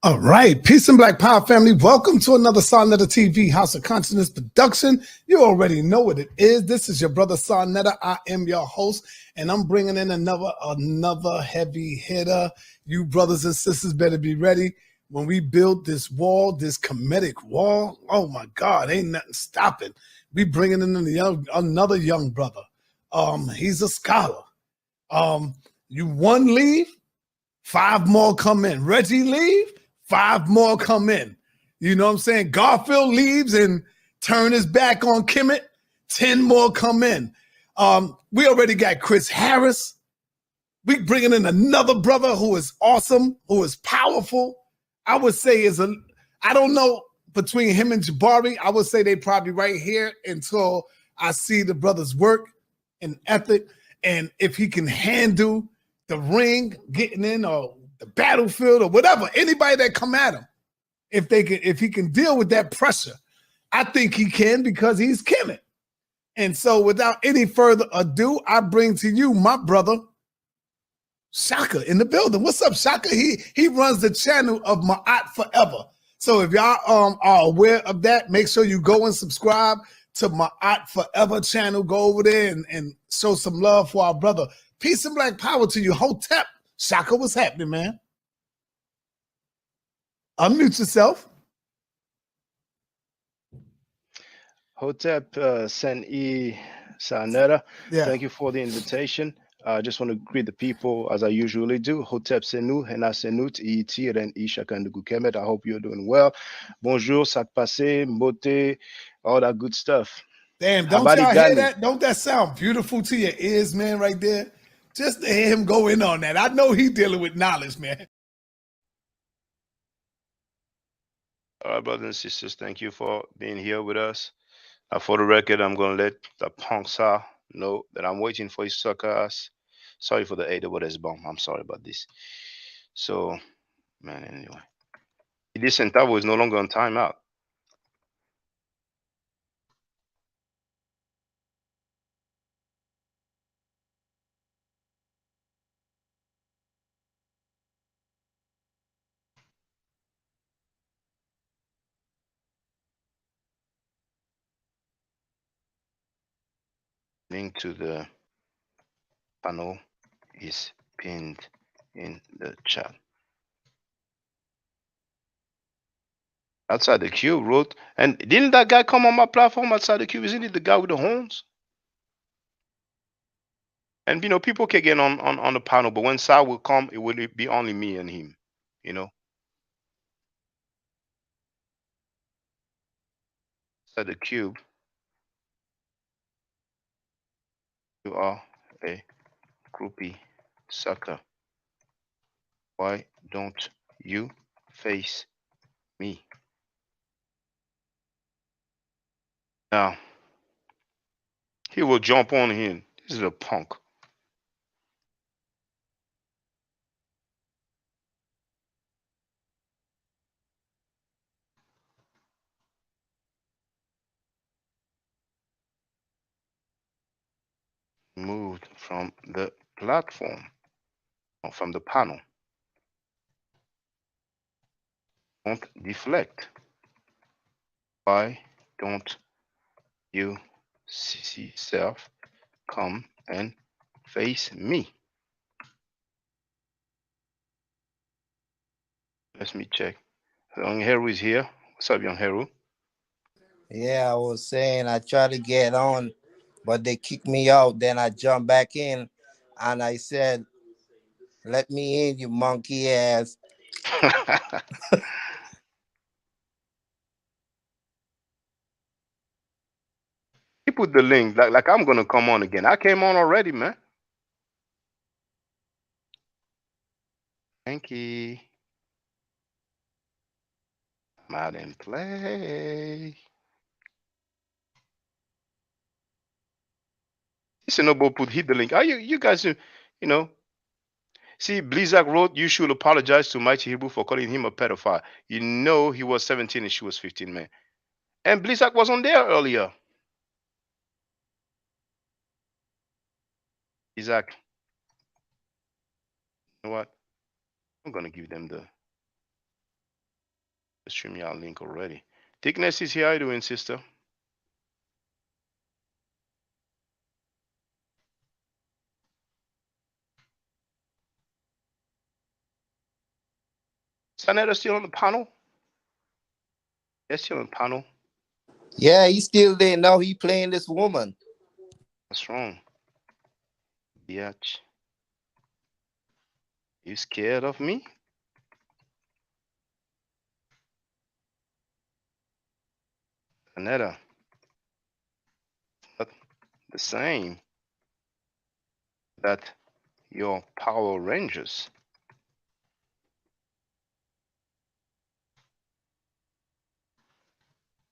All right, peace and black power family. Welcome to another Sarnetta TV House of Consciousness production. You already know what it is. This is your brother Sarnetta. I am your host, and I'm bringing in another heavy hitter. You brothers and sisters better be ready. When we build this wall, this comedic wall, oh my God, ain't nothing stopping. We bringing in another young brother. He's a scholar. You one leave, 5 more come in. Reggie leave, 5 more come in. You know what I'm saying? Garfield leaves and turn his back on Kemet, 10 more come in. We already got Chris Harris. We bringing in another brother who is awesome, who is powerful. I would say I don't know, between him and Jabari, I would say they probably right here until I see the brother's work and ethic, and if he can handle the ring, getting in, or the battlefield, or whatever, anybody that come at him, if he can deal with that pressure, I think he can, because he's Kemet. And so without any further ado, I bring to you my brother, Shaka, in the building. What's up, Shaka? He runs the channel of Ma'at Forever. So if y'all are aware of that, make sure you go and subscribe to Ma'at Forever channel. Go over there and show some love for our brother. Peace and black power to you. Hotep. Shaka, what's happening, man? Unmute yourself. Hotep Sen-E Sarnetta, Yeah. thank you for the invitation. I just want to greet the people as I usually do. Hotep Senu, Hena Senut, Iti, Ren Isha Kandugu Kemet. I hope you're doing well. Bonjour, Sak Passe, Mbote, all that good stuff. Damn, don't y'all hear that? Don't that sound beautiful to your ears, man, right there? Just to hear him go in on that. I know he's dealing with knowledge, man. All right, brothers and sisters, thank you for being here with us. For the record, I'm going to let the punksa know that I'm waiting for his suckers. Sorry for the AWS bomb. I'm sorry about this. So, man, anyway. This centavo is no longer on timeout. Link to the panel is pinned in the chat. Outside the Cube wrote, and didn't that guy come on my platform outside the Cube? Isn't it the guy with the horns? And you know, people can get on the panel, but when Sal will come, it will be only me and him, you know. Outside the Cube, you are a groupie sucker. Why don't you face me? Now, he will jump on him. This is a punk. Moved from the platform, or from the panel. Don't deflect. Why don't you see self come and face me? Let me check. Young Heru is here. What's up, Young Heru? Yeah, I was saying I tried to get on, but they kicked me out. Then I jumped back in and I said, "Let me in, you monkey ass." He put the link like I'm gonna come on again. I came on already, man. Thank you. I'm out in play. Shinobu hit the link. Are you guys, you know? See, Blizzak wrote, "You should apologize to Mighty Hebrew for calling him a pedophile. You know he was 17 and she was 15, man." And Blizzak was on there earlier. Blizzak, you know what? I'm gonna give them the Stream your link already. Thickness is here. How you doing, sister? Sanetta still on the panel? Yes, still on the panel. Yeah, he still there. Now he playing this woman. What's wrong? Biatch. You scared of me? Sanetta. Not the same that your Power Rangers.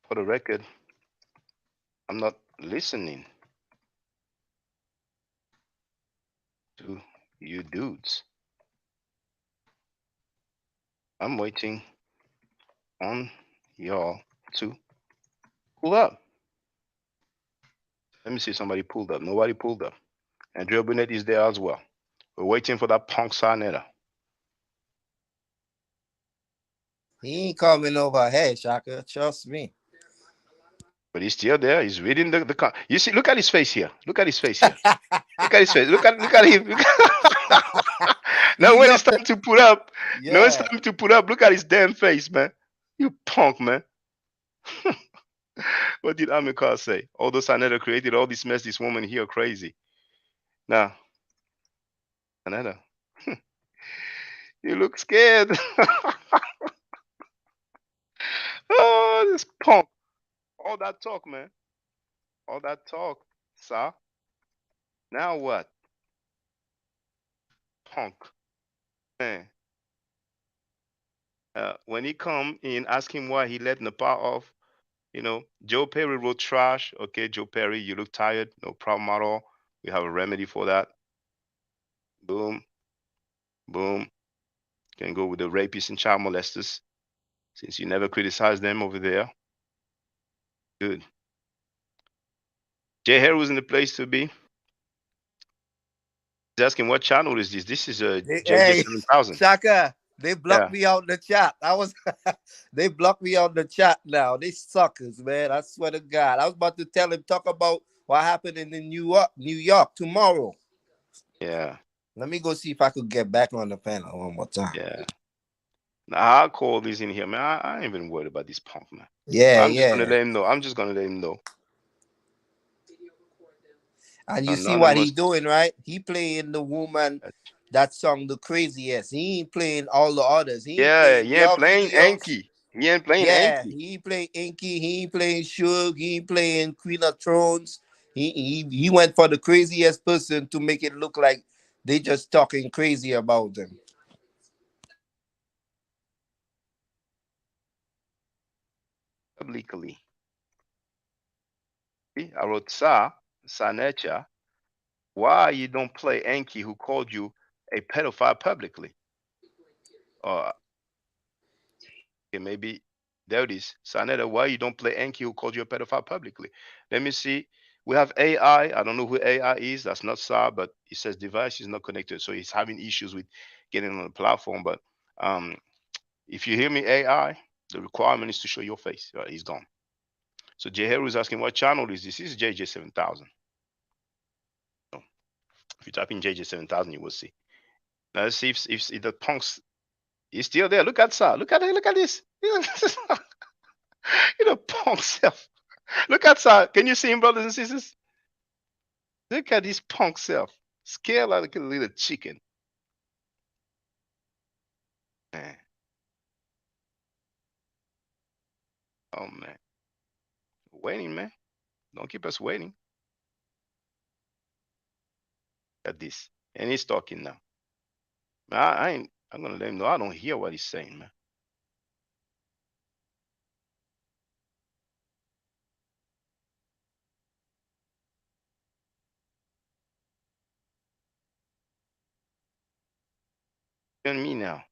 For the record, I'm not listening to you dudes. I'm waiting on y'all to pull up. Let me see somebody pulled up. Nobody pulled up. Andrea Burnett is there as well. We're waiting for that punk Sanetta. He ain't coming over here, Shaka. Trust me. But he's still there. He's reading the. You see, look at his face here. Look at his face here. Look at his face. Look at him. Now when it's time to put up, no, it's time to put up. Look at his damn face, man. You punk, man. What did Amikar say? Although Sanetta created all this mess, this woman here crazy. Now, Sanetta, you look scared. Oh, this punk. All that talk, man. All that talk, sir. Now what? Punk. Man. When he come in, ask him why he let Nepal off. You know, Joe Perry wrote trash. Okay, Joe Perry, you look tired. No problem at all. We have a remedy for that. Boom. Boom. Can go with the rapists and child molesters. Since you never criticize them over there. Good. Jay Harry was in the place to be. He's asking what channel is this? This is a JJ7000. Shaka, they blocked me out the chat. They blocked me out the chat now. They suckers, man. I swear to God. I was about to tell him talk about what happened in New York tomorrow. Yeah. Let me go see if I could get back on the panel one more time. Yeah. Now I'll call these in here, man. I ain't even worried about this punk, man. Yeah, I'm just gonna let him know. I'm just gonna let him know. And you see what he doing, right? He playing the woman that sung the craziest. He ain't playing all the others. He ain't playing Enki. He ain't playing Enki. He ain't playing Enki. He ain't playing Suge. He ain't playing Queen of Thrones. He went for the craziest person to make it look like they just talking crazy about them. Publicly. I wrote Sanecha. Why you don't play Enki who called you a pedophile publicly? Okay, maybe there it is. Sanetta, why you don't play Enki who called you a pedophile publicly? Let me see. We have AI. I don't know who AI is. That's not Sa, but it says device is not connected. So he's having issues with getting on the platform. But if you hear me, AI, the requirement is to show your face. He's gone. So Jay Heru is asking, what channel is this? This is JJ7000. So if you type in JJ7000, you will see. Now let's see if the punks is still there. Look at Sa. Look at it. Look at this. You know, punk self. Look at Sa. Can you see him, brothers and sisters? Look at this punk self. Scared like a little chicken. Man. Oh man. Waiting, man. Don't keep us waiting. Look at this. And he's talking now. Man, I'm gonna let him know I don't hear what he's saying, man. And me now.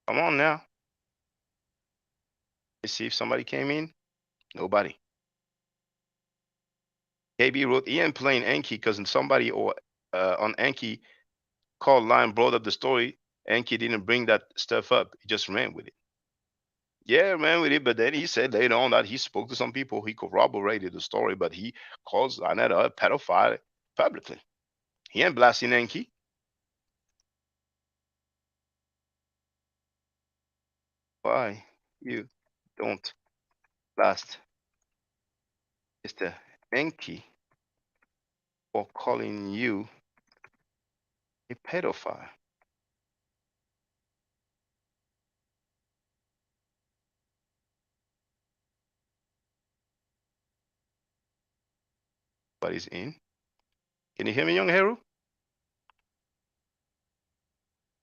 Come on now. Let's see if somebody came in. Nobody. KB wrote, he ain't playing Enki because somebody or on Enki, called line, brought up the story. Enki didn't bring that stuff up. He just ran with it. Yeah, ran with it. But then he said later on that he spoke to some people. He corroborated the story, but he calls Aneta a pedophile publicly. He ain't blasting Enki. Why you don't blast Mr. Enki for calling you a pedophile? But he's in. Can you hear me, young Heru?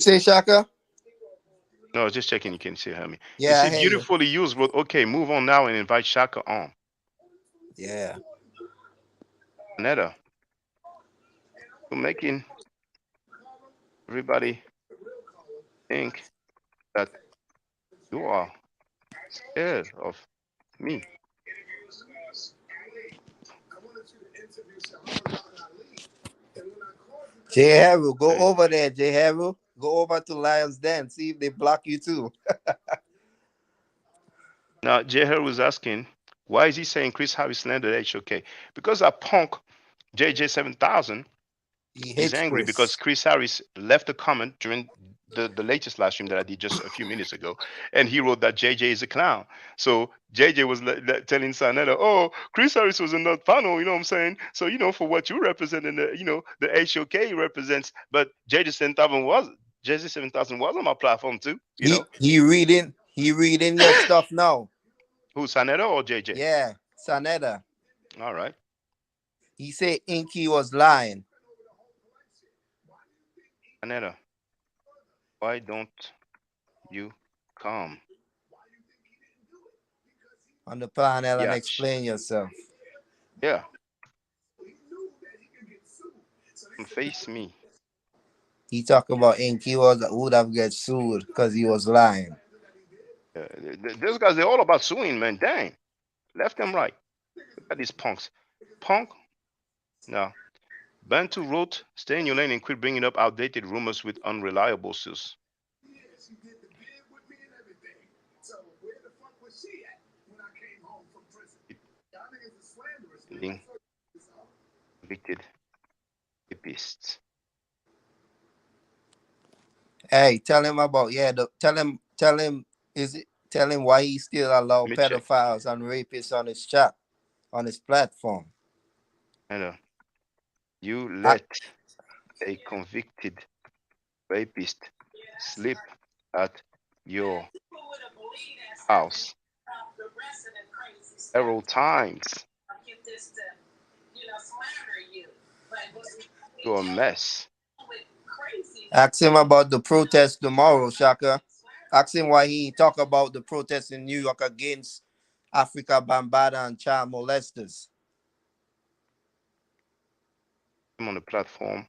Say Shaka? No, just checking. You can still hear me. You Yeah, I see, hear you. beautifully used. But okay, move on now and invite Shaka on. Yeah. Aneta, you're making everybody think that you are scared of me. Jay Harrow, go Hey. over there, Jay Harrow. Go over to Lions Den. See if they block you too. Now, Jeher was asking, why is he saying Chris Harris landed HOK? Because that punk JJ7000 He is hates angry because Chris. Chris Harris left a comment during the latest live stream that I did just a few minutes ago, and he wrote that JJ is a clown. So JJ was telling Sanetta, "Oh, Chris Harris was in that panel, you know what I'm saying? So for what you represent, and the HOK represents, but JJ7000 was on my platform too, He reading your stuff now. Who, Sanetta or JJ? Yeah, Saneda. All right, He said Inky was lying Sanetta, why don't you come? on the panel and Yeah, explain yourself. yeah, face me. He talked about Inky would have get sued because he was lying. Those guys, they're all about suing, man. Dang. Left and right. Look at these punks. Punk. No. Bantu wrote, stay in your lane and quit bringing up outdated rumors with unreliable sources. Convicted rapists. Hey, tell him about tell him why he still allow Let me check. pedophiles and rapists on his chat, on his platform. And you I, let a convicted rapist sleep at your house several times. You're a mess. Ask him about the protest tomorrow, Shaka. Ask him why he talk about the protest in New York against Africa Bambata and child molesters. I'm on the platform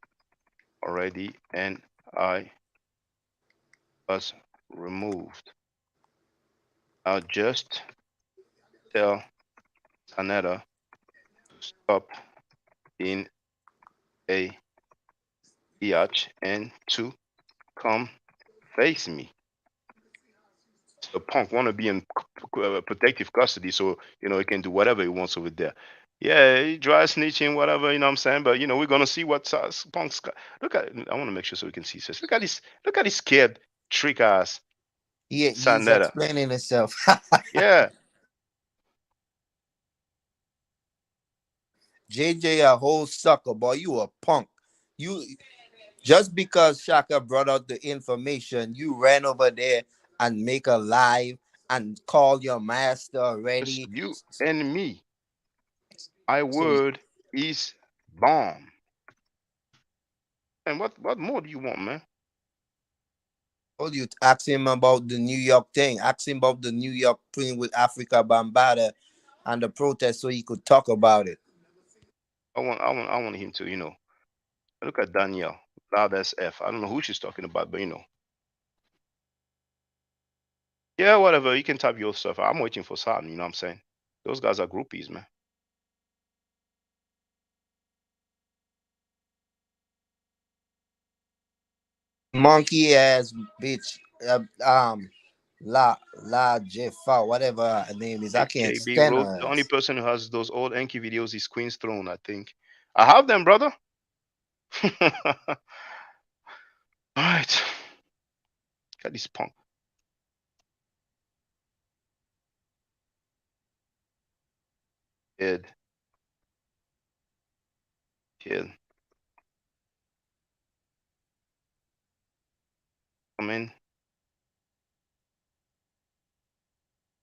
already and I was removed. I'll just tell Sanetta to stop being a biatch and to come face me. So Punk want to be in protective custody, so he can do whatever he wants over there. Yeah, he dry snitching, whatever, you know what I'm saying. But we're gonna see what Punk's got. Look at. I want to make sure so we can see this. Look at this. Look at this scared trick ass He's Sanetta. explaining himself. Yeah, JJ a whole sucker, boy. You a punk. You just because Shaka brought out the information, you ran over there and make a live and call your master just already. you and me. My So word is bomb. And what more do you want, man? told you to ask him about the New York thing. Ask him about the New York thing with Africa Bambata and the protest so he could talk about it. I want him to, look at Danielle, loud as F. I don't know who she's talking about, but yeah, whatever. You can type your stuff. I'm waiting for something. You know what I'm saying? Those guys are groupies, man. monkey ass bitch. La Jeffa, whatever her name is. I can't KB stand wrote her the only ass. person who has those old Enki videos is Queen's Throne, I think. I have them, brother. All right. Got this punk. Kid. Kid. I mean,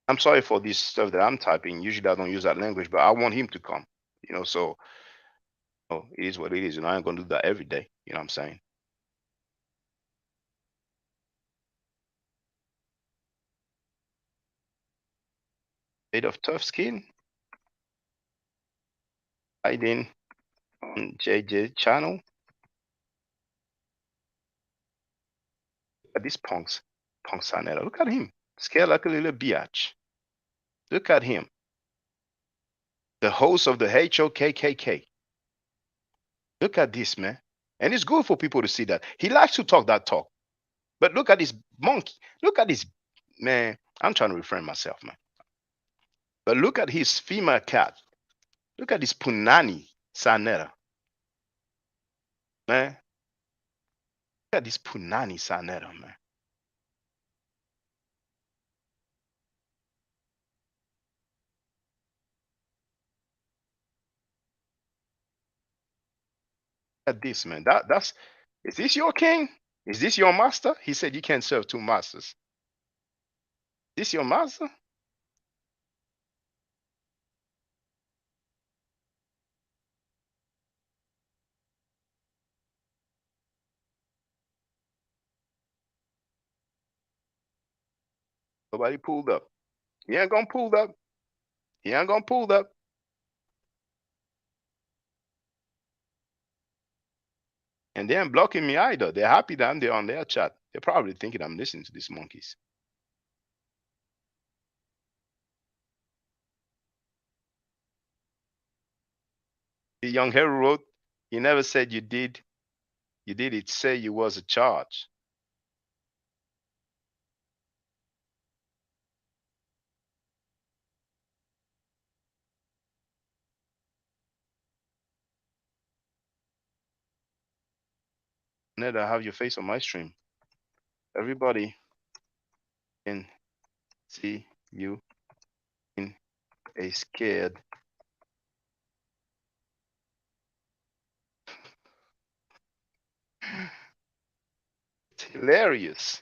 I'm sorry for this stuff that I'm typing. Usually I don't use that language, but I want him to come. So it is what it is. I ain't gonna do that every day. You know what I'm saying? Bit of tough skin. Hiding on JJ channel. Look at these punks. Punks Sanetta. Look at him. Scared like a little biatch. Look at him. The host of the HOKKK. Look at this, man. And it's good for people to see that. He likes to talk that talk. But look at this monkey. Look at this, man. I'm trying to refrain myself, man. But look at his female cat. Look at this Punani Sanetta. Man. Look at this Punani Sanetta, man. Look at this, man. Is this your king? Is this your master? He said you can't serve two masters. Is this your master? Nobody pulled up. He ain't gonna pull up. He ain't gonna pull up. And they ain't blocking me either. They're happy that I'm there on their chat. They're probably thinking I'm listening to these monkeys. The young hero wrote, he never said you did. You did it say you was a charge. Ned, I have your face on my stream. Everybody can see you in a scared. It's hilarious.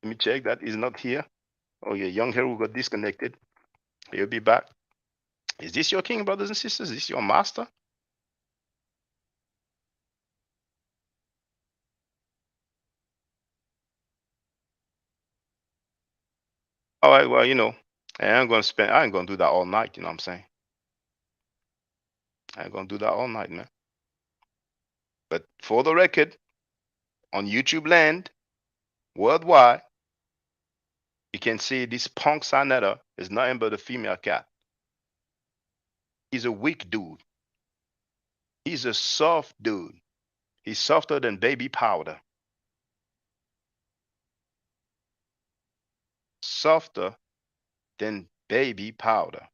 Let me check that is not here. Oh yeah, young hero got disconnected. He'll be back. Is this your king, brothers and sisters? Is this your master? All right, well, I ain't gonna do that all night, you know what I'm saying? I ain't gonna do that all night, man. But for the record, on YouTube land, worldwide, you can see this punk Sanetta is nothing but a female cat. He's a weak dude. He's a soft dude. He's softer than baby powder. Softer than baby powder.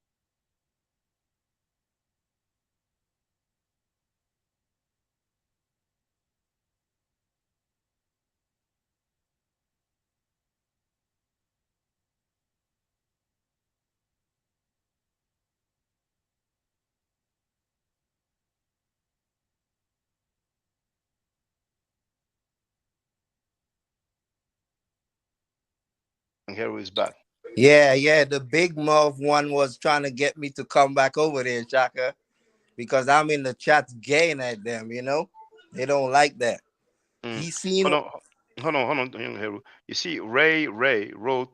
And here is back. Yeah, the big mouth one was trying to get me to come back over there, Shaka, because I'm in the chat gaying at them, They don't like that. He seen. Hold on, young hero. You see, Ray wrote,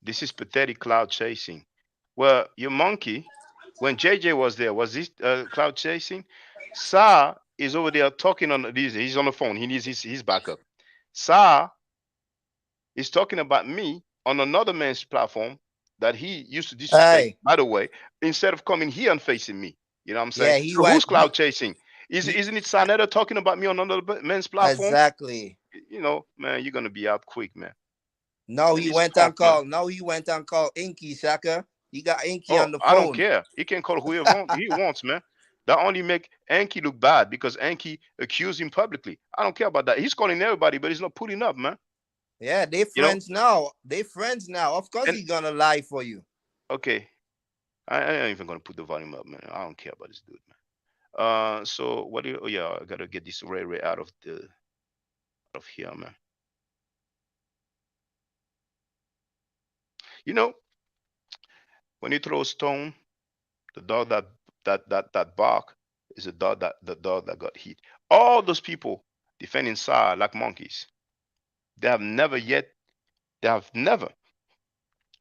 "This is pathetic cloud chasing." Well, your monkey, when JJ was there, was this cloud chasing? Sa is over there talking on this. He's on the phone. He needs his backup. Sa is talking about me on another man's platform that he used to disrespect, Hey, by the way, instead of coming here and facing me. You know what I'm saying? yeah, he So who's went. cloud chasing? He Isn't it Sanetta talking about me on another man's platform? exactly. You know, man, you're gonna be out quick, man. No, And he this went and punk, man. called. No, he went and called Inky Shaka. He got Inky Oh, on the I don't phone. care. He can call whoever he wants, man. That only make Anki look bad because Anki accused him publicly. I don't care about that. He's calling everybody, but he's not putting up, man. Yeah, they You know? friends now. They friends now. Of course, And he gonna lie for you. okay, I ain't even gonna put the volume up, man. I don't care about this dude, man. So what do you? Oh yeah, I gotta get this Ray out of here, man. You know, when you throw a stone, the dog that bark is the dog that got hit. All those people defending Sar like monkeys. They have never yet. They have never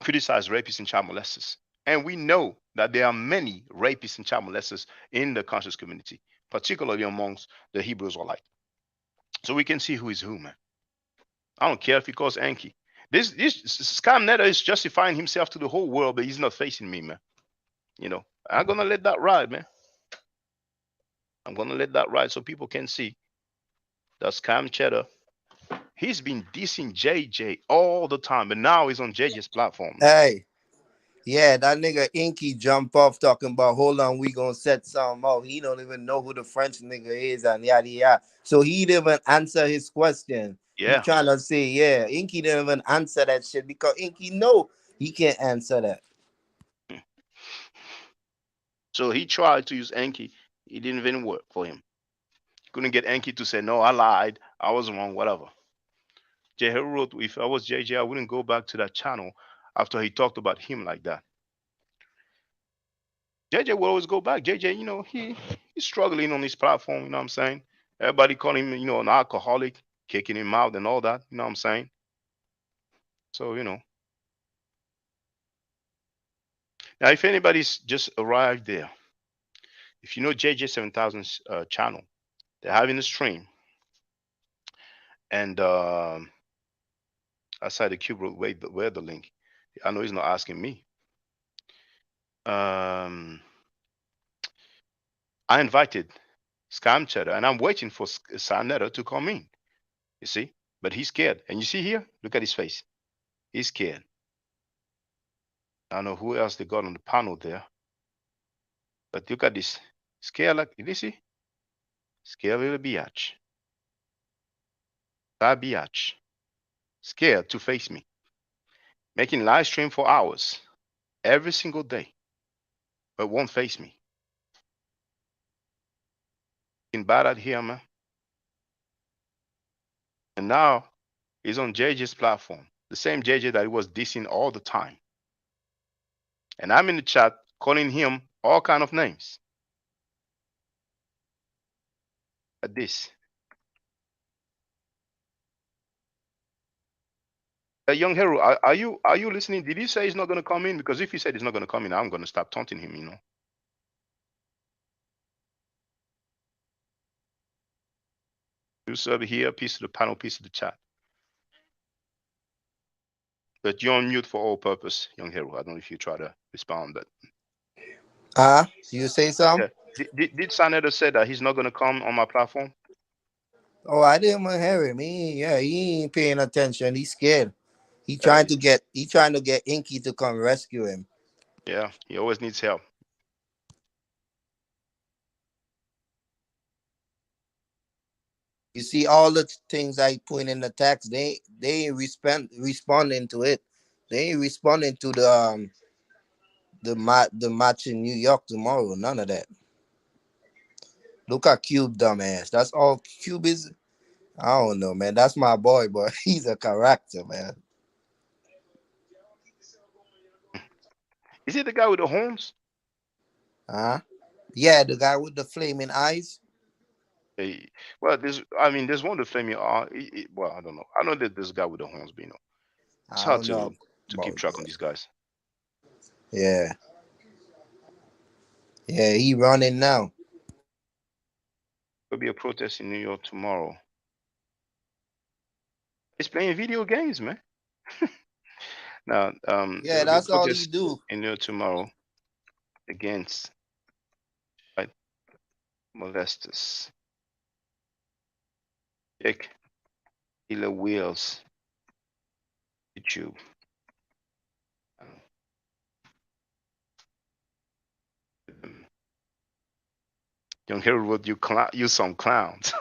criticized rapists and child molesters. And we know that there are many rapists and child molesters in the conscious community, particularly amongst the Hebrew Israelite. So we can see who is who, man. I don't care if he calls Anki. This Scam Netta is justifying himself to the whole world, but he's not facing me, man. You know, I'm gonna let that ride, man. I'm gonna let that ride so people can see that Scam Cheddar. He's been dissing JJ all the time, but now he's on JJ's platform, man. Hey, yeah, that nigga Inky jump off talking about hold on, we gonna set something out. He don't even know who the French nigga is and yada yada. So he didn't even answer his question. He Yeah. trying to say, yeah, Inky didn't even answer that shit because Inky know he can't answer that. So he tried to use Anki. It didn't even work for him. Couldn't get Anki to say, no, I lied. I was wrong, whatever. J. wrote, if I was JJ, I wouldn't go back to that channel after he talked about him like that. JJ will always go back. JJ, you know, he's struggling on his platform, you know what I'm saying? Everybody call him, you know, an alcoholic, kicking him out and all that, you know what I'm saying? So, you know. Now, if anybody's just arrived there, if you know JJ 7000's channel, they're having a stream. And outside the cube, where the link? I know he's not asking me. I invited Scam Cheddar, and I'm waiting for Sanetta to come in. You see, but he's scared. And you see here, look at his face. He's scared. I don't know who else they got on the panel there, but look at this. Scared like you see, scared little biatch, that biatch, scared to face me, making live stream for hours every single day, but won't face me. In bad at here, man. And now he's on JJ's platform, the same JJ that he was dissing all the time. And I'm in the chat calling him all kind of names. At this. Young hero, are you listening? Did he say he's not going to come in? Because if he said he's not going to come in, I'm going to stop taunting him. You know. You serve here, peace to the panel, peace to the chat. But you're on mute for all purpose, young hero. I don't know if you try to respond, but You say something? yeah. Did Saneda say that he's not going to come on my platform? Oh, I didn't even hear him. He ain't paying attention. He's scared. Yeah, He trying to get Inky to come rescue him. yeah. He always needs help. You see all the things I put in the text, they ain't responding to it. They ain't responding to the match in New York tomorrow. None of that. Look at Cube, dumbass. That's all Cube is. I don't know, man. That's my boy, but he's a character, man. Is he the guy with the horns? Huh? Yeah, the guy with the flaming eyes. Hey, well, there's one of the flaming. Well, I don't know. I know that there's a guy with the horns, but you know, it's I hard don't know to keep about track on that. these guys. Yeah, yeah, he running now. There'll be a protest in New York tomorrow. He's playing video games, man. Now, Yeah, there'll be that's all he protests do. in there tomorrow against child molesters. Check Killer Wheels YouTube. Young Harold, you some clowns.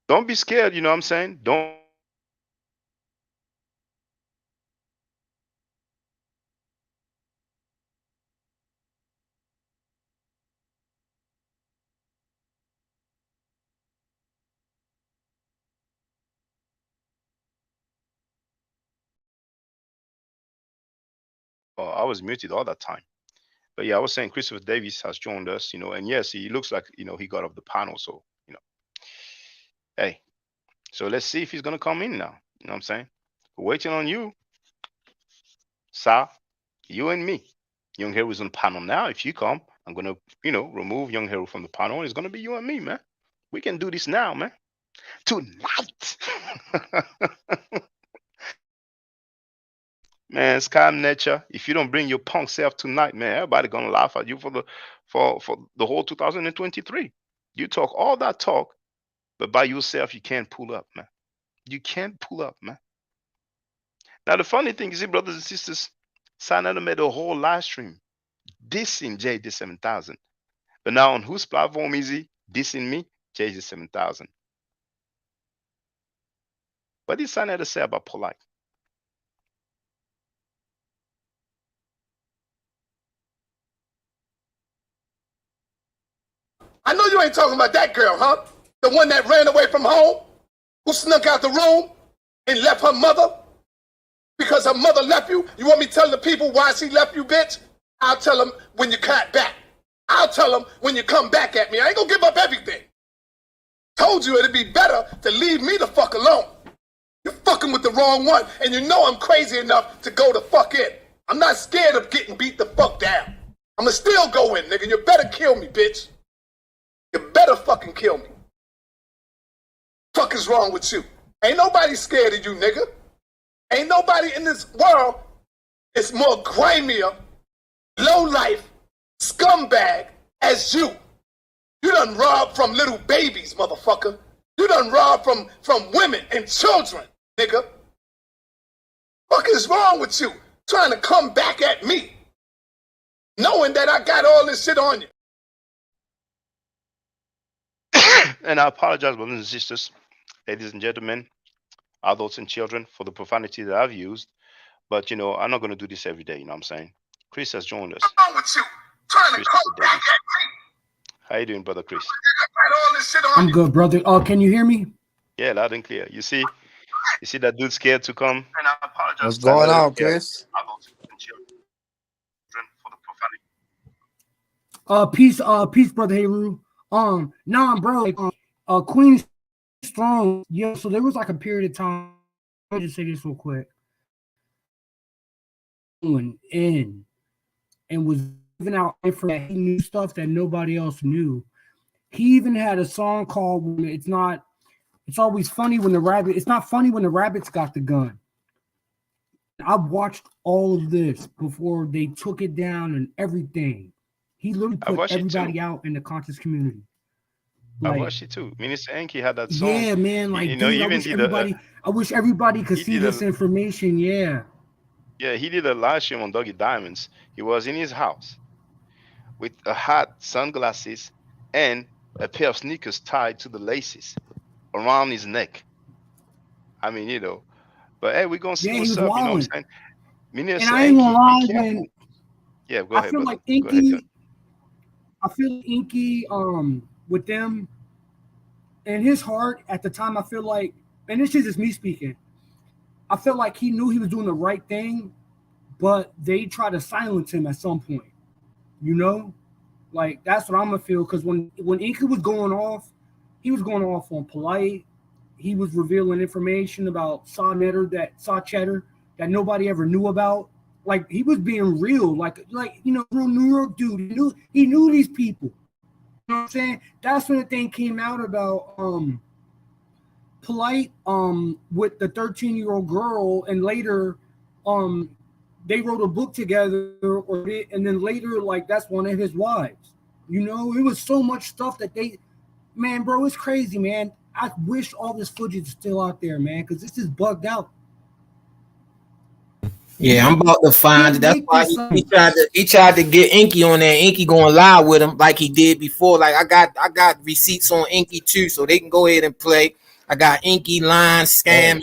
Don't be scared, you know what I'm saying? Don't. Oh, I was muted all that time. But yeah, I was saying Christopher Davis has joined us, you know, and yes, he looks like, you know, he got off the panel. So, you know, hey, so let's see if he's going to come in now. You know what I'm saying? We're waiting on you, Sa, you and me. Young Hero is on the panel now. If you come, I'm going to, you know, remove Young Hero from the panel. It's going to be you and me, man. We can do this now, man. Tonight. Man, scam nature. If you don't bring your punk self tonight, man, everybody gonna laugh at you for the whole 2023. You talk all that talk, but by yourself you can't pull up, man. You can't pull up, man. Now the funny thing is, brothers and sisters, Sanada made a whole live stream dissing JD 7000. But now on whose platform is he dissing me? JD 7000. What did Sanada say about polite? I know you ain't talking about that girl, huh? The one that ran away from home, who snuck out the room and left her mother because her mother left you. You want me to tell the people why she left you, bitch? I'll tell them when you cut back. I'll tell them when you come back at me. I ain't gonna give up everything. Told you it'd be better to leave me the fuck alone. You're fucking with the wrong one, and you know I'm crazy enough to go the fuck in. I'm not scared of getting beat the fuck down. I'ma still go in, nigga. You better kill me, bitch. You better fucking kill me. Fuck is wrong with you? Ain't nobody scared of you, nigga. Ain't nobody in this world is more grimier, low life, scumbag as you. You done robbed from little babies, motherfucker. You done robbed from women and children, nigga. Fuck is wrong with you? Trying to come back at me, knowing that I got all this shit on you. And I apologize, brothers and sisters, ladies and gentlemen, adults and children, for the profanity that I've used. But, you know, I'm not going to do this every day. You know what I'm saying? Chris has joined us. What's wrong with you? Trying to come back at me. How you doing, brother Chris? I got all this shit on I'm good, brother. Oh, can you hear me? Yeah, loud and clear. You see that dude scared to come? And I apologize. What's going on, Chris? Peace, brother Heru. Nah, bro. Queen Strong. Yeah, so there was like a period of time. I'll just say this real quick. In and was giving out information. He knew stuff that nobody else knew. He even had a song called "It's always funny when the rabbit. It's not funny when the rabbits got the gun." I watched all of this before they took it down and everything. He literally put everybody out in the conscious community. Like, I watched it too. Minister Enki had that song. Yeah, man. Like, you know, dude, I wish everybody could see this information. Yeah. Yeah, he did a live stream on Dougie Diamonds. He was in his house with a hat, sunglasses, and a pair of sneakers tied to the laces around his neck. I mean, you know, but hey, we're gonna see what's up. You know what I'm saying? Minister and I ain't gonna lie, be careful. Yeah, go ahead, brother. Like Inky, I feel like Inky, with them in his heart at the time, I feel like, and this is just me speaking, I felt like he knew he was doing the right thing, but they tried to silence him at some point. You know? Like, that's what I'm gonna feel, because when Inky was going off, he was going off on polite. He was revealing information about Saw Cheddar that nobody ever knew about. Like, he was being real, like you know, real New York dude. He knew these people. You know what I'm saying? That's when the thing came out about polite with the 13-year-old girl, and later they wrote a book together, and then later, like, that's one of his wives. You know, it was so much stuff that they, man, bro, it's crazy, man. I wish all this footage is still out there, man, because this is bugged out. Yeah, I'm about to find it. That's why he tried to get Inky on there. Inky going live with him like he did before. Like I got receipts on Inky too, so they can go ahead and play. I got Inky line scam.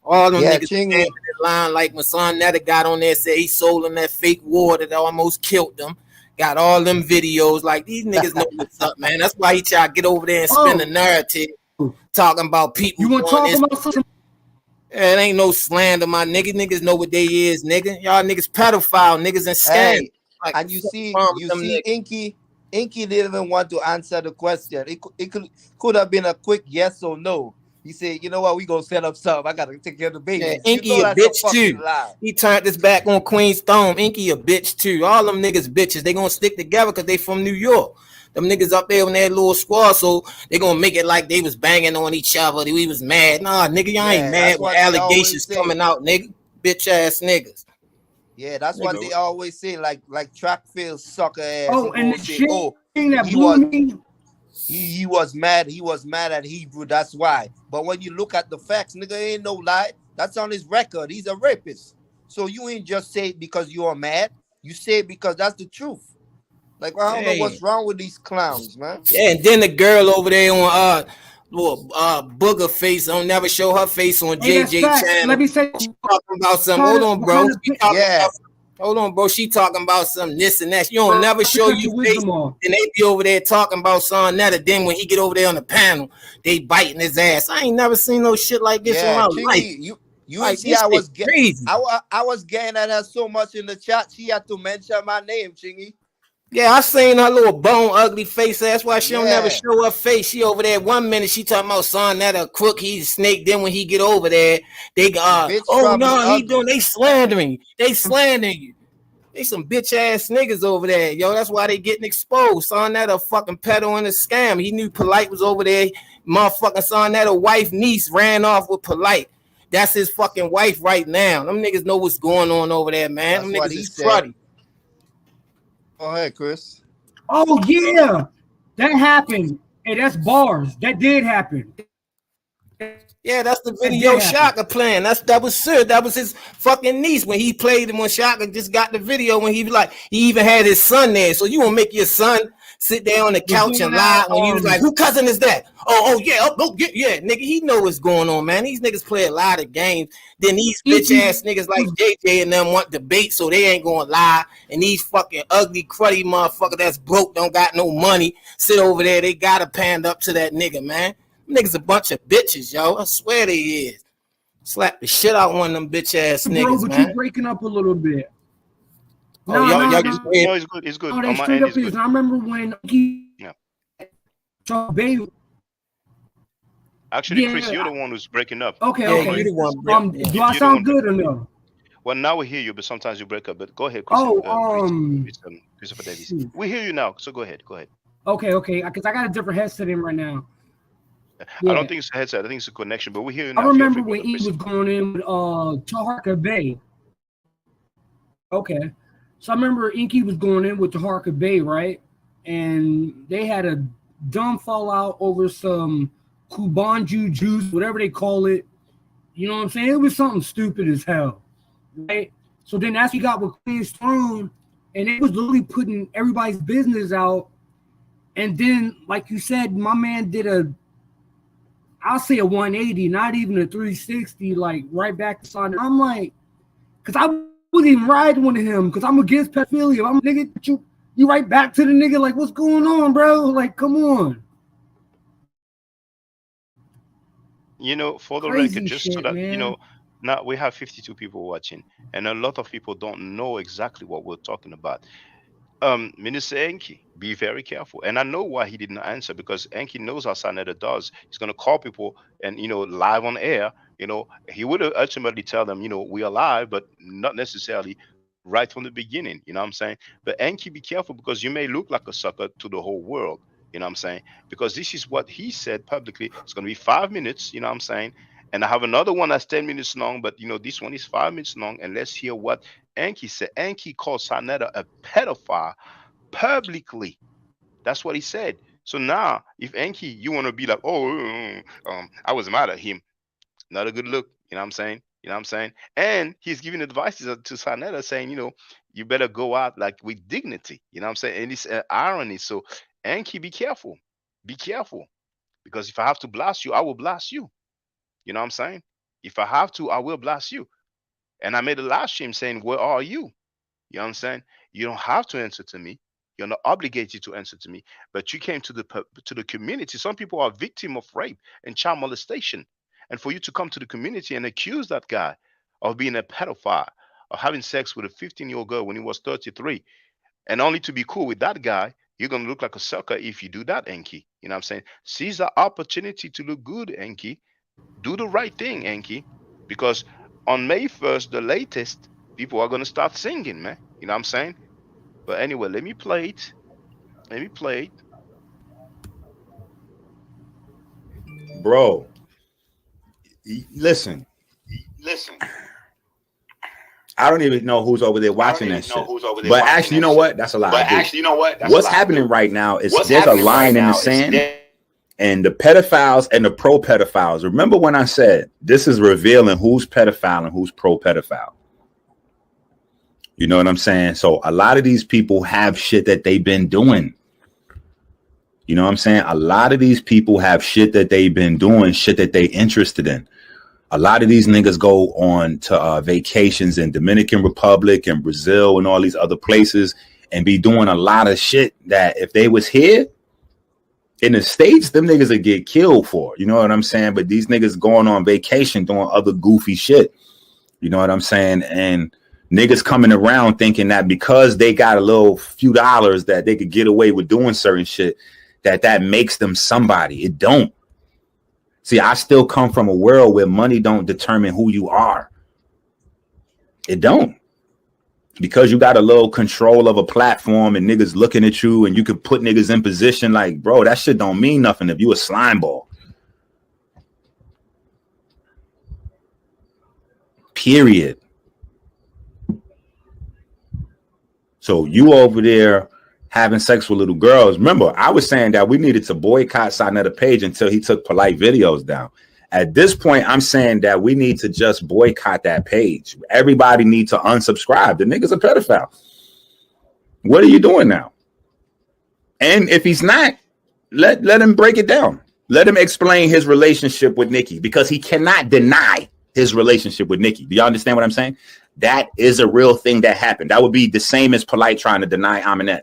All them niggas scamming the line, like my son Netta got on there, said he sold them that fake water that almost killed them. Got all them videos. Like, these niggas know what's up, man. That's why he try to get over there and spin the narrative, talking about people. You want to talk about something? It ain't no slander, my niggas. Niggas know what they is, nigga. Y'all niggas pedophile niggas and scam. Hey, like, and you see Inky didn't even want to answer the question. It could have been a quick yes or no. He said, you know what, we gonna set up something. I gotta take care of the baby. Yeah, Inky a bitch too. He turned his back on Queen's Throne. Inky a bitch too. All them niggas bitches. They gonna stick together because they from New York. Them niggas up there in that little squad, so they gonna make it like they was banging on each other. We was mad. Nah, nigga, y'all ain't mad with allegations coming out, nigga. Bitch ass niggas. Yeah, that's what they always say. Like track field sucker ass. Oh, and the shit that blew me. He was mad. He was mad at Hebrew. That's why. But when you look at the facts, nigga, ain't no lie. That's on his record. He's a rapist. So you ain't just say it because you are mad. You say it because that's the truth. Like, I don't know what's wrong with these clowns, man. Yeah, and then the girl over there on little booger face. Don't never show her face on JJ channel. Let me say, she talking about something. Hold on, bro. Hold on, bro. She talking about some this and that. You don't never show your face, and they be over there talking about son Netta. Then when he get over there on the panel, they biting his ass. I ain't never seen no shit like this in my life. You like, see, I was getting at her so much in the chat. She had to mention my name, Chingy. Yeah, I seen her little bone ugly face. That's why she don't never show her face. She over there 1 minute she talking about son that a crook, he's a snake. Then when he get over there, they oh no, he doing they slandering you. They slandering you. They some bitch ass niggas over there, yo. That's why they getting exposed. Son that a fucking pedo and a scam. He knew Polite was over there. Motherfucking son that a wife niece ran off with Polite. That's his fucking wife right now. Them niggas know what's going on over there, man. Them niggas is cruddy. Go ahead, Chris. Oh yeah, that happened. Hey, that's bars. That did happen. Yeah, that's the video Shaka playing. That was Sir. That was his fucking niece when he played him. When Shaka just got the video, when he was like, he even had his son there. So you gonna make your son sit there on the couch and lie when he was like, who cousin is that? Yeah, nigga, he know what's going on, man. These niggas play a lot of games. Then these bitch ass niggas like JJ and them want debate, so they ain't gonna lie. And these fucking ugly, cruddy motherfucker that's broke, don't got no money, sit over there. They gotta pan up to that nigga, man. Them niggas a bunch of bitches, yo. I swear they is. Slap the shit out one of them bitch ass niggas, but man. You breaking up a little bit. It's good. No, straight up is. I remember when he Actually, Chris, you're the one who's breaking up. Okay. You're the one. Do I sound good or no? Well, now we hear you, but sometimes you break up. But go ahead, Chris. Christopher Davis. We hear you now, so go ahead. Okay. Because I got a different headset in right now. Yeah. I don't think it's a headset. I think it's a connection. But we hear you now. I remember when he was going in with Taharka Bay. Okay. So I remember Inky was going in with Taharka Bay, right? And they had a dumb fallout over some Kubanju juice, whatever they call it. You know what I'm saying? It was something stupid as hell, right? So then as he got with Queen's Throne, and it was literally putting everybody's business out. And then, like you said, my man did I'll say a 180, not even a 360, like right back to Son. I'm like, because I wouldn't even ride one of him because I'm against pedophilia. I'm a nigga, you right back to the nigga, like, what's going on, bro? Like, come on. You know, for the record, just so that, you know, now we have 52 people watching, and a lot of people don't know exactly what we're talking about. Minister Enki, be very careful. And I know why he didn't answer, because Enki knows how Senator does. He's going to call people and, you know, live on air. You know, he would ultimately tell them, you know, we are live, but not necessarily right from the beginning. You know what I'm saying? But Enki, be careful, because you may look like a sucker to the whole world. You know what I'm saying? Because this is what he said publicly. It's going to be 5 minutes. You know what I'm saying? And I have another one that's 10 minutes long, but this one is 5 minutes long. And let's hear what Enki said. Enki called Sanetta a pedophile publicly. That's what he said. So now, if Enki, you want to be like, I was mad at him. Not a good look. You know what I'm saying? You know what I'm saying? And he's giving advice to Sanetta saying, you better go out like with dignity. You know what I'm saying? And it's irony. So Enki, be careful. Be careful. Because if I have to blast you, I will blast you. You know what I'm saying? If I have to, I will blast you. And I made a live stream saying, where are you? You know what I'm saying? You don't have to answer to me. You're not obligated to answer to me. But you came to the community. Some people are victim of rape and child molestation. And for you to come to the community and accuse that guy of being a pedophile, or having sex with a 15-year-old girl when he was 33, and only to be cool with that guy, you're going to look like a sucker if you do that, Enki. You know what I'm saying? Seize the opportunity to look good, Enki. Do the right thing, Enki. Because on May 1st, the latest, people are going to start singing, man. You know what I'm saying? But anyway, let me play it. Bro, listen. I don't even know who's over there watching that shit. But actually, you know what? That's a lie. What's happening right now is there's a line in the sand, and the pedophiles and the pro-pedophiles. Remember when I said this is revealing who's pedophile and who's pro-pedophile? You know what I'm saying? So a lot of these people have shit that they've been doing. You know what I'm saying? A lot of these people have shit that they've been doing, shit that they interested in. A lot of these niggas go on to vacations in Dominican Republic and Brazil and all these other places and be doing a lot of shit that if they was here in the States, them niggas would get killed for. You know what I'm saying? But these niggas going on vacation doing other goofy shit. You know what I'm saying? And niggas coming around thinking that because they got a little few dollars that they could get away with doing certain shit, that makes them somebody. It don't. See, I still come from a world where money don't determine who you are. It don't. Because you got a little control of a platform and niggas looking at you and you could put niggas in position like, bro, that shit don't mean nothing if you a slime ball. Period. So you over there having sex with little girls. Remember, I was saying that we needed to boycott Sanetta Page until he took polite videos down. At this point, I'm saying that we need to just boycott that page. Everybody needs to unsubscribe. The nigga's a pedophile. What are you doing now? And if he's not, let him break it down. Let him explain his relationship with Nikki, because he cannot deny his relationship with Nikki. Do you understand what I'm saying? That is a real thing that happened. That would be the same as Polite trying to deny Aminette.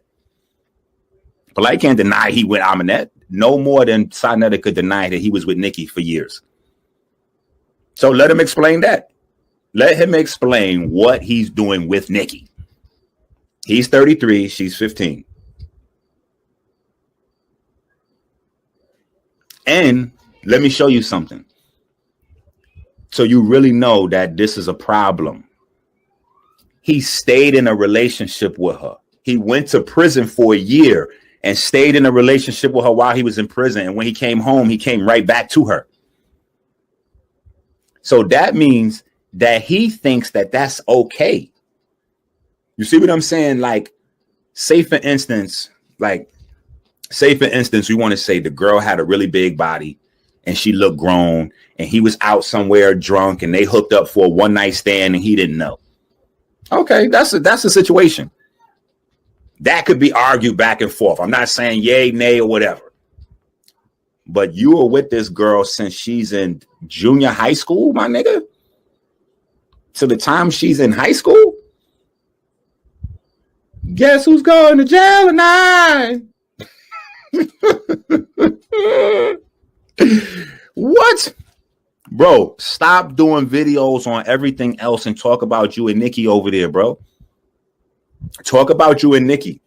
Polite can't deny he with Aminette no more than Sanetta could deny that he was with Nikki for years. So let him explain that. Let him explain what he's doing with Nikki. He's 33, she's 15. And let me show you something. So you really know that this is a problem. He stayed in a relationship with her. He went to prison for a year and stayed in a relationship with her while he was in prison. And when he came home, he came right back to her. So that means that he thinks that that's okay. You see what I'm saying? Like, say for instance, we want to say the girl had a really big body and she looked grown and he was out somewhere drunk and they hooked up for a one night stand and he didn't know. Okay, that's a situation. That could be argued back and forth. I'm not saying yay, nay, or whatever. But you were with this girl since she's in junior high school, my nigga? To the time she's in high school? Guess who's going to jail tonight? What? Bro, stop doing videos on everything else and talk about you and Nikki over there, bro. Talk about you and Nikki.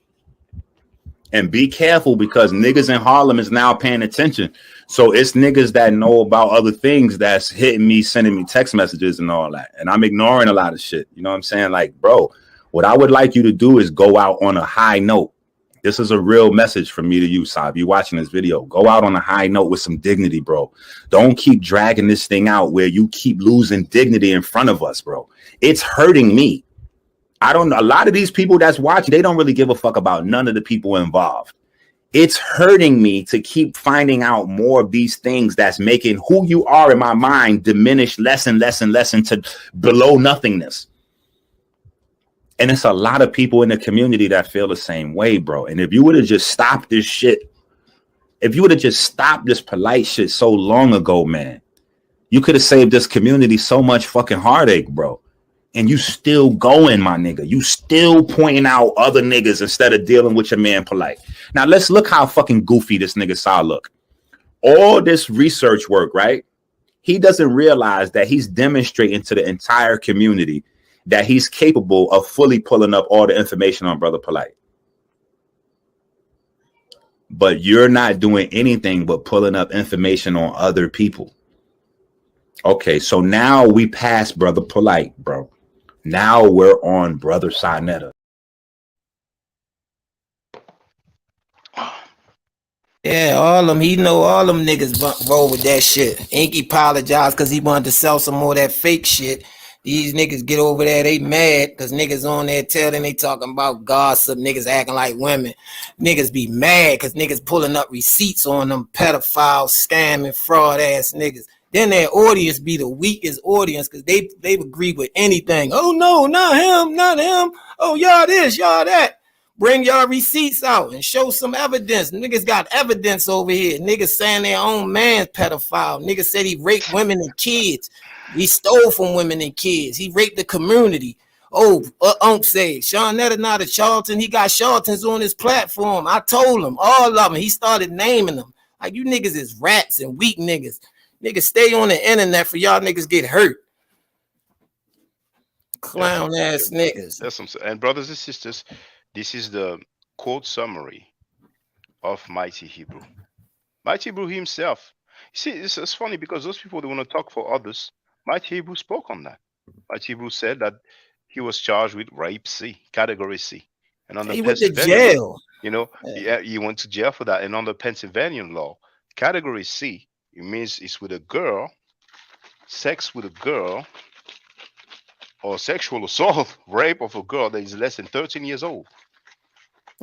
And be careful, because niggas in Harlem is now paying attention. So it's niggas that know about other things that's hitting me, sending me text messages and all that. And I'm ignoring a lot of shit. You know what I'm saying? Like, bro, what I would like you to do is go out on a high note. This is a real message from me to you, Saab. You watching this video. Go out on a high note with some dignity, bro. Don't keep dragging this thing out where you keep losing dignity in front of us, bro. It's hurting me. I don't know. A lot of these people that's watching, they don't really give a fuck about none of the people involved. It's hurting me to keep finding out more of these things that's making who you are in my mind diminish less and less and less into below nothingness. And it's a lot of people in the community that feel the same way, bro. And if you would have just stopped this shit, if you would have just stopped this polite shit so long ago, man, you could have saved this community so much fucking heartache, bro. And you still going, my nigga. You still pointing out other niggas instead of dealing with your man polite. Now, let's look how fucking goofy this nigga saw look. All this research work, right? He doesn't realize that he's demonstrating to the entire community that he's capable of fully pulling up all the information on Brother Polite. But you're not doing anything but pulling up information on other people. Okay, so now we pass Brother Polite, bro. Now we're on Brother Sarnetta. Yeah, all them, he know all them niggas roll with that shit. Inky apologized because he wanted to sell some more of that fake shit. These niggas get over there, they mad because niggas on there telling they talking about gossip, niggas acting like women. Niggas be mad because niggas pulling up receipts on them pedophile, scamming, fraud ass niggas. Then their audience be the weakest audience because they agree with anything. Oh no, not him, not him. Oh, y'all this, y'all that. Bring y'all receipts out and show some evidence. Niggas got evidence over here. Niggas saying their own man's pedophile. Niggas said he raped women and kids. He stole from women and kids. He raped the community. Oh, say Sarnetta not a charlatan. He got charlatans on his platform. I told him, all of them. He started naming them. Like, you niggas is rats and weak niggas. Niggas stay on the internet for y'all niggas get hurt. Clown ass niggas. That's some, and brothers and sisters, this is the quote summary of Mighty Hebrew. Mighty Hebrew himself. See, it's funny because those people that want to talk for others, Mighty Hebrew spoke on that. Mighty Hebrew said that he was charged with rape C, category C. And on the he went to jail. You know, yeah, he went to jail for that. And on the Pennsylvania law, category C, it means it's with a girl, sex with a girl, or sexual assault, rape of a girl that is less than 13 years old.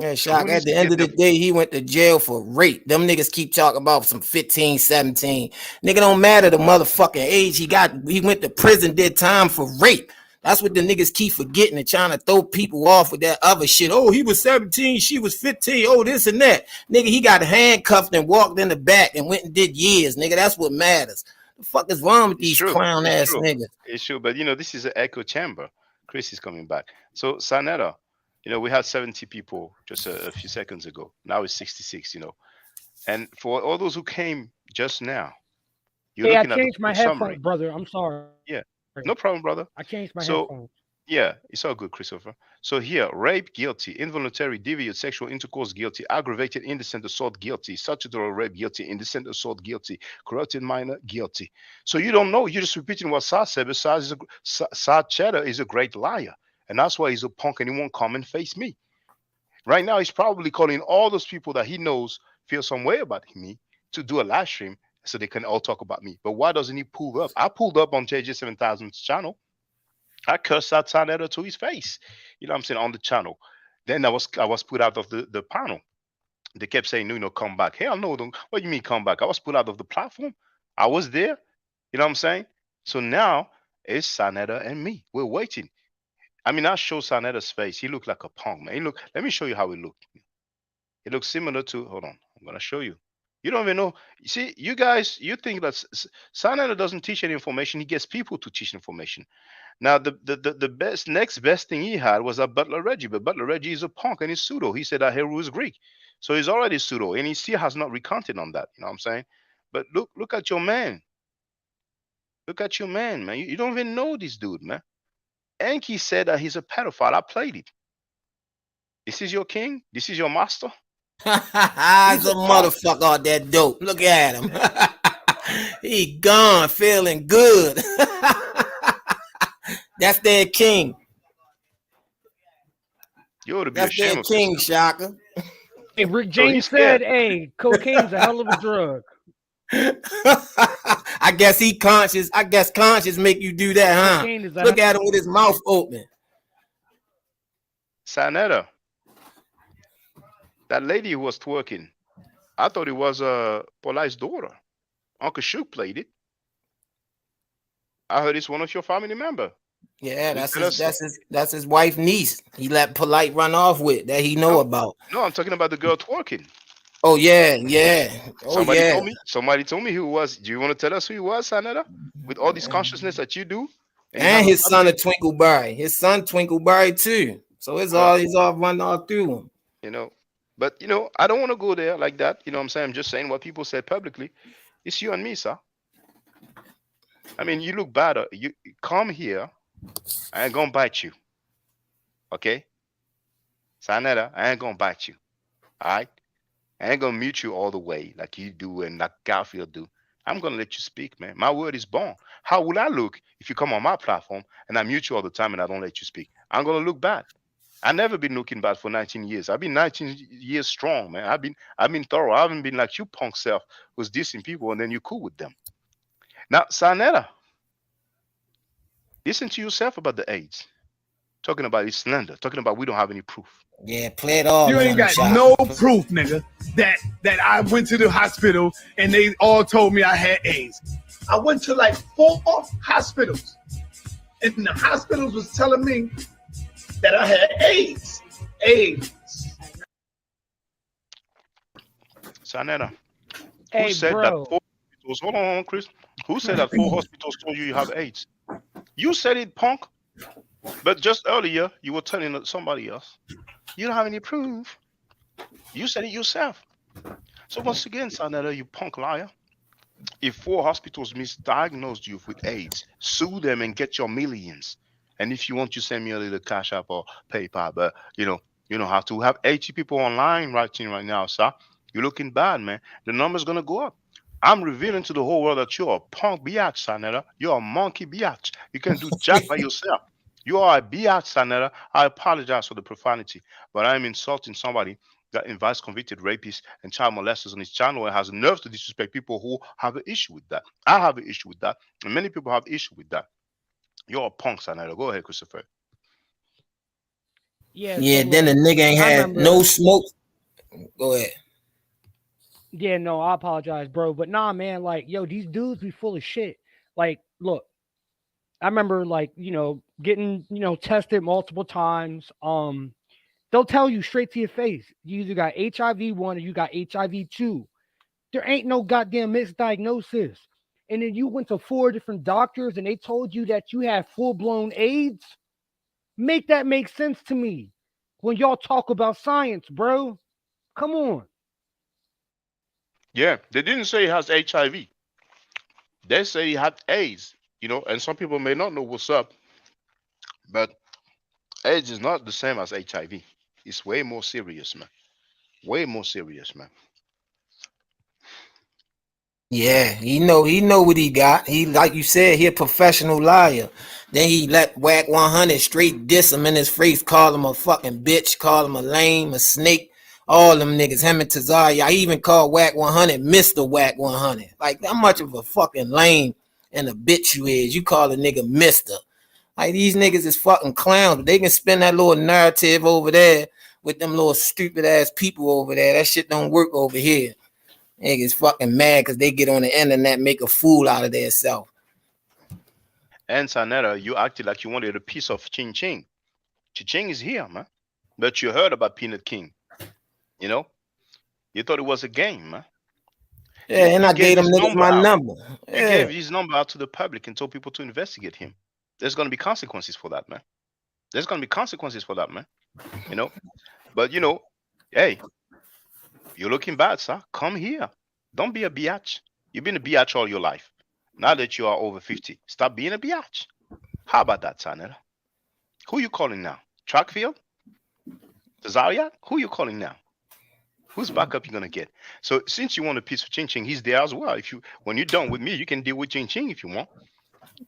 Yeah, Shock. At the end of the day, he went to jail for rape. Them niggas keep talking about some 15, 17. Nigga don't matter the motherfucking age he got. He went to prison, did time for rape. That's what the niggas keep forgetting and trying to throw people off with that other shit. Oh, he was 17, she was 15. Oh, this and that. Nigga, he got handcuffed and walked in the back and went and did years. Nigga, that's what matters. The fuck is wrong with these clown ass niggas? It's true, but you know, this is an echo chamber. Chris is coming back. So, Sarnetta, you know, we had 70 people just a few seconds ago. Now it's 66, you know. And for all those who came just now, you're looking at changed my headphones, brother. I'm sorry. Yeah. No problem, brother. I changed my headphones. Yeah, it's all good, Christopher. So here, rape, guilty. Involuntary, deviant sexual intercourse, guilty. Aggravated indecent assault, guilty. Statutory rape, guilty. Indecent assault, guilty. Corrupted minor, guilty. So you don't know. You're just repeating what Sa said, but Sa Cheddar is a great liar. And that's why he's a punk and he won't come and face me. Right now, he's probably calling all those people that he knows feel some way about me to do a live stream so they can all talk about me. But why doesn't he pull up? I pulled up on JJ7000's channel. I cursed out Sarnetta to his face. You know what I'm saying? On the channel. Then I was put out of the panel. They kept saying, no, come back. Hell no, don't. What do you mean come back? I was put out of the platform. I was there. You know what I'm saying? So now it's Sarnetta and me. We're waiting. I mean, I show Sarnetta's face. He looked like a punk, man. Let me show you how he looked. It looks similar to, hold on, I'm going to show you. You don't even know. You see, you guys, you think that Sarnetta doesn't teach any information. He gets people to teach information. Now, the next best thing he had was that Butler Reggie, but Butler Reggie is a punk and he's pseudo. He said that Heru is Greek. So he's already pseudo, and he still has not recounted on that. You know what I'm saying? But look at your man. Look at your man, man. You don't even know this dude, man. Enki said that he's a pedophile. I played it. This is your king? This is your master? He's a motherfucker out that dope. Look at him. He gone, feeling good. That's their king. You ought to be That's ashamed their of king, yourself. Shaka. Hey, Rick James said, "Hey, cocaine's a hell of a drug." I guess he conscious. I guess conscious make you do that, huh? Look at him with his mouth open. Sanetta, that lady who was twerking, I thought it was Polite's daughter. Uncle Shook played it. I heard it's one of your family member. Yeah, that's his wife niece. He let Polite run off with that he know about. No, I'm talking about the girl twerking. Oh yeah. Oh, somebody told me who it was. Do you want to tell us who he was, Sanetta? With all this consciousness that you do, and his son of Twinkleberry. His son Twinkleberry too. So he's all run all through him. You know, but I don't want to go there like that. You know what I'm saying? I'm just saying what people say publicly. It's you and me, sir. I mean, you look bad. You come here, I ain't gonna bite you. Okay? Sanetta, I ain't gonna bite you. All right? I ain't gonna mute you all the way like you do and like Garfield do. I'm gonna let you speak, man. My word is born. How will I look if you come on my platform and I mute you all the time and I don't let you speak? I'm gonna look bad. I've never been looking bad for 19 years. I've been 19 years strong, man. I've been thorough. I haven't been like you punk self who's dissing people and then you're cool with them. Now, Sanetta, listen to yourself about the AIDS. Talking about it's slender. Talking about we don't have any proof. Yeah, play it all. You ain't got no proof, nigga, that I went to the hospital and they all told me I had AIDS. I went to like 4 hospitals, and the hospitals was telling me that I had AIDS. Sanetta, hey, who said bro. that 4 hospitals? Hold on, Chris. Who said that 4 hospitals told you have AIDS? You said it, punk. But just earlier, you were telling somebody else. You don't have any proof. You said it yourself. So once again, Sanetta, you punk liar. If 4 hospitals misdiagnosed you with AIDS, sue them and get your millions. And if you want, you send me a little Cash App or PayPal. But you don't have to. Have 80 people online writing right now, sir. You're looking bad, man. The number's gonna go up. I'm revealing to the whole world that you're a punk biatch, Sanetta. You're a monkey biatch. You can do jack by yourself. You are a biatch, Sanetta. I apologize for the profanity, but I'm insulting somebody that invites convicted rapists and child molesters on his channel and has nerve to disrespect people who have an issue with that. I have an issue with that, and many people have issue with that. You're a punk, Sanetta. Go ahead, Christopher. Yeah, so then the nigga ain't had no smoke. Go ahead. Yeah, no, I apologize, bro. But nah, man, like, yo, these dudes be full of shit. Like, look, I remember, like, getting, tested multiple times. They'll tell you straight to your face, you either got HIV 1 or you got HIV 2. There ain't no goddamn misdiagnosis. And then you went to 4 different doctors and they told you that you had full-blown AIDS. Make that make sense to me when y'all talk about science, bro. Come on. Yeah, they didn't say he has HIV. They say he had AIDS, and some people may not know what's up, but AIDS is not the same as HIV. It's way more serious, man. Way more serious, man. Yeah, he know what he got. He, like you said, he a professional liar. Then he let Whack 100 straight diss him in his face, call him a fucking bitch, call him a lame, a snake, all them niggas, him and Tazaria. I even called Whack 100 Mr. Whack 100. Like, how much of a fucking lame and a bitch you is? You call a nigga Mr. Like, these niggas is fucking clowns. They can spin that little narrative over there with them little stupid ass people over there. That shit don't work over here. Niggas fucking mad because they get on the internet, make a fool out of themselves. And Sanetta, you acted like you wanted a piece of Ching Ching. Ching Ching is here, man. But you heard about Peanut King. You thought it was a game, man. Yeah, and I gave them niggas my number. You gave his number out to the public and told people to investigate him. There's going to be consequences for that, man. There's going to be consequences for that, man. But, hey, you're looking bad, sir. Come here. Don't be a biatch. You've been a biatch all your life. Now that you are over 50, stop being a biatch. How about that, Sanetta? Who you calling now? Trackfield? Tazaria? Who you calling now? Whose backup you gonna get? So since you want a piece of Ching Ching, he's there as well. When you're done with me, you can deal with Ching Ching if you want.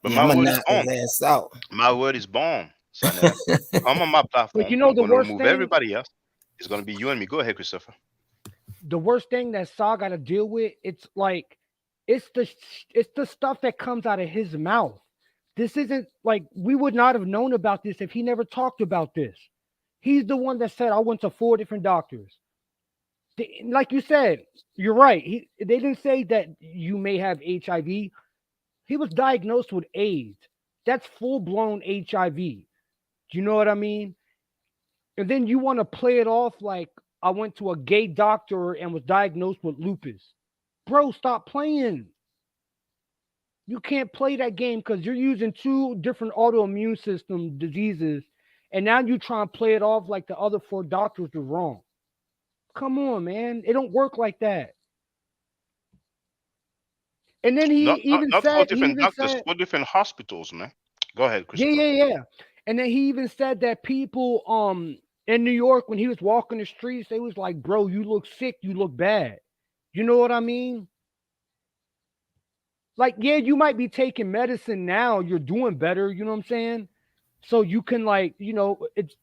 But yeah, my word is bomb. My word is bomb. Sanetta. I'm on my platform. But the worst move thing. Everybody else. It's gonna be you and me. Go ahead, Christopher. the worst thing that Saw got to deal with, it's like, it's the stuff that comes out of his mouth. This isn't like, we would not have known about this if he never talked about this. He's the one that said, I went to 4 different doctors. Like you said, you're right. They didn't say that you may have HIV. He was diagnosed with AIDS. That's full-blown HIV. Do you know what I mean? And then you want to play it off like, I went to a gay doctor and was diagnosed with lupus. Bro, stop playing. You can't play that game because you're using 2 different autoimmune system diseases, and now you try and play it off like the other 4 doctors are wrong. Come on, man. It don't work like that. And then he even not said, 4 different doctors, 4 different hospitals, man. Go ahead, Christopher. Yeah. And then he even said that people in New York, when he was walking the streets, they was like, bro, you look sick, you look bad. You know what I mean? Like, yeah, you might be taking medicine now, you're doing better, you know what I'm saying? So you can, like, you know, it's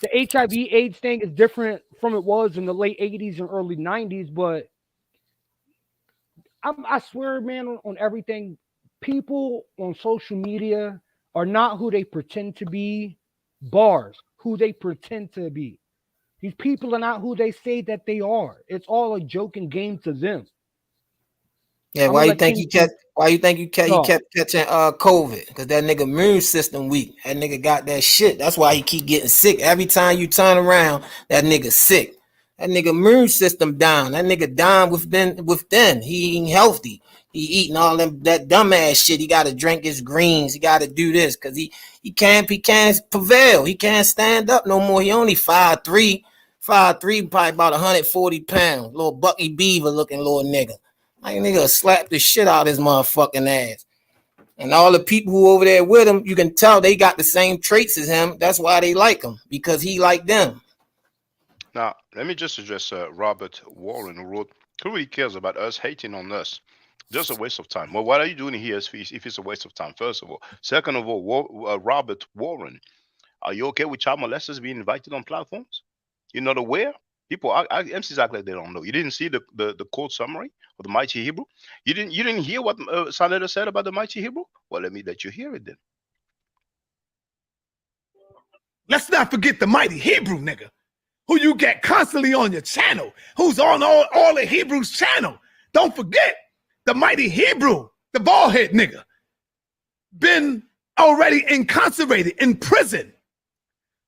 the HIV AIDS thing is different from it was in the late 80s and early 90s, but I swear, man, on everything, people on social media are not who they pretend to be. Bars, who they pretend to be. These people are not who they say that they are. It's all a joke and game to them. Yeah, why you think he kept catching COVID? Because that nigga immune system weak. That nigga got that shit. That's why he keep getting sick. Every time you turn around, that nigga sick. That nigga immune system down. That nigga down within. He ain't healthy. He eating all that dumbass shit. He gotta drink his greens. He gotta do this because he can't prevail. He can't stand up no more. He only 5'3", probably about 140 pounds. Little Bucky Beaver looking little nigga. Like, nigga slap the shit out of his motherfucking ass. And all the people who over there with him, you can tell they got the same traits as him. That's why they like him, because he like them. Now, let me just address Robert Warren, who wrote, who really cares about us hating on us? Just a waste of time. Well, what are you doing here if it's a waste of time, first of all? Second of all, Robert Warren, are you okay with child molesters being invited on platforms? You're not aware? People, MCs act like they don't know. You didn't see the court summary of the Mighty Hebrew? You didn't hear what Senator said about the Mighty Hebrew? Well, let me let you hear it then. Let's not forget the Mighty Hebrew, nigga, who you get constantly on your channel, who's on all the Hebrews channel. Don't forget the Mighty Hebrew, the baldhead nigga, been already incarcerated in prison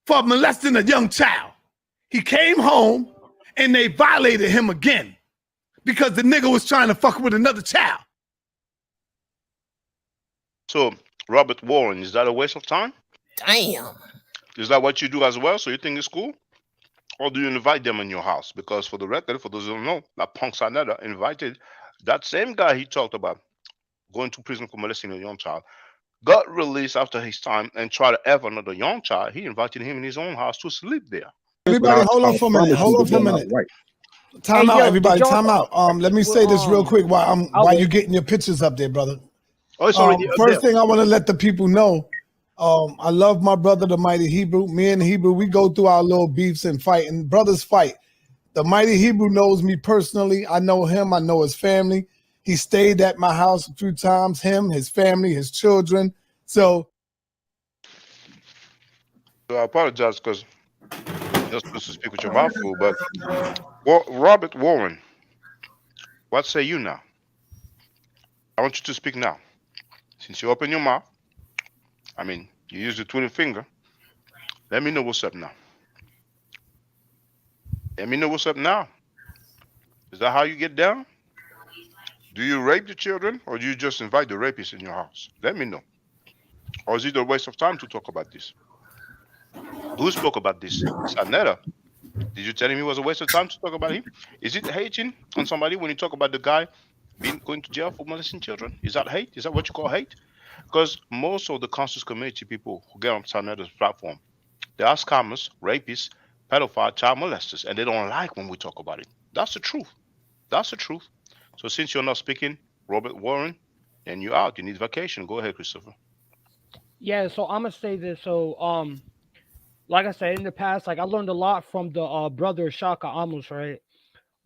for molesting a young child. He came home and they violated him again because the nigga was trying to fuck with another child. So, Robert Warren, is that a waste of time? Damn. Is that what you do as well? So you think it's cool? Or do you invite them in your house? Because for the record, for those who don't know, that punk Sanada invited that same guy he talked about going to prison for molesting a young child, got released after his time and tried to have another young child. He invited him in his own house to sleep there. Everybody, hold on for a minute. Hold on for a minute. Time out, everybody. Time out. Let me say this real quick while you're getting your pictures up there, brother. Oh, it's already first thing I want to let the people know, I love my brother, the Mighty Hebrew. Me and Hebrew, we go through our little beefs and fight, and brothers fight. The Mighty Hebrew knows me personally. I know him. I know his family. He stayed at my house a few times. Him, his family, his children. So I apologize because you're supposed to speak with your mouth full, but Robert Warren, what say you now? I want you to speak now. Since you open your mouth, I mean, you use the 20 finger. Let me know what's up now. Let me know what's up now. Is that how you get down? Do you rape the children, or do you just invite the rapists in your house? Let me know. Or is it a waste of time to talk about this? Who spoke about this? Sanetta. Did you tell him it was a waste of time to talk about him? Is it hating on somebody when you talk about the guy going to jail for molesting children? Is that hate? Is that what you call hate? Because most of the conscious community people who get on Sanetta's platform, they are scammers, rapists, pedophiles, child molesters, and they don't like when we talk about it. That's the truth. That's the truth. So since you're not speaking, Robert Warren, and you're out. You need vacation. Go ahead, Christopher. Yeah, so I'm gonna say this. So like I said in the past, like I learned a lot from the brother Shaka Amos, right?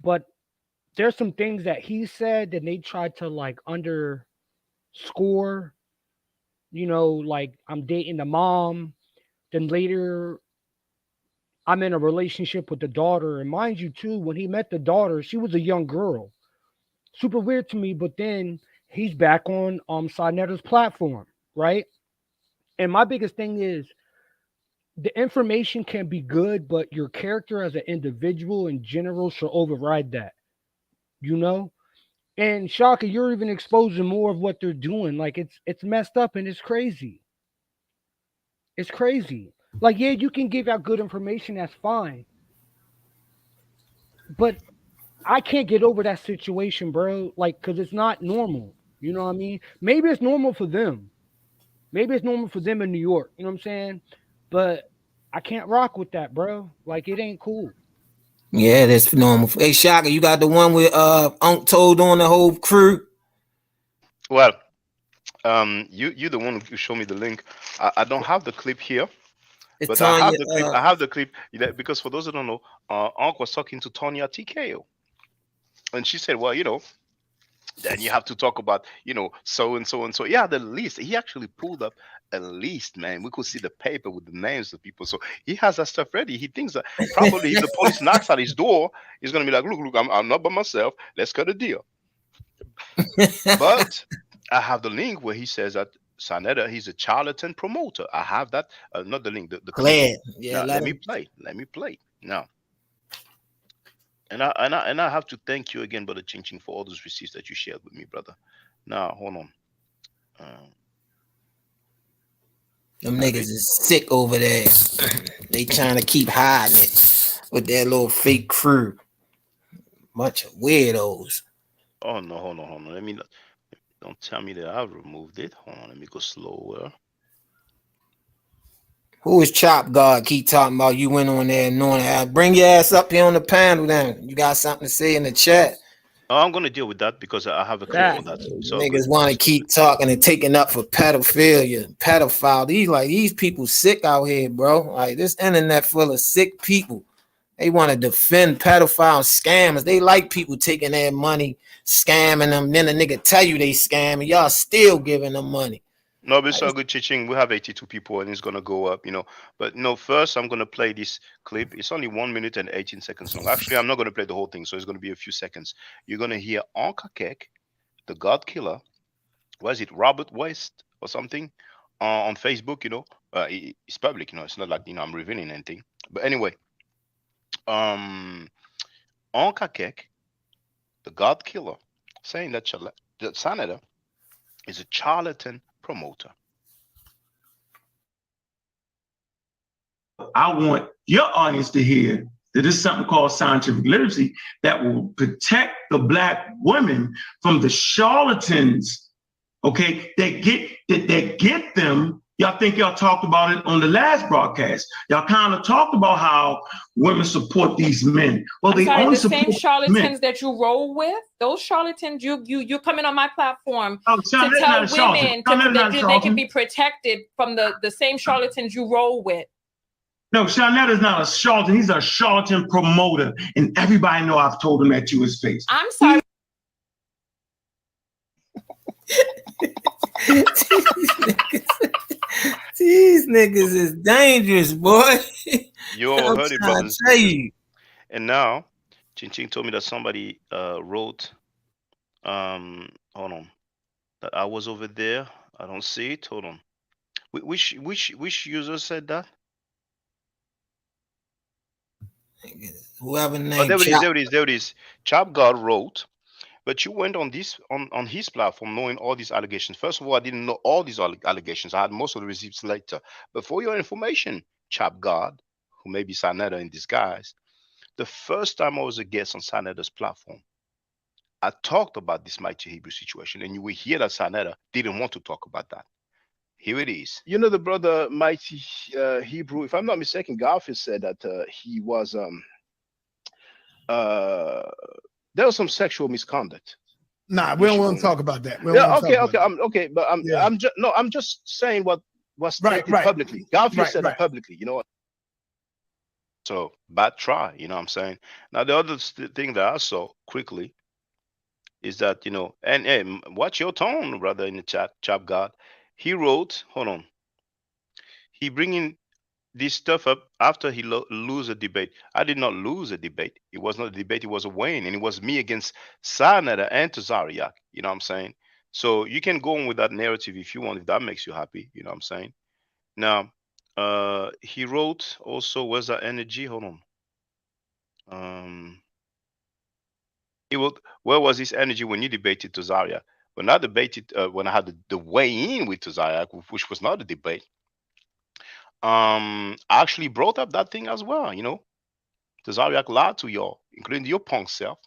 but there's some things that he said that they tried to like underscore, like I'm dating the mom, then later I'm in a relationship with the daughter. And mind you, too, when he met the daughter, she was a young girl. Super weird to me, but then he's back on Sarnetta's platform, right? And my biggest thing is the information can be good, but your character as an individual in general should override that, you know? And Shaka, you're even exposing more of what they're doing. Like it's messed up and it's crazy. It's crazy. Like, yeah, you can give out good information, that's fine. But I can't get over that situation, bro. Like, cause it's not normal. You know what I mean? Maybe it's normal for them. Maybe it's normal for them in New York. You know what I'm saying? But I can't rock with that, bro. Like, it ain't cool. Yeah, that's normal. Hey, Shaka, you got the one with Unc Told on the whole crew? Well, you the one who showed me the link. I don't have the clip here, but Tanya, I have the clip. I have the clip because for those who don't know, Unc was talking to Tonya TKO, and she said, "Well, then you have to talk about, so and so and so." Yeah, the list. He actually pulled up a list, man. We could see the paper with the names of people. So he has that stuff ready. He thinks that probably if the police knocks at his door, he's gonna be like, "Look, I'm not by myself. Let's cut a deal." But I have the link where he says that Sarnetta, he's a charlatan promoter. I have that, not the link, the clip. Yeah, now, let me play now. And I have to thank you again, Brother Ching Ching, for all those receipts that you shared with me, brother. Now, hold on. Them niggas is sick over there. They trying to keep hiding it with their little fake crew. Bunch of weirdos. Oh no, hold on. Don't tell me that I removed it. Hold on, let me go slower. Who is Chop God? Keep talking about you went on there and knowing that. Bring your ass up here on the panel then. You got something to say in the chat. I'm gonna deal with that because I have a clip on that. So niggas want to keep talking and taking up for pedophilia, pedophile. These people sick out here, bro. Like this internet full of sick people. They want to defend pedophile scammers. They like people taking their money, scamming them. Then a nigga tell you they scamming. Y'all still giving them money. No, but it's so good, Chiching. We have 82 people and it's going to go up, But first I'm going to play this clip. It's only 1 minute and 18 seconds long. Actually, I'm not going to play the whole thing, so it's going to be a few seconds. You're going to hear Onkakek, the God Killer. Was it Robert West or something on Facebook, It's public, It's not like, I'm revealing anything. But anyway, Onkakek, the God Killer, saying that Sarnetta is a charlatan promoter. I want your audience to hear that there's something called scientific literacy that will protect the Black women from the charlatans, okay, that get them. Y'all think y'all talked about it on the last broadcast. Y'all kind of talked about how women support these men. Well, they only support the same charlatans that you roll with. Those charlatans, you're coming on my platform to tell women that they can be protected from the same charlatans you roll with. No, Sarnetta is not a charlatan. He's a charlatan promoter, and everybody know I've told him that to his face. I'm sorry. These niggas is dangerous, boy. You all heard it, brothers. And now, Ching Ching told me that somebody wrote, hold on, that I was over there. I don't see it. Hold on. Which user said that? Whoever named there it is. Chop God wrote, but you went on on his platform knowing all these allegations. First of all, I didn't know all these allegations. I had most of the receipts later. But for your information, Chop God, who may be Sarnetta in disguise, the first time I was a guest on Sarnetta's platform, I talked about this Mighty Hebrew situation, and you will hear that Sarnetta didn't want to talk about that. Here it is. The brother Mighty Hebrew, if I'm not mistaken, Garfield said that he was there was some sexual misconduct. Nah, we don't want to talk about that. I'm just saying what was stated publicly. Garfield said it publicly. So bad try, you know what I'm saying? Now the other thing that I saw quickly is that, you know, and hey, watch your tone, brother, in the chat, Chap God. He wrote, hold on, he bringing this stuff up after he lose a debate. I did not lose a debate. It was not a debate. It was a win, and it was me against Sanada and Tazariak. You know what I'm saying? So you can go on with that narrative if you want, if that makes you happy. You know what I'm saying? Now, he wrote also. Where's that energy? Hold on. He wrote, where was his energy when you debated Tazariak? When I debated, when I had the weigh in with Tazariak, which was not a debate. I actually brought up that thing as well. You know, Tazariak lied to y'all, including your punk self,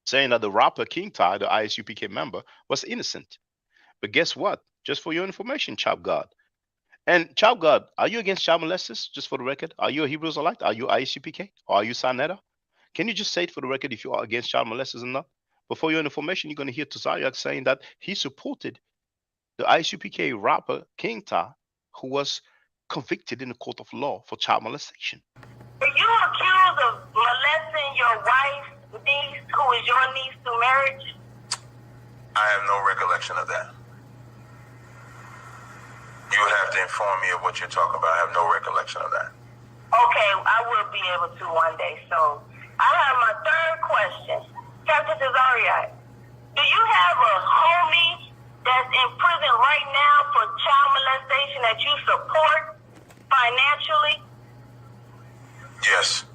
saying that the rapper King Ty, the ISUPK member, was innocent. But guess what? Just for your information, Chap God. And Chap God, are you against child molesters? Just for the record, are you a Hebrew Israelite? Are you ISUPK? Or are you Sanetta? Can you just say it for the record if you are against child molesters or not? But for your information, you're going to hear Tazariak saying that he supported the ISUPK rapper King Ty, who was convicted in the court of law for child molestation. Are you accused of molesting your wife's niece, who is your niece through marriage? I have no recollection of that. You would have to inform me of what you're talking about. I have no recollection of that. Okay, I will be able to one day. So I have my third question. Captain Tazariak, do you have a homie that's in prison right now for child molestation that you support financially? Yes.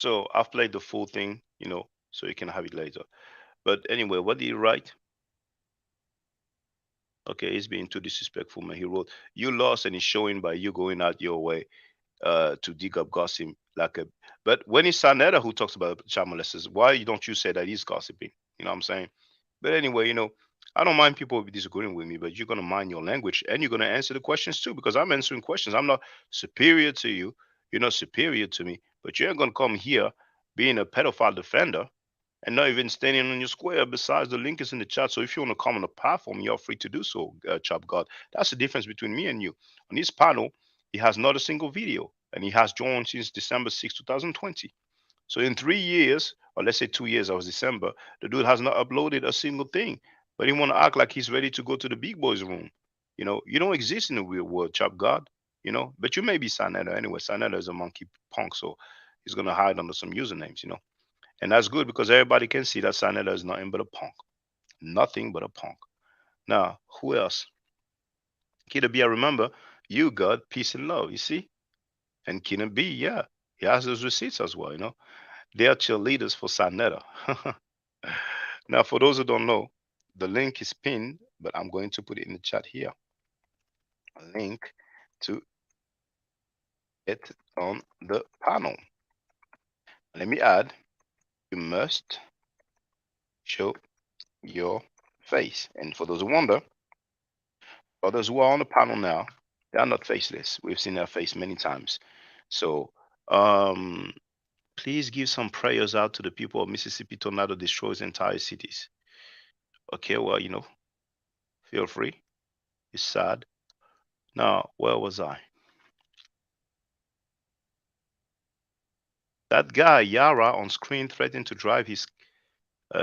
So I've played the full thing, you know, so you can have it later. But anyway, what did he write? Okay, he's being too disrespectful, man. He wrote, you lost and it's showing by you going out your way to dig up gossip like a. But when it's Sanetta who talks about child molesters, why don't you say that he's gossiping? You know what I'm saying? But anyway, you know, I don't mind people disagreeing with me, but you're going to mind your language and you're going to answer the questions too, because I'm answering questions. I'm not superior to you. You're not superior to me, but you ain't going to come here being a pedophile defender and not even standing on your square. Besides, the link is in the chat. So if you want to come on the platform, you're free to do so, Chap God. That's the difference between me and you. On this panel, he has not a single video, and he has joined since December 6, 2020. So in 3 years, or let's say 2 years, that was December, the dude has not uploaded a single thing. But he want to act like he's ready to go to the big boys' room. You know, you don't exist in the real world, Chap God. You know, but you may be Sanetta anyway. Sanetta is a monkey punk, so he's going to hide under some usernames, you know. And that's good because everybody can see that Sanetta is nothing but a punk. Nothing but a punk. Now, who else? Kida B, I remember you, God, peace and love, you see? And Kina B, yeah, he has those receipts as well, you know? They are cheerleaders for Sanetta. Now, for those who don't know, the link is pinned, but I'm going to put it in the chat here. A link to get on the panel. Let me add, you must show your face. And for those who wonder, others who are on the panel now, they are not faceless. We've seen their face many times. So please give some prayers out to the people of Mississippi. Tornado destroys entire cities. Okay, well, you know, feel free. It's sad. Now, where was I? That guy, Yara, on screen threatened to drive his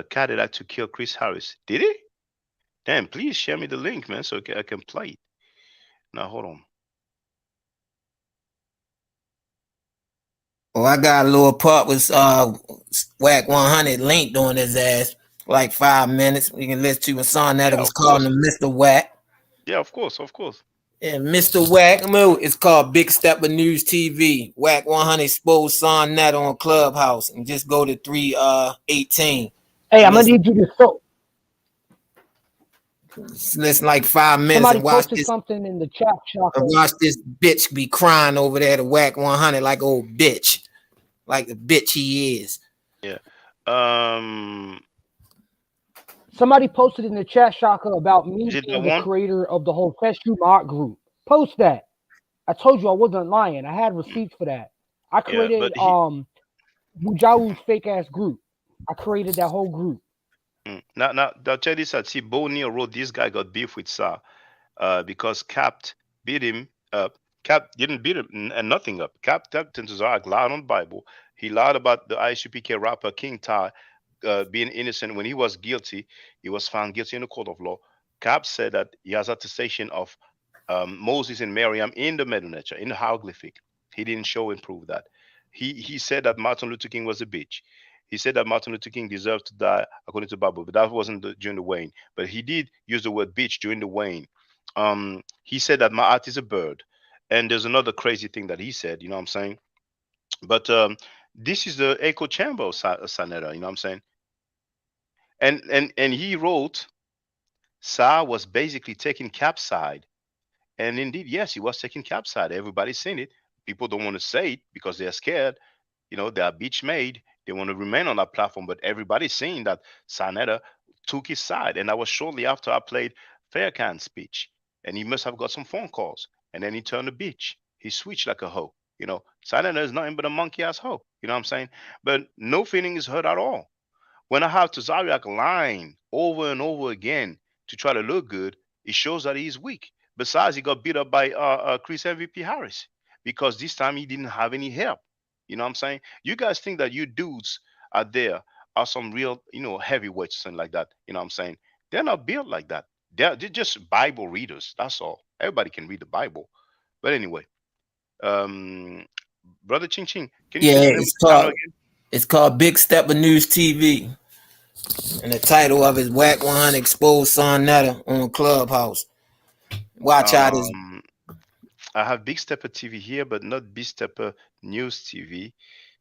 Cadillac to kill Chris Harris. Did he? Damn, please share me the link, man, so I can play it. Now, hold on. Well, I got a little part with Whack 100 linked on his ass, like 5 minutes. We can listen to a song that was calling him Mr. Whack. Yeah, of course, of course. And Mr. Whack, it's called Big Stepper News TV. Whack 100 exposed Son Net on Clubhouse, and just go to 318. Hey, I'm gonna need you to listen like 5 minutes. Somebody and watch posted this, something in the chat. And watch this bitch be crying over there to Whack 100 like old bitch, like the bitch he is. Yeah. Somebody posted in the chat, Shaka, about me being the creator of the whole Feshu Mart group. Post that. I told you I wasn't lying. I had receipts for that. I created Mujawu's fake ass group. I created that whole group. Now, check this out. See, Bo Neal wrote this guy got beef with Sa because Capt beat him up Cap didn't beat him and nothing up. Captain Tazariak lied on the Bible. He lied about the ICPK rapper King Ty being innocent when he was guilty. He was found guilty in the court of law. Cap said that he has attestation of Moses and Miriam in the Medunecha, in the hieroglyphic. He didn't show and prove that. He said that Martin Luther King was a bitch. He said that Martin Luther King deserved to die according to the Bible, but that wasn't during the weighing. But he did use the word bitch during the weighing. He said that my art is a bird. And there's another crazy thing that he said, you know what I'm saying? But this is the echo chamber of Sanera, you know what I'm saying? And he wrote, Sa was basically taking Cap's side. And indeed, yes, he was taking Cap's side. Everybody's seen it. People don't want to say it because they're scared. You know, they are bitch made. They want to remain on that platform. But everybody's seeing that Sanera took his side. And that was shortly after I played Faircan's speech. And he must have got some phone calls. And then he turned a bitch. He switched like a hoe. You know, Sanera is nothing but a monkey ass hoe. You know what I'm saying? But no feeling is hurt at all. When I have Tazariak lying over and over again to try to look good, it shows that he's weak. Besides, he got beat up by Chris MVP Harris because this time he didn't have any help. You know what I'm saying? You guys think that you dudes out there are some real, you know, heavyweights or something like that. You know what I'm saying? They're not built like that. They're just Bible readers. That's all. Everybody can read the Bible. But anyway, Brother Ching Ching, can you say the name of the channel again? It's called Big Stepper News TV. And the title of it is Whack 100 Exposed Son Netta on Clubhouse. Watch out. I have Big Stepper TV here, but not Big Stepper News TV.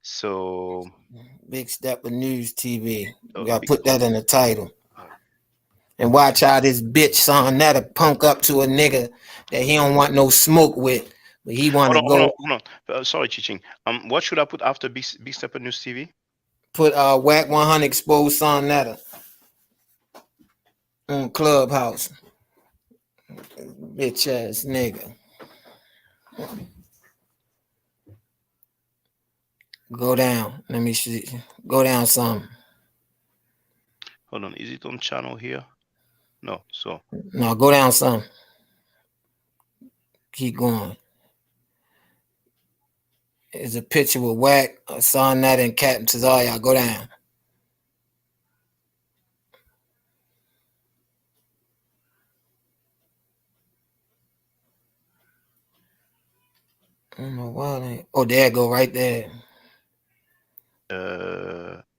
So Big Stepper News TV. You gotta put that in the title. And watch out this bitch Son Netta punk up to a nigga that he don't want no smoke with. But he want to go. Hold on. Sorry, Chiching. What should I put after Big Stepper News TV? Put Whack 100 Exposed Son Netta on Clubhouse. Bitch ass nigga. Go down. Let me see. Go down some. Hold on. Is it on channel here? No. So. No, go down some. Keep going. There's a picture with Whack, Son Netta, and Captain Tazariak. Go down. I don't know why they. Oh, there it go, right there.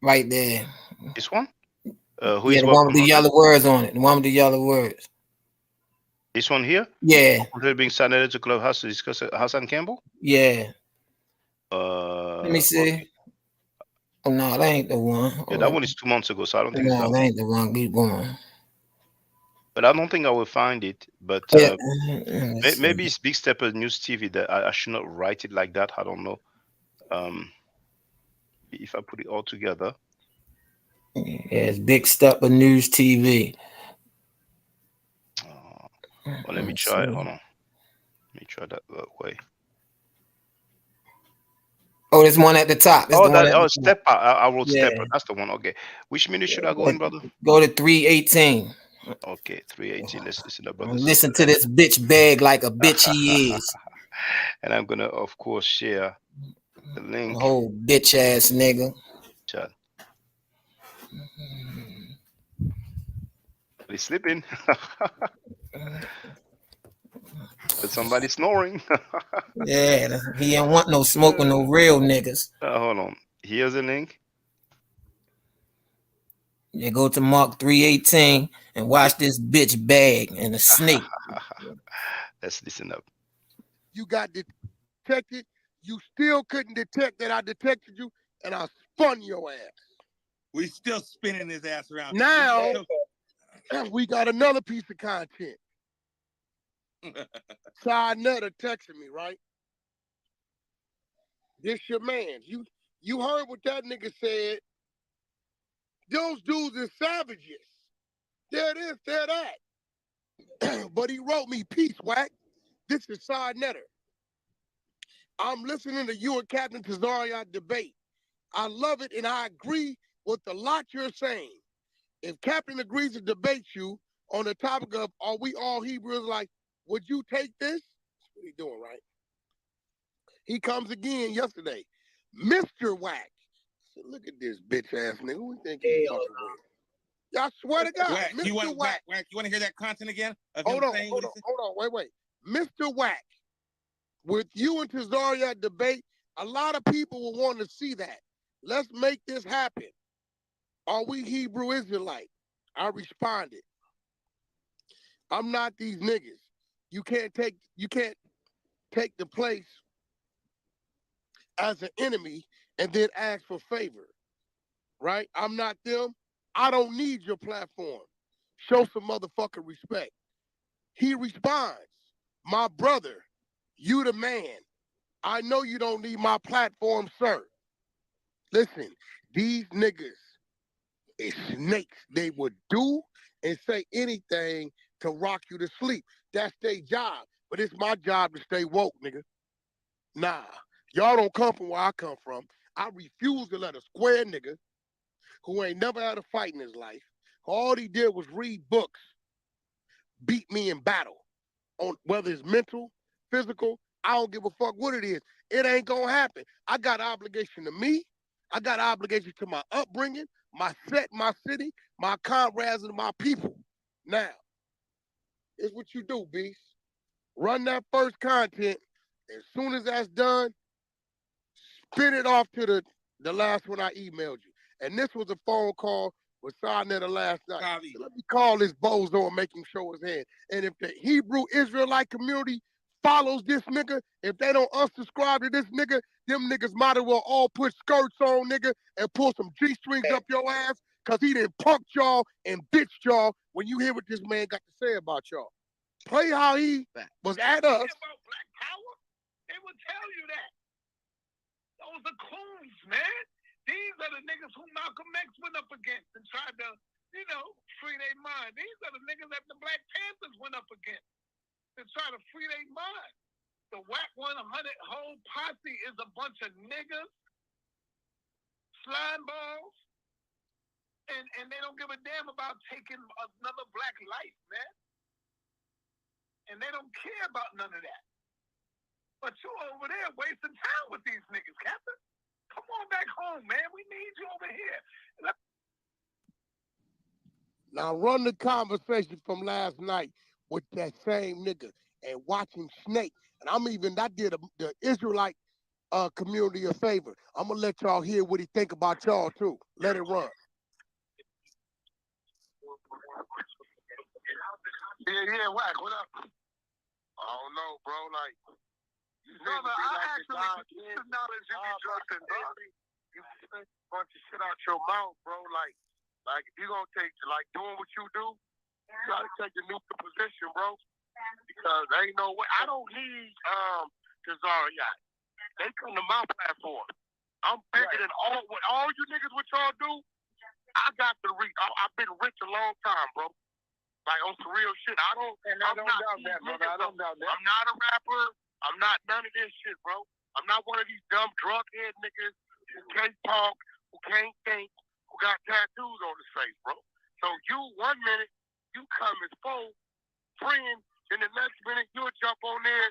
Right there. This one? The one with the yellow words on it. The one with the yellow words. This one here? Yeah. Being signed to Clubhouse to discuss Hassan Campbell? Yeah. Let me see. Oh, no, that ain't the one. Yeah, that one is 2 months ago, so I don't think it's that one. That ain't the one. Keep going. But I don't think I will find it. But maybe it's Big Stepper News TV that I should not write it like that. I don't know. If I put it all together. Yeah, it's Big Stepper News TV. Well, let me try it. Hold on. Let me try that way. Oh, there's one at the top. Stepper. I wrote Stepper. That's the one. Okay. Which minute should I go in, brother? Go to 318. Okay, 318. Let's listen to brother. Listen to this bitch bag like a bitch he is. And I'm gonna, of course, share the link. Oh, bitch ass nigga. Chat. He's sleeping. But somebody snoring. Yeah, he don't want no smoke with no real niggas. Hold on. Here's the link. You go to Mark 3:18 and watch this bitch bag and a snake. Let's listen up. You got detected. You still couldn't detect that I detected you, and I spun your ass. We still spinning his ass around. Now we got another piece of content. Side Nutter texting me, right? This your man. You heard what that nigga said. Those dudes are savages. They're this, they're that. But he wrote me, peace, Whack. This is Side Nutter. I'm listening to you and Captain Tazariak debate. I love it and I agree with a lot you're saying. If Captain agrees to debate you on the topic of are we all Hebrews, like, would you take this? That's what he's doing, right? He comes again yesterday. Mr. Whack. So look at this bitch ass nigga. Who we think he's fucking with? Y'all swear to God, Whack, Mr. you want Whack. Whack, you want to hear that content again? Hold on, wait. Mr. Whack, with you and Tazaria debate, a lot of people will want to see that. Let's make this happen. Are we Hebrew Israelite? I responded. I'm not these niggas. You can't take the place as an enemy and then ask for favor. Right? I'm not them. I don't need your platform. Show some motherfucking respect. He responds, my brother, you the man. I know you don't need my platform, sir. Listen, these niggas is snakes. They would do and say anything to rock you to sleep. That's their job. But it's my job to stay woke, nigga. Nah, y'all don't come from where I come from. I refuse to let a square nigga who ain't never had a fight in his life, all he did was read books, beat me in battle. On whether it's mental, physical, I don't give a fuck what it is. It ain't gonna happen. I got obligation to me. I got obligation to my upbringing, my set, my city, my comrades, and my people. Now, it's what you do, Beast. Run that first content. As soon as that's done, spin it off to the last one I emailed you. And this was a phone call with Sarnetta last night. So let me call this bozo and make him show his hand. And if the Hebrew Israelite community follows this nigga, if they don't unsubscribe to this nigga, them niggas might as well all put skirts on, nigga, and pull some G-strings up your ass, because he done punked y'all and bitched y'all when you hear what this man got to say about y'all. Play how he was at us. About Black Power, they will tell you that. Those are coons, man. These are the niggas who Malcolm X went up against and tried to, free their mind. These are the niggas that the Black Panthers went up against to try to free their mind. The Whack 100 whole posse is a bunch of niggas, slime balls, and they don't give a damn about taking another black life, man. And they don't care about none of that. But you over there wasting time with these niggas, Captain. Come on back home, man. We need you over here. Now run the conversation from last night with that same nigga and watch him snake. And I did the Israelite community a favor. I'm gonna let y'all hear what he think about y'all too. Let it run. Yeah, Whack, what up? I don't know, bro. Like, brother, I actually acknowledge you be joking, bro. You say a bunch of shit out your mouth, bro. Like if you gonna take doing what you do, you gotta take a neutral position, bro. Because there ain't no way. I don't need Tazaria. They come to my platform. I'm bigger than all you niggas what y'all do. I got the reach. I've been rich a long time, bro. Like on some real shit. I'm not a rapper. I'm not none of this shit, bro. I'm not one of these dumb drug head niggas who can't talk, who can't think, who got tattoos on his face, bro. So you 1 minute you come as foe, friend, then the next minute you'll jump on there.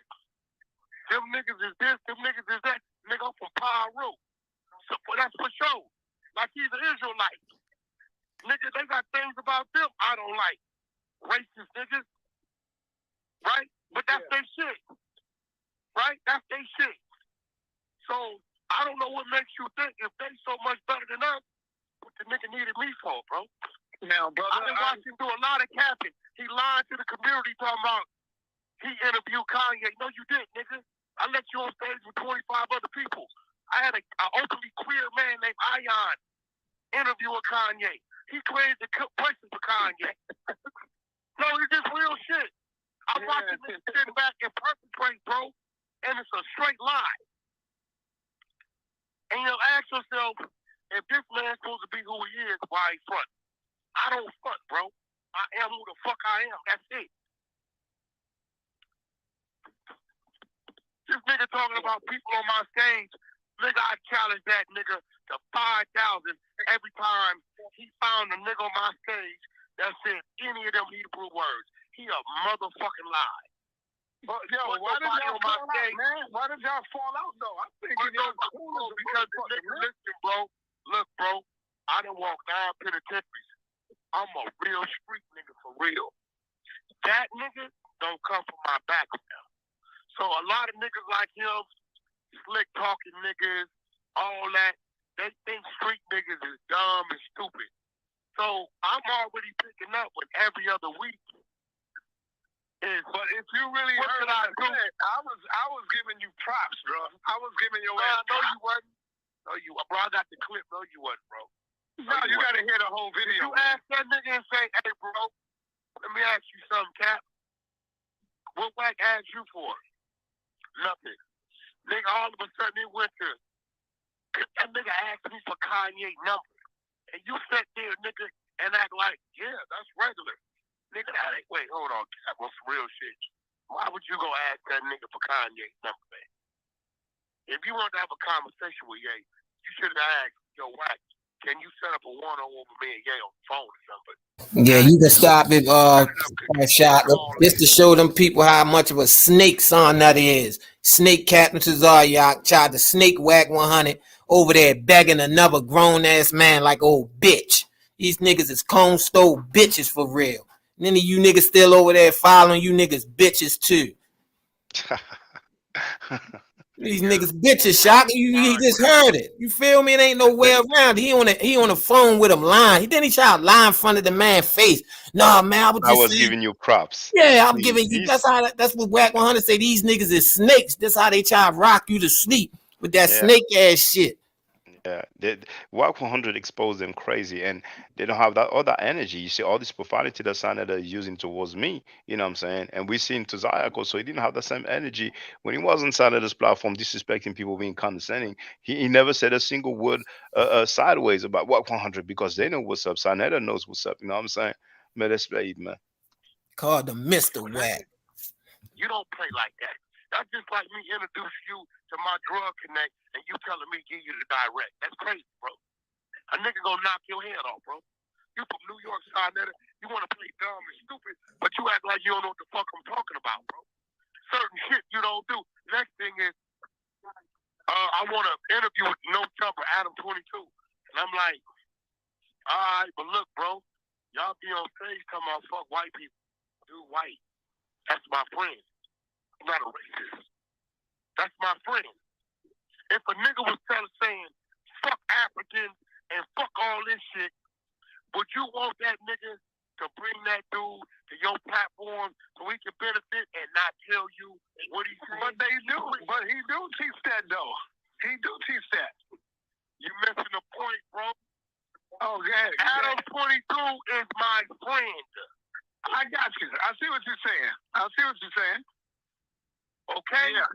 Them niggas is this, them niggas is that. Nigga, I'm from Pyro. So that's for sure. Like he's an Israelite. Niggas, they got things about them I don't like. Racist niggas. Right? But that's their shit. Right? That's their shit. So I don't know what makes you think if they so much better than us, what the nigga needed me for, bro. Now, brother, I've been watching him do a lot of capping. He lied to the community talking about he interviewed Kanye. No, you didn't, nigga. I let you on stage with 25 other people. I had an openly queer man named Ion interview with Kanye. He created the question for Kanye. No, it's just real shit. I'm watching this shit back and perpetrate, bro, and it's a straight lie. And you'll ask yourself, if this man's supposed to be who he is, why he front? I don't front, bro. I am who the fuck I am. That's it. This nigga talking about people on my stage, nigga, I challenge that nigga to 5,000 every time he found a nigga on my stage that said any of them Hebrew words. He a motherfucking lie. But yo, why did y'all fall out, man? Why did y'all fall out though? I'm thinking y'all cool because listen, bro. Look, bro. I done walked 9 penitentiaries. I'm a real street nigga for real. That nigga don't come from my background. So a lot of niggas like him, slick talking niggas, all that, they think street niggas is dumb and stupid. So I'm already picking up with every other week. But if you really heard what I said, I was giving you props, bro. I was giving your ass. No, you wasn't. No, you, bro. I got the clip. No, you wasn't, bro. No, you gotta hear the whole video. You ask that nigga and say, "Hey, bro, let me ask you something, Cap. What Wack asked you for? Nothing. Nigga, all of a sudden it went to that nigga asked me for Kanye number, and you sat there, nigga, and act like, yeah, that's regular. Nigga, that ain't, wait, hold on, Cap, what's real shit? Why would you go ask that nigga for Kanye's number, man? If you want to have a conversation with Ye, you should have asked, yo, Wack, can you set up a one-on-one with me and Ye on the phone or something? Yeah, you can stop it, shot. Just to show them people how much of a snake son that is. Snake Captain Cesario tried to snake Wack 100 over there begging another grown-ass man like old bitch. These niggas is cone stove bitches for real. And then you niggas still over there following you niggas bitches too. These niggas bitches, Shock. You just heard it. You feel me? It ain't no way around. He on the phone with him lying. Then he tried to lie in front of the man's face. Nah, man, I was giving you props. Yeah, I'm giving you. That's what Wack 100 say. These niggas is snakes. That's how they try to rock you to sleep with that snake ass shit. Yeah, Wack 100 exposed them crazy, and they don't have all that energy. You see all this profanity that Sanada is using towards me, you know what I'm saying? And we seen to Zayako, so he didn't have the same energy when he was on Sanada's platform disrespecting people, being condescending. He never said a single word sideways about Wack 100 because they know what's up. Sanada knows what's up, you know what I'm saying? Man, that's right, man. Called the Mr. Wack. You don't play like that. That's just like me introduce you to my drug connect and you telling me give you the direct. That's crazy, bro. A nigga gonna knock your head off, bro. You from New York side, you want to play dumb and stupid, but you act like you don't know what the fuck I'm talking about, bro. Certain shit you don't do. Next thing is, I want to interview with No Jumper, Adam 22. And I'm like, all right, but look, bro, y'all be on stage talking about fuck white people. Dude, white. That's my friend. I'm not a racist. That's my friend. If a nigga was saying, fuck Africans and fuck all this shit, would you want that nigga to bring that dude to your platform so he can benefit and not tell you what he's saying? But he do teach that, though. He do teach that. You missing the point, bro. Okay. Adam 22 is my friend. I got you. I see what you're saying. Okay? Yeah.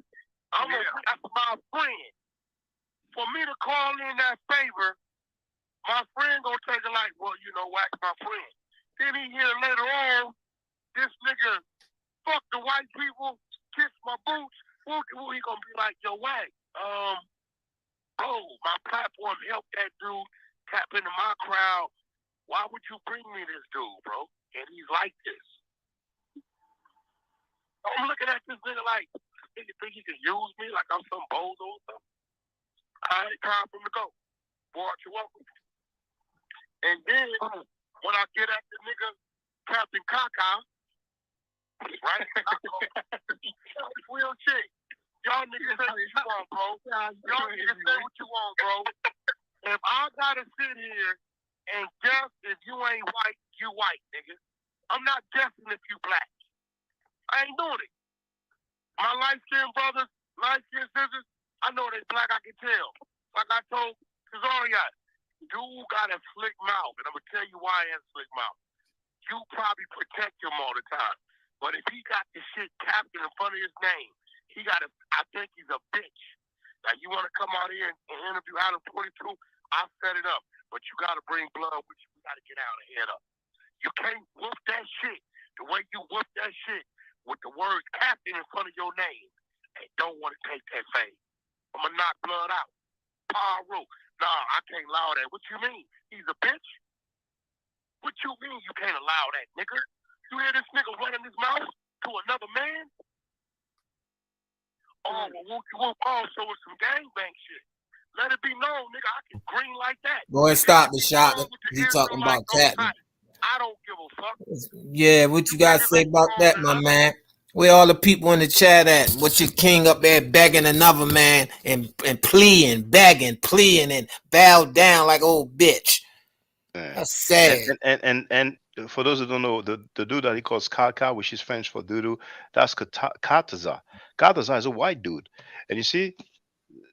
That's my friend. For me to call in that favor, my friend gonna take it like, well, you know, Wack's my friend. Then he hear later on, this nigga fuck the white people, kiss my boots. He gonna be like, yo, Wack, my platform helped that dude tap into my crowd. Why would you bring me this dude, bro? And he's like this. I'm looking at this nigga like, you think he can use me like I'm some bozo or something? I ain't time for him to go. Boy, you're welcome. And then, when I get at the nigga, Captain Kaka, right? Real shit. Y'all niggas say what you want, bro. Y'all niggas say what you want, bro. If I gotta sit here and guess if you ain't white, you white, nigga. I'm not guessing if you black. I ain't doing it. My light-skinned brothers, light-skinned sisters, I know they black, I can tell. Like I told Cesario, dude got a slick mouth, and I'm going to tell you why he has a slick mouth. You probably protect him all the time. But if he got this shit tapped in front of his name, I think he's a bitch. Now, you want to come out here and interview Adam 22, I'll set it up. But you got to bring blood with you. We got to get out of here, though. You can't whoop that shit the way you whoop that shit with the word captain in front of your name and don't want to take that fade. I'm going to knock blood out. Pyro. Nah, I can't allow that. What you mean? He's a bitch? What you mean you can't allow that, nigga? You hear this nigga running his mouth to another man? whoop also with some gangbang shit. Let it be known, nigga, I can green like that. Boy, stop the shot. He talking about tapping. I don't give a fuck. Yeah, what you got to say about that, my man? Where all the people in the chat at? What your king up there begging another man and pleading, begging, pleading, and bow down like old bitch? That's sad. And for those who don't know, the dude that he calls Kaka, which is French for doodoo, that's Kataza. Kataza is a white dude. And you see,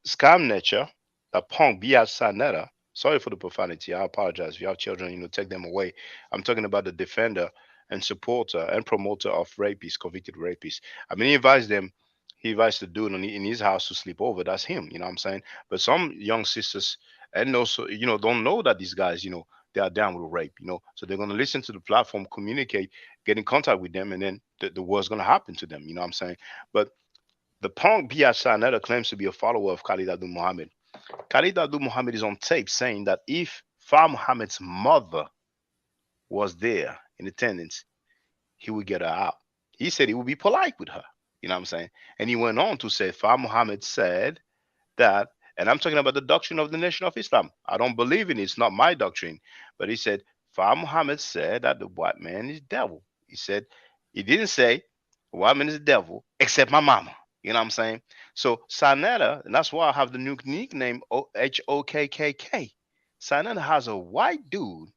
Scam Nature, a punk Biat Sanetta. Sorry for the profanity. I apologize. If you have children, take them away. I'm talking about the defender and supporter and promoter of rapists, convicted rapists. I mean, he advised the dude in his house to sleep over. That's him, you know what I'm saying? But some young sisters and also, don't know that these guys, they are down with rape, so they're going to listen to the platform, communicate, get in contact with them, and then the worst going to happen to them, you know what I'm saying? But the punk Biat Sanetta claims to be a follower of Khalid Abdul Muhammad. Khalid Abdul Muhammad is on tape saying that if Far Muhammad's mother was there in attendance, he would get her out. He said he would be polite with her. You know what I'm saying? And he went on to say, Far Muhammad said that, and I'm talking about the doctrine of the Nation of Islam. I don't believe in it. It's not my doctrine. But he said, Far Muhammad said that the white man is devil. He didn't say, the white man is the devil, except my mama. You know what I'm saying? So Sanetta, and that's why I have the new nickname HOKKK. Sanetta has a white dude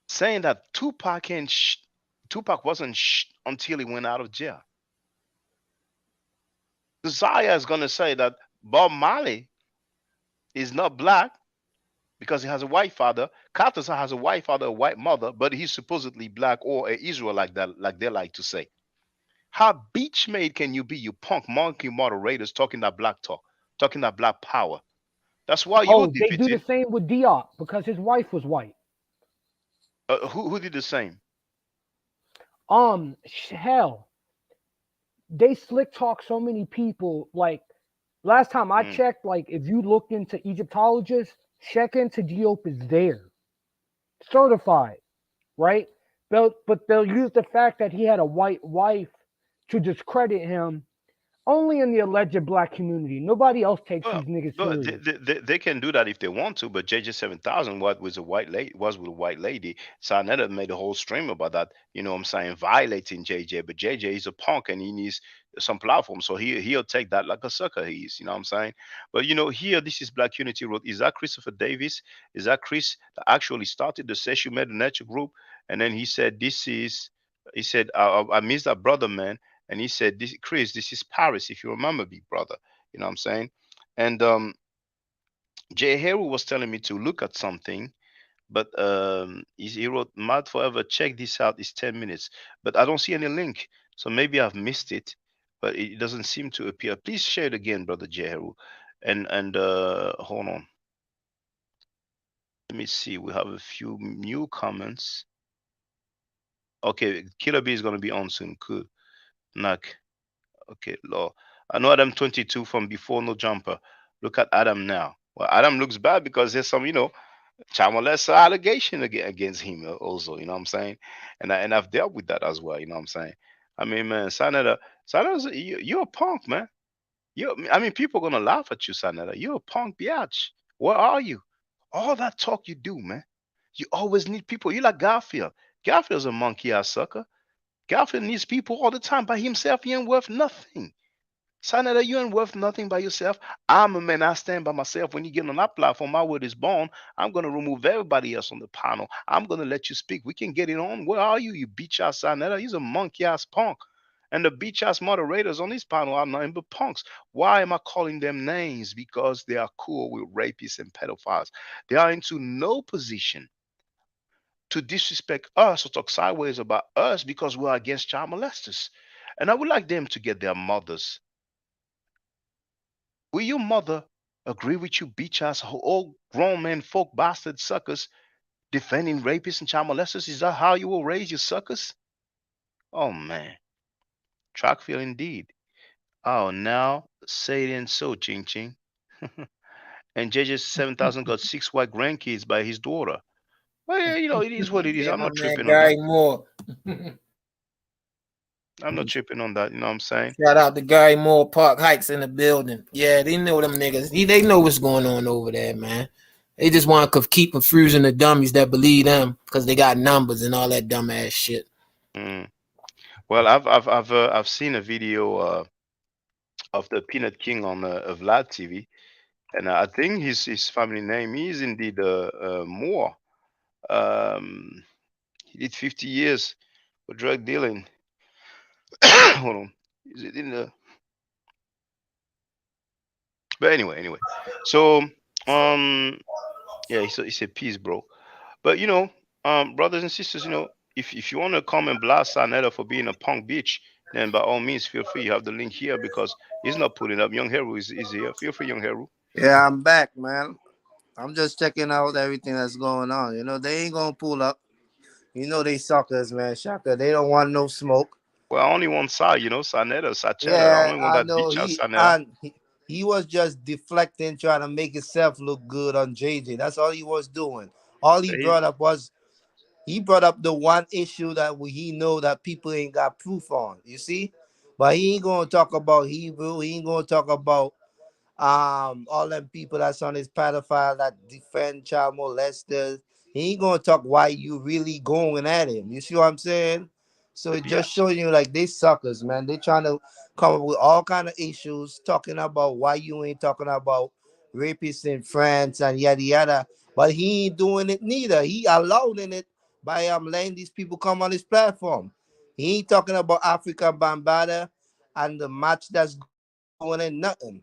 saying that Tupac wasn't until he went out of jail. Zaya is going to say that Bob Marley is not black because he has a white father. Carter has a white father, a white mother, but he's supposedly black or an Israelite, like they like to say. How beach made can you be, you punk monkey moderators talking that black talk, talking that black power? That's why you're they do the same with Diop because his wife was white. Who did the same? Hell, they slick talk so many people. Like last time I checked, like if you looked into Egyptologists, check into Diop is there, certified, right? But they'll use the fact that he had a white wife to discredit him only in the alleged black community. Nobody else takes these niggas serious. They can do that if they want to, but JJ 7000 was with a white lady. Sanetta made a whole stream about that, you know what I'm saying, violating JJ. But JJ is a punk and he needs some platform. So he'll take that like a sucker he is, you know what I'm saying? But here this is Black Unity Road. Is that Christopher Davis? Is that Chris that actually started the Session Meta Nature group? And then he said, I miss that brother, man. And he said, Chris, this is Paris, if you remember me, brother. You know what I'm saying? And Jay Heru was telling me to look at something, but he wrote, Mad Forever, check this out, it's 10 minutes. But I don't see any link, so maybe I've missed it, but it doesn't seem to appear. Please share it again, brother Jay Heru. And hold on. Let me see, we have a few new comments. Okay, Killer B is going to be on soon, cool. Knock. Okay, law. I know Adam 22 from before No Jumper. Look at Adam now. Well, Adam looks bad because there's some, child molester allegation against him also, you know what I'm saying? And I've dealt with that as well, you know what I'm saying? I mean, man, Sanetta, you're a punk, man. People are gonna laugh at you, Sanetta. You're a punk biatch. Where are you? All that talk you do, man. You always need people. You like Garfield. Garfield's a monkey ass sucker. Garfield needs people all the time. By himself, he ain't worth nothing. Sanetta, you ain't worth nothing by yourself. I'm a man. I stand by myself. When you get on that platform, my word is born. I'm going to remove everybody else on the panel. I'm going to let you speak. We can get it on. Where are you, you bitch ass Sanetta? He's a monkey ass punk. And the bitch ass moderators on this panel are nothing but punks. Why am I calling them names? Because they are cool with rapists and pedophiles. They are into no position to disrespect us or talk sideways about us because we're against child molesters. And I would like them to get their mothers. Will your mother agree with you, bitch ass, old grown men, folk, bastard suckers, defending rapists and child molesters? Is that how you will raise your suckers? Oh, man. Trackfield indeed. Oh, now say it ain't so, Ching Ching. And JJ 7000 got 6 white grandkids by his daughter. Well, yeah, it is what it is. I'm not tripping on that. More. I'm not tripping on that. You know what I'm saying? Shout out to Gary Moore Park Heights in the building. Yeah, they know them niggas. They know what's going on over there, man. They just want to keep confusing the dummies that believe them because they got numbers and all that dumb ass shit. Well, I've seen a video of the Peanut King on Vlad TV, and I think his family name is indeed Moore. He did 50 years for drug dealing. Hold on, is it in the? But anyway, so yeah, he said peace, bro. But you know, brothers and sisters, you know, if you want to come and blast Sanetta for being a punk bitch, then by all means feel free. You have the link here because he's not putting up. Young Heru is here. Feel free, Young Heru. Yeah, I'm back, man. I'm just checking out everything that's going on. You know, they ain't gonna pull up. You know they suckers, man. Shaka, they don't want no smoke. Well, only one side, you know, Sanetta, Sachetta. Yeah, I only want I that know. bitch out Sanetta. He was just deflecting, trying to make himself look good on JJ. That's all he was doing. All he brought up was the one issue that he know that people ain't got proof on. You see, but he ain't gonna talk about Hebrew. He ain't gonna talk about all them people that's on his pedophile that defend child molesters. He ain't gonna talk why you really going at him. You see what I'm saying? So it just showing you like they suckers, man. They trying to come up with all kind of issues, talking about why you ain't talking about rapists in France and yada yada. But he ain't doing it neither. He allowing it by letting these people come on his platform. He ain't talking about Africa Bambaataa and the match that's going in nothing.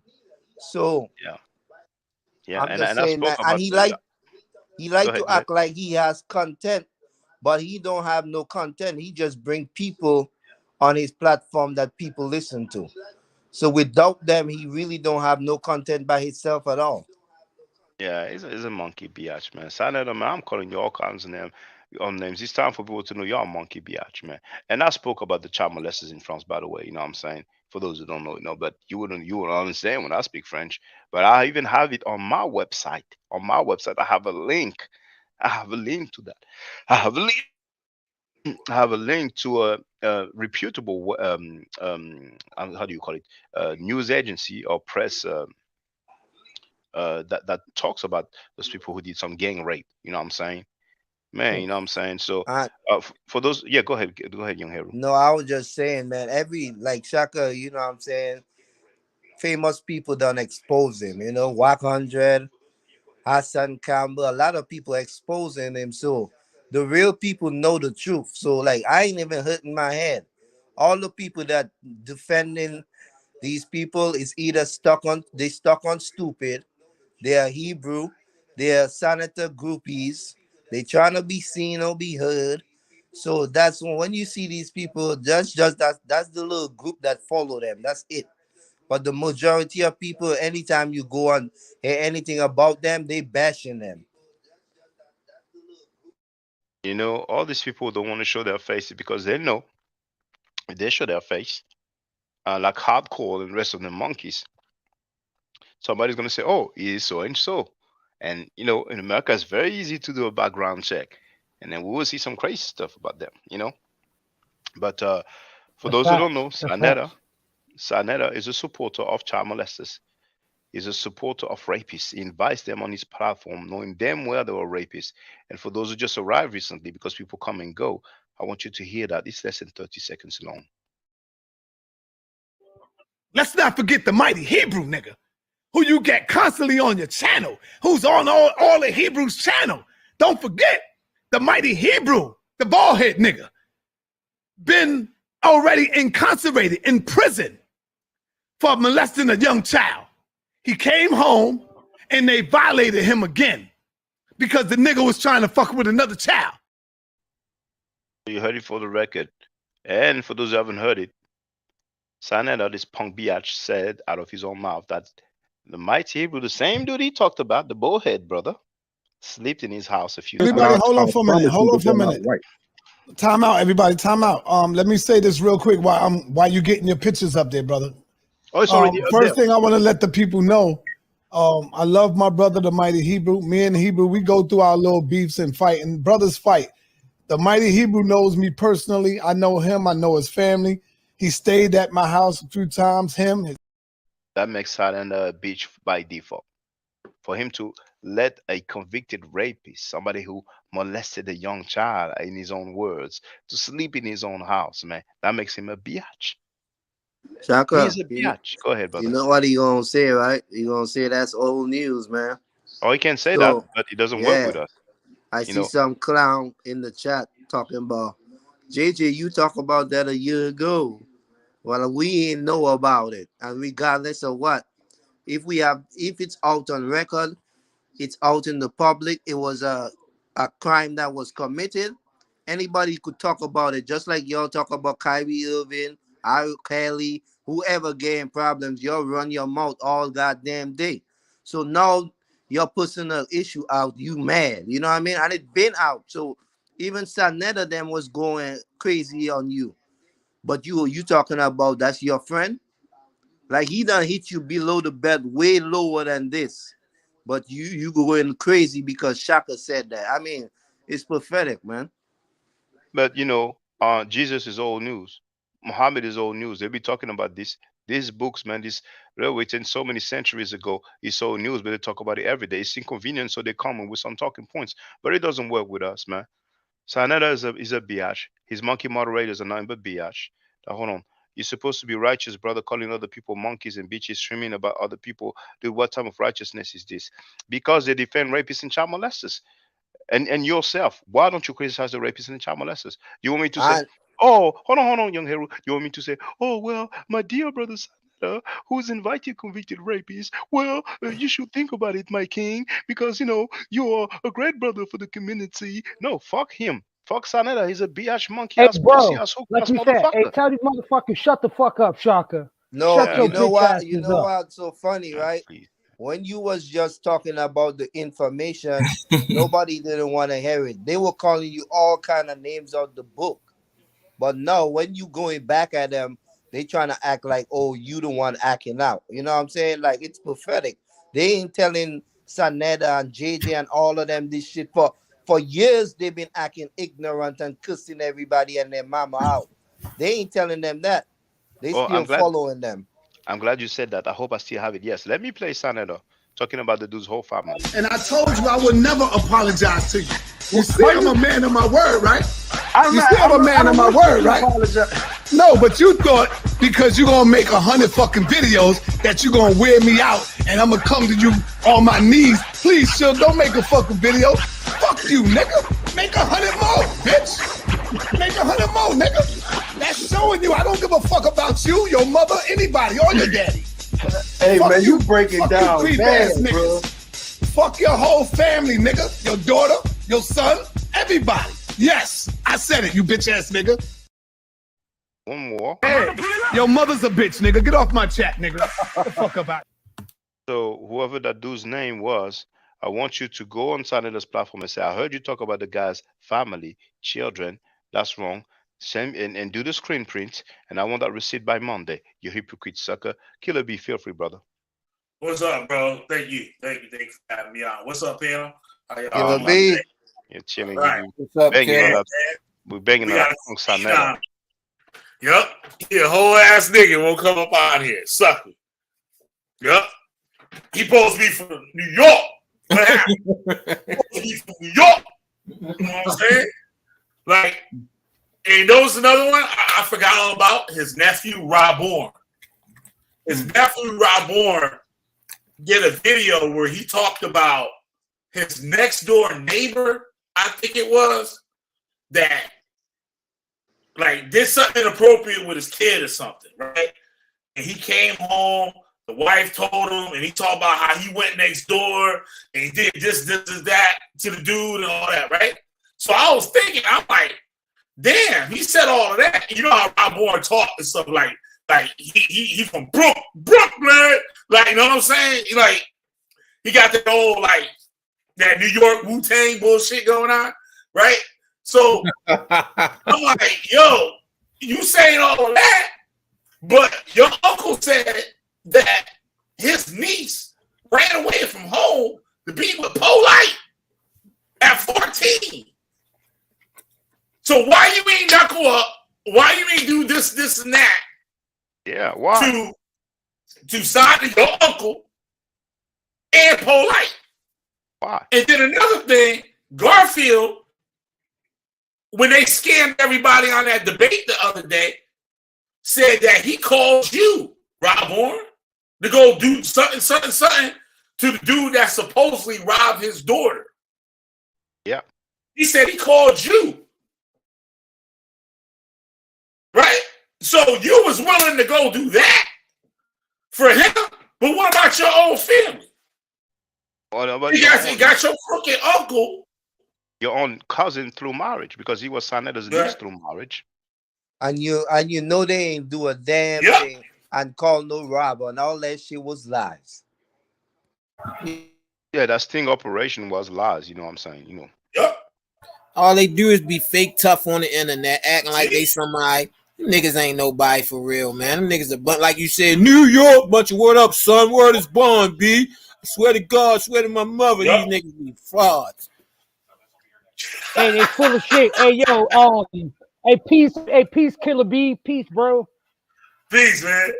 So yeah, I'm and just I saying spoke that, about and he like ahead, to act like he has content, but he don't have no content. He just bring people on his platform that people listen to. So without them, he really don't have no content by himself at all. Yeah, he's a monkey biatch, man. Sanetta, man, I'm calling you all kinds of names. It's time for people to know you're a monkey biatch, man. And I spoke about the child molesters in France, by the way. You know what I'm saying? For those who don't know, but you wouldn't understand when I speak French. But I even have it on my website. On my website, I have a link. I have a link to that. I have a link. I have a link to a reputable how do you call it, news agency or press that talks about those people who did some gang rape. You know what I'm saying, man? You know what I'm saying. So for those, yeah, go ahead, Young Heru. No, I was just saying, man. Every like Shaka, you know what I'm saying. Famous people done expose him. You know, Wack 100, Hassan Campbell. A lot of people exposing him. So the real people know the truth. So like, I ain't even hurting my head. All the people that defending these people is either stuck on stupid. They are Hebrew. They are senator groupies. They trying to be seen or be heard. So that's when you see these people, that's the little group that follow them. That's it. But the majority of people, anytime you go on hear anything about them, they bashing them. You know, all these people don't want to show their faces because they know if they show their face, like hardcore and the rest of the monkeys, somebody's gonna say, "Oh, he is so and so," and you know, in America, it's very easy to do a background check, and then we will see some crazy stuff about them. You know, but for those who don't know, Sanetta is a supporter of child molesters. He's a supporter of rapists. He invites them on his platform, knowing damn well they were rapists. And for those who just arrived recently, because people come and go, I want you to hear that. It's less than 30 seconds long. Let's not forget the mighty Hebrew nigga, who you get constantly on your channel, who's on all the Hebrew's channel. Don't forget the mighty Hebrew, the baldhead nigga, been already incarcerated in prison for molesting a young child. He came home and they violated him again because the nigga was trying to fuck with another child. You heard it for the record. And for those who haven't heard it, Sanetta, this punk biatch, said out of his own mouth that the mighty Hebrew, the same dude he talked about, the bowhead brother, slept in his house a few times. Everybody, hold on for a minute. Time out, everybody. Time out. Let me say this real quick while you getting your pictures up there, brother. Oh, it's already up first there. thing I want to let the people know, I love my brother, the mighty Hebrew. Me and Hebrew, we go through our little beefs and fight, and brothers fight. The mighty Hebrew knows me personally. I know him. I know his family. He stayed at my house a few times. That makes Saneda a bitch by default. For him to let a convicted rapist, somebody who molested a young child, in his own words, to sleep in his own house, man, that makes him a biatch. Shaka, He's a biatch. Go ahead, brother. You know what he gonna say, right? He gonna say that's old news, man. Oh, he can say that, but it doesn't work with us. I see some clown in the chat talking about JJ. You talk about that a year ago. Well, we ain't know about it, and regardless of what, if it's out on record, it's out in the public. It was a crime that was committed. Anybody could talk about it, just like y'all talk about Kyrie Irving, R. Kelly, whoever getting problems. Y'all run your mouth all goddamn day. So now your personal issue out, you mad. You know what I mean? And it been out. So even Saneda them was going crazy on you. But you talking about that's your friend? Like he done hit you below the belt way lower than this. But you going crazy because Shaka said that. I mean, it's pathetic, man. But Jesus is old news. Muhammad is old news. They be talking about these books, man. They were written so many centuries ago. It's old news, but they talk about it every day. It's inconvenient, so they come with some talking points. But it doesn't work with us, man. Saneda is a biatch. His monkey moderators are nothing but biatch. Now, hold on. You're supposed to be righteous, brother, calling other people monkeys and bitches, screaming about other people. Dude, what type of righteousness is this? Because they defend rapists and child molesters. And yourself, why don't you criticize the rapists and the child molesters? You want me to say, oh, hold on, young Heru. You want me to say, oh, well, my dear brother Saneda, who's invited convicted rapists, well, you should think about it, my king, because, you're a great brother for the community. No, fuck him. Fuck Saneda. He's a biatch monkey ass pussy ass hook ass motherfucker. Hey, tell these motherfuckers, shut the fuck up, Shaka. No, shut you know what? You know what's so funny, right? When you was just talking about the information, nobody didn't want to hear it. They were calling you all kind of names out the book. But no, when you going back at them, they trying to act like, oh, you the one acting out. You know what I'm saying? Like, it's pathetic. They ain't telling Saneda and JJ and all of them this shit for years. They've been acting ignorant and cussing everybody and their mama out. They ain't telling them that. They still following them. I'm glad you said that. I hope I still have it. Yes, let me play Saneda talking about the dude's whole family. And I told you I would never apologize to you. You see, I'm a man of my word, right? I'm a man of my word, right? No, but you thought because you're gonna make 100 fucking videos that you're gonna wear me out and I'm gonna come to you on my knees. Please, chill, don't make a fucking video. Fuck you, nigga. Make 100 more, bitch. Make 100 more, nigga. That's showing you I don't give a fuck about you, your mother, anybody, or your daddy. Hey, fuck man, you break it down, man, bro. Fuck your whole family, nigga. Your daughter, your son, everybody. Yes, I said it, you bitch ass nigga. One more. Hey, your mother's a bitch, nigga. Get off my chat, nigga. Get the fuck about it. So whoever that dude's name was, I want you to go on Saneda's platform and say, I heard you talk about the guy's family, children. That's wrong. Send and do the screen print, and I want that receipt by Monday. You hypocrite sucker. Killer B, feel free, brother. What's up, bro? Thank you for having me on. What's up, panel? Killer B. You're chilling. Right. What's up, we're banging on Saneda. Yup. He a whole ass nigga won't come up out here. Sucker. Yup. He supposed to be from New York. What happened? He's from New York. You know what I'm saying? Like, and those another one I forgot all about. His nephew, Rob Bourne. His nephew, Rob Bourne, did a video where he talked about his next door neighbor, I think it was, that like did something inappropriate with his kid or something, right? And he came home, the wife told him, and he talked about how he went next door and he did this, that to the dude and all that, right? So I was thinking, I'm like, damn, he said all of that. You know how Rob Bourne talked and stuff like he from Brooklyn, like, you know what I'm saying? Like, he got that old like that New York Wu-Tang bullshit going on, right? So I'm like, yo, you saying all of that, but your uncle said that his niece ran away from home to be with Polite at 14. So why you ain't knuckle up why you ain't do this, this, and that? Yeah, why? To side to your uncle and Polite. Why? And then another thing, Garfield, when they scammed everybody on that debate the other day, said that he called you, Rob Horn, to go do something to the dude that supposedly robbed his daughter. Yeah. He said he called you. Right? So you was willing to go do that for him, but what about your own family? You got your crooked uncle. Your own cousin through marriage, because he was Sanetta's niece through marriage. And you know they ain't do a damn thing and call no robber, and all that shit was lies. Yeah, that sting operation was lies, you know what I'm saying? You know. Yep. All they do is be fake tough on the internet, acting like they somebody. Them niggas ain't nobody for real, man. Them niggas are like you said, New York, bunch of word up, son. Word is born, B. I swear to God, swear to my mother, these niggas be frauds. Hey, they full of shit. Hey, yo, hey, peace, Killer B, peace, bro. Peace, man.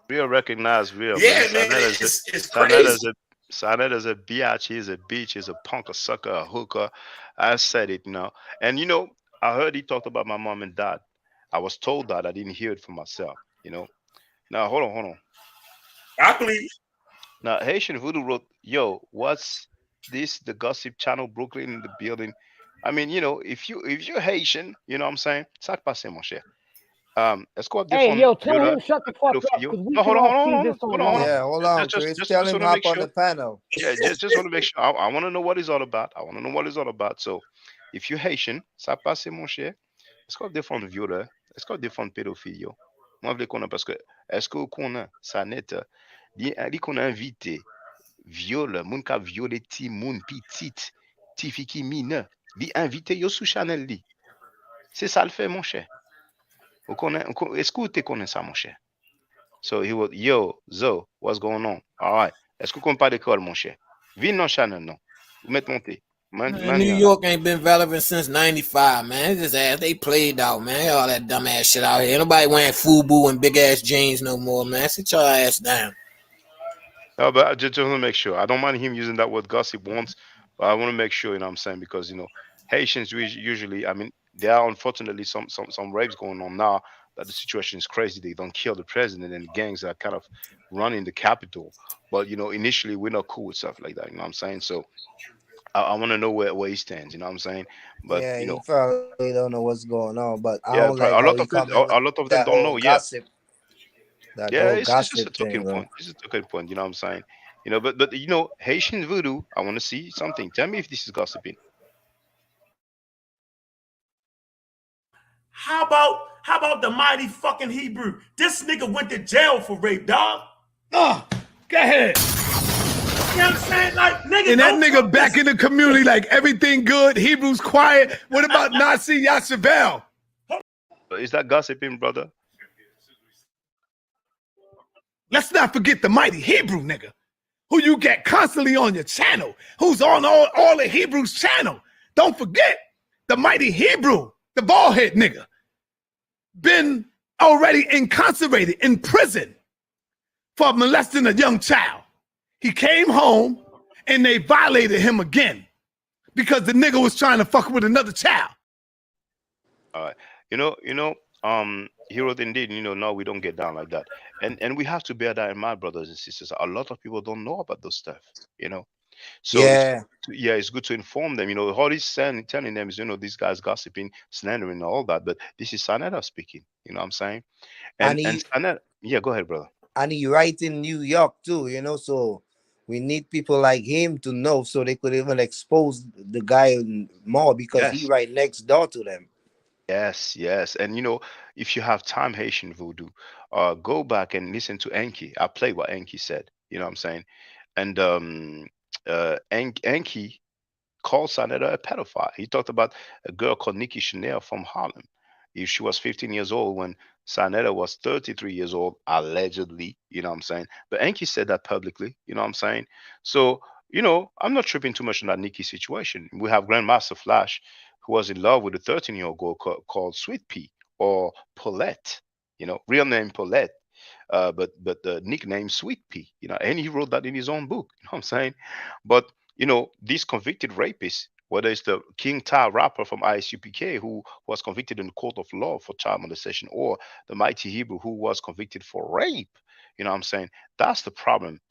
Real recognize real. Yeah, man. man. It's crazy. Sanetta's a biatch. He's a bitch. He's a punk, a sucker, a hooker. I said it, you know. And you know, I heard he talked about my mom and dad. I was told that. I didn't hear it for myself, you know. Now hold on. I believe. Now Haitian Voodoo wrote, "Yo, what's this? The gossip channel, Brooklyn in the building." I mean, you know, if you're Haitian, you know what I'm saying? Ça passe, mon cher. Est-ce qu'on Hey, yo, tell him to shut the fuck up, because we can all see this online. Yeah, hold on, Chris. Tell him hop on the panel. Yeah, just want to make sure. I want to know what it's all about. So, if you're Haitian, ça passe, mon cher. Est-ce qu'on défend le violeur? Est-ce qu'on défend pédophile? Moi, je veux qu'on a parce que est-ce qu'on a ça net? Dit qu'on a invité viole, moun ka violé ti moun petite, ti fi ki mineur. Li invité yo sous Chanel li. C'est ça le fait, mon cher. Est-ce que tu connais ça, mon cher? So he was, yo, Zo, what's going on? All right. Est-ce que qu'on parle d'école, mon cher? Viens dans Chanel, non? Vous mettez monter. New York ain't been relevant since '95, man. It's just ass they played out, man. All that dumb ass shit out here. Ain't nobody wearing FUBU and big ass jeans no more, man. Sit your ass down. No, but I just want to make sure. I don't mind him using that word gossip once, but I want to make sure, you know what I'm saying? Because, you know, Haitians usually, I mean, there are unfortunately some rapes going on now that the situation is crazy. They don't kill the president and the gangs are kind of running the capital. But, you know, initially we're not cool with stuff like that, you know what I'm saying? So I want to know where he stands, you know what I'm saying? But, yeah, you know, you probably don't know what's going on, but I yeah, don't like a lot of them don't know. Gossip. Yeah, it's just a talking point. It's a talking point. You know what I'm saying? You know, but you know, Haitian voodoo. I want to see something. Tell me if this is gossiping. How about the mighty fucking Hebrew? This nigga went to jail for rape, dog. Oh, go ahead. You know what I'm saying? Like, nigga, and that nigga back in the community, like everything good. Hebrew's quiet. What about Nazi Yashabel? Is that gossiping, brother? Let's not forget the mighty Hebrew nigga, who you get constantly on your channel, who's on all the Hebrew's channel. Don't forget the mighty Hebrew, the bald head nigga, been already incarcerated in prison for molesting a young child. He came home and they violated him again because the nigga was trying to fuck with another child. All right. You know, he wrote indeed, you know, no, we don't get down like that. And we have to bear that in mind, brothers and sisters. A lot of people don't know about those stuff, you know. So yeah, it's good to inform them. You know, all he's telling them is, you know, these guys gossiping, slandering, and all that. But this is Sanetta speaking. You know what I'm saying? And Sanetta, yeah, go ahead, brother. And he right in New York too, you know. So we need people like him to know, so they could even expose the guy more because he right next door to them. Yes. And you know, if you have time, Haitian Voodoo, go back and listen to Enki. I played what Enki said. You know what I'm saying? And Enki called Sanetta a pedophile. He talked about a girl called Nikki Chanel from Harlem. She was 15 years old when Sanetta was 33 years old, allegedly. You know what I'm saying? But Enki said that publicly. You know what I'm saying? So, you know, I'm not tripping too much on that Nikki situation. We have Grandmaster Flash, who was in love with a 13-year-old girl called Sweet Pea or Paulette, real name Paulette, but the nickname Sweet Pea, and he wrote that in his own book. You know what I'm saying? But these convicted rapists, whether it's the King Ty rapper from ISUPK who was convicted in the court of law for child molestation, or the Mighty Hebrew who was convicted for rape, you know what I'm saying? That's the problem.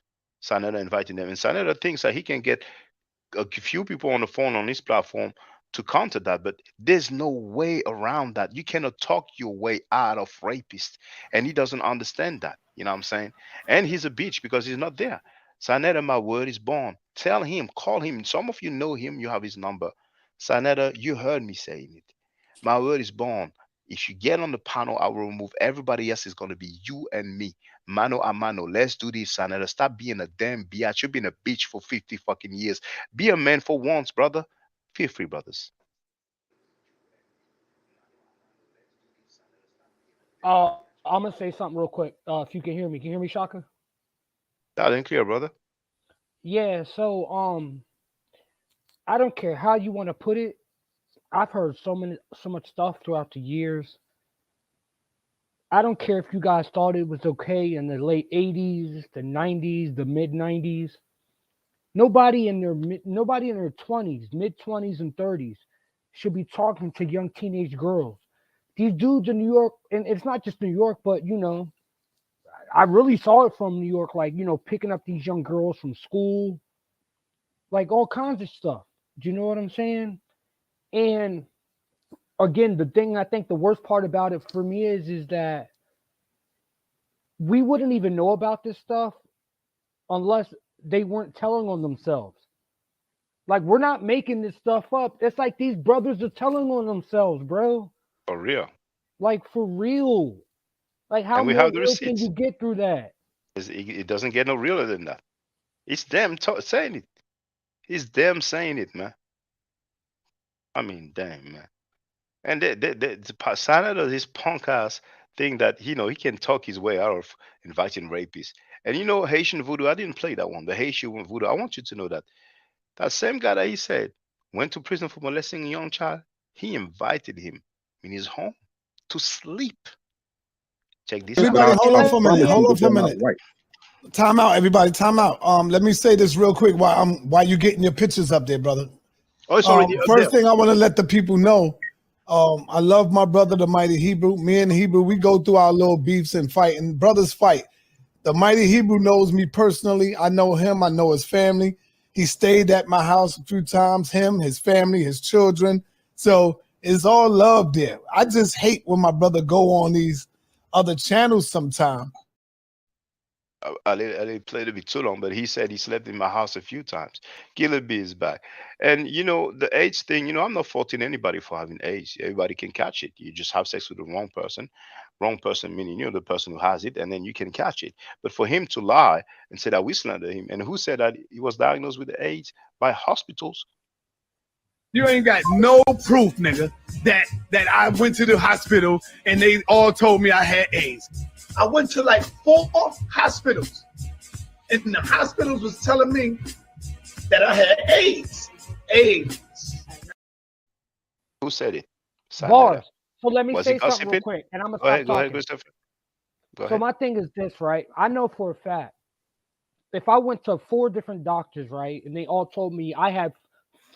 Sanetta inviting them, and Sanetta thinks that he can get a few people on the phone on his platform to counter that, but there's no way around that. You cannot talk your way out of rapists, and he doesn't understand that. You know what I'm saying? And he's a bitch because he's not there. Sanetta, my word is born. Tell him, call him. Some of you know him, you have his number. Sanetta, you heard me saying it. My word is born. If you get on the panel, I will remove everybody else. Is going to be you and me. Mano a mano. Let's do this, Sanetta. Stop being a damn bitch. You've been a bitch for 50 fucking years. Be a man for once, brother. Feel free, brothers. I'm gonna say something real quick. If you can hear me, Shaka? Loud and clear, brother. Yeah. So I don't care how you want to put it. I've heard so much stuff throughout the years. I don't care if you guys thought it was okay in the late 80s, the 90s, the mid 90s. Nobody in their 20s, mid 20s and 30s should be talking to young teenage girls. These dudes in New York, and it's not just New York, but I really saw it from New York, like, picking up these young girls from school, like all kinds of stuff. Do you know what I'm saying? And again, the thing I think the worst part about it for me is that we wouldn't even know about this stuff unless they weren't telling on themselves. Like, we're not making this stuff up. It's like these brothers are telling on themselves, bro. For real. Like, for real. Like, how more real can you get through that? It doesn't get no realer than that. It's them saying it. It's them saying it, man. I mean, damn, man. And Sanada, this punk ass thing that he can talk his way out of inviting rapists. And Haitian voodoo, I didn't play that one. The Haitian voodoo, I want you to know that same guy that he said went to prison for molesting a young child, he invited him in his home to sleep. Check this everybody, out. hold on for a minute. Time out, everybody. Time out. Let me say this real quick while you're getting your pictures up there, brother. Oh, sorry. First thing I want to let the people know, I love my brother, the Mighty Hebrew. Me and Hebrew, we go through our little beefs and fight, and brothers fight. The Mighty Hebrew knows me personally. I know him. I know his family. He stayed at my house a few times. Him, his family, his children. So it's all love there. I just hate when my brother go on these other channels sometime. I didn't play it a bit too long, but he said he slept in my house a few times. Killer B is back. And, the AIDS thing, I'm not faulting anybody for having AIDS. Everybody can catch it. You just have sex with the wrong person. Wrong person meaning, the person who has it, and then you can catch it. But for him to lie and say that we slander him, and who said that he was diagnosed with the AIDS? By hospitals. You ain't got no proof, nigga, that I went to the hospital and they all told me I had AIDS. I went to like 4 hospitals, and the hospitals was telling me that I had AIDS. AIDS. Who said it? Bars. So let me say something real quick, and I'm gonna stop talking. Go ahead. So my thing is this, right? I know for a fact, if I went to 4 different doctors, right, and they all told me I had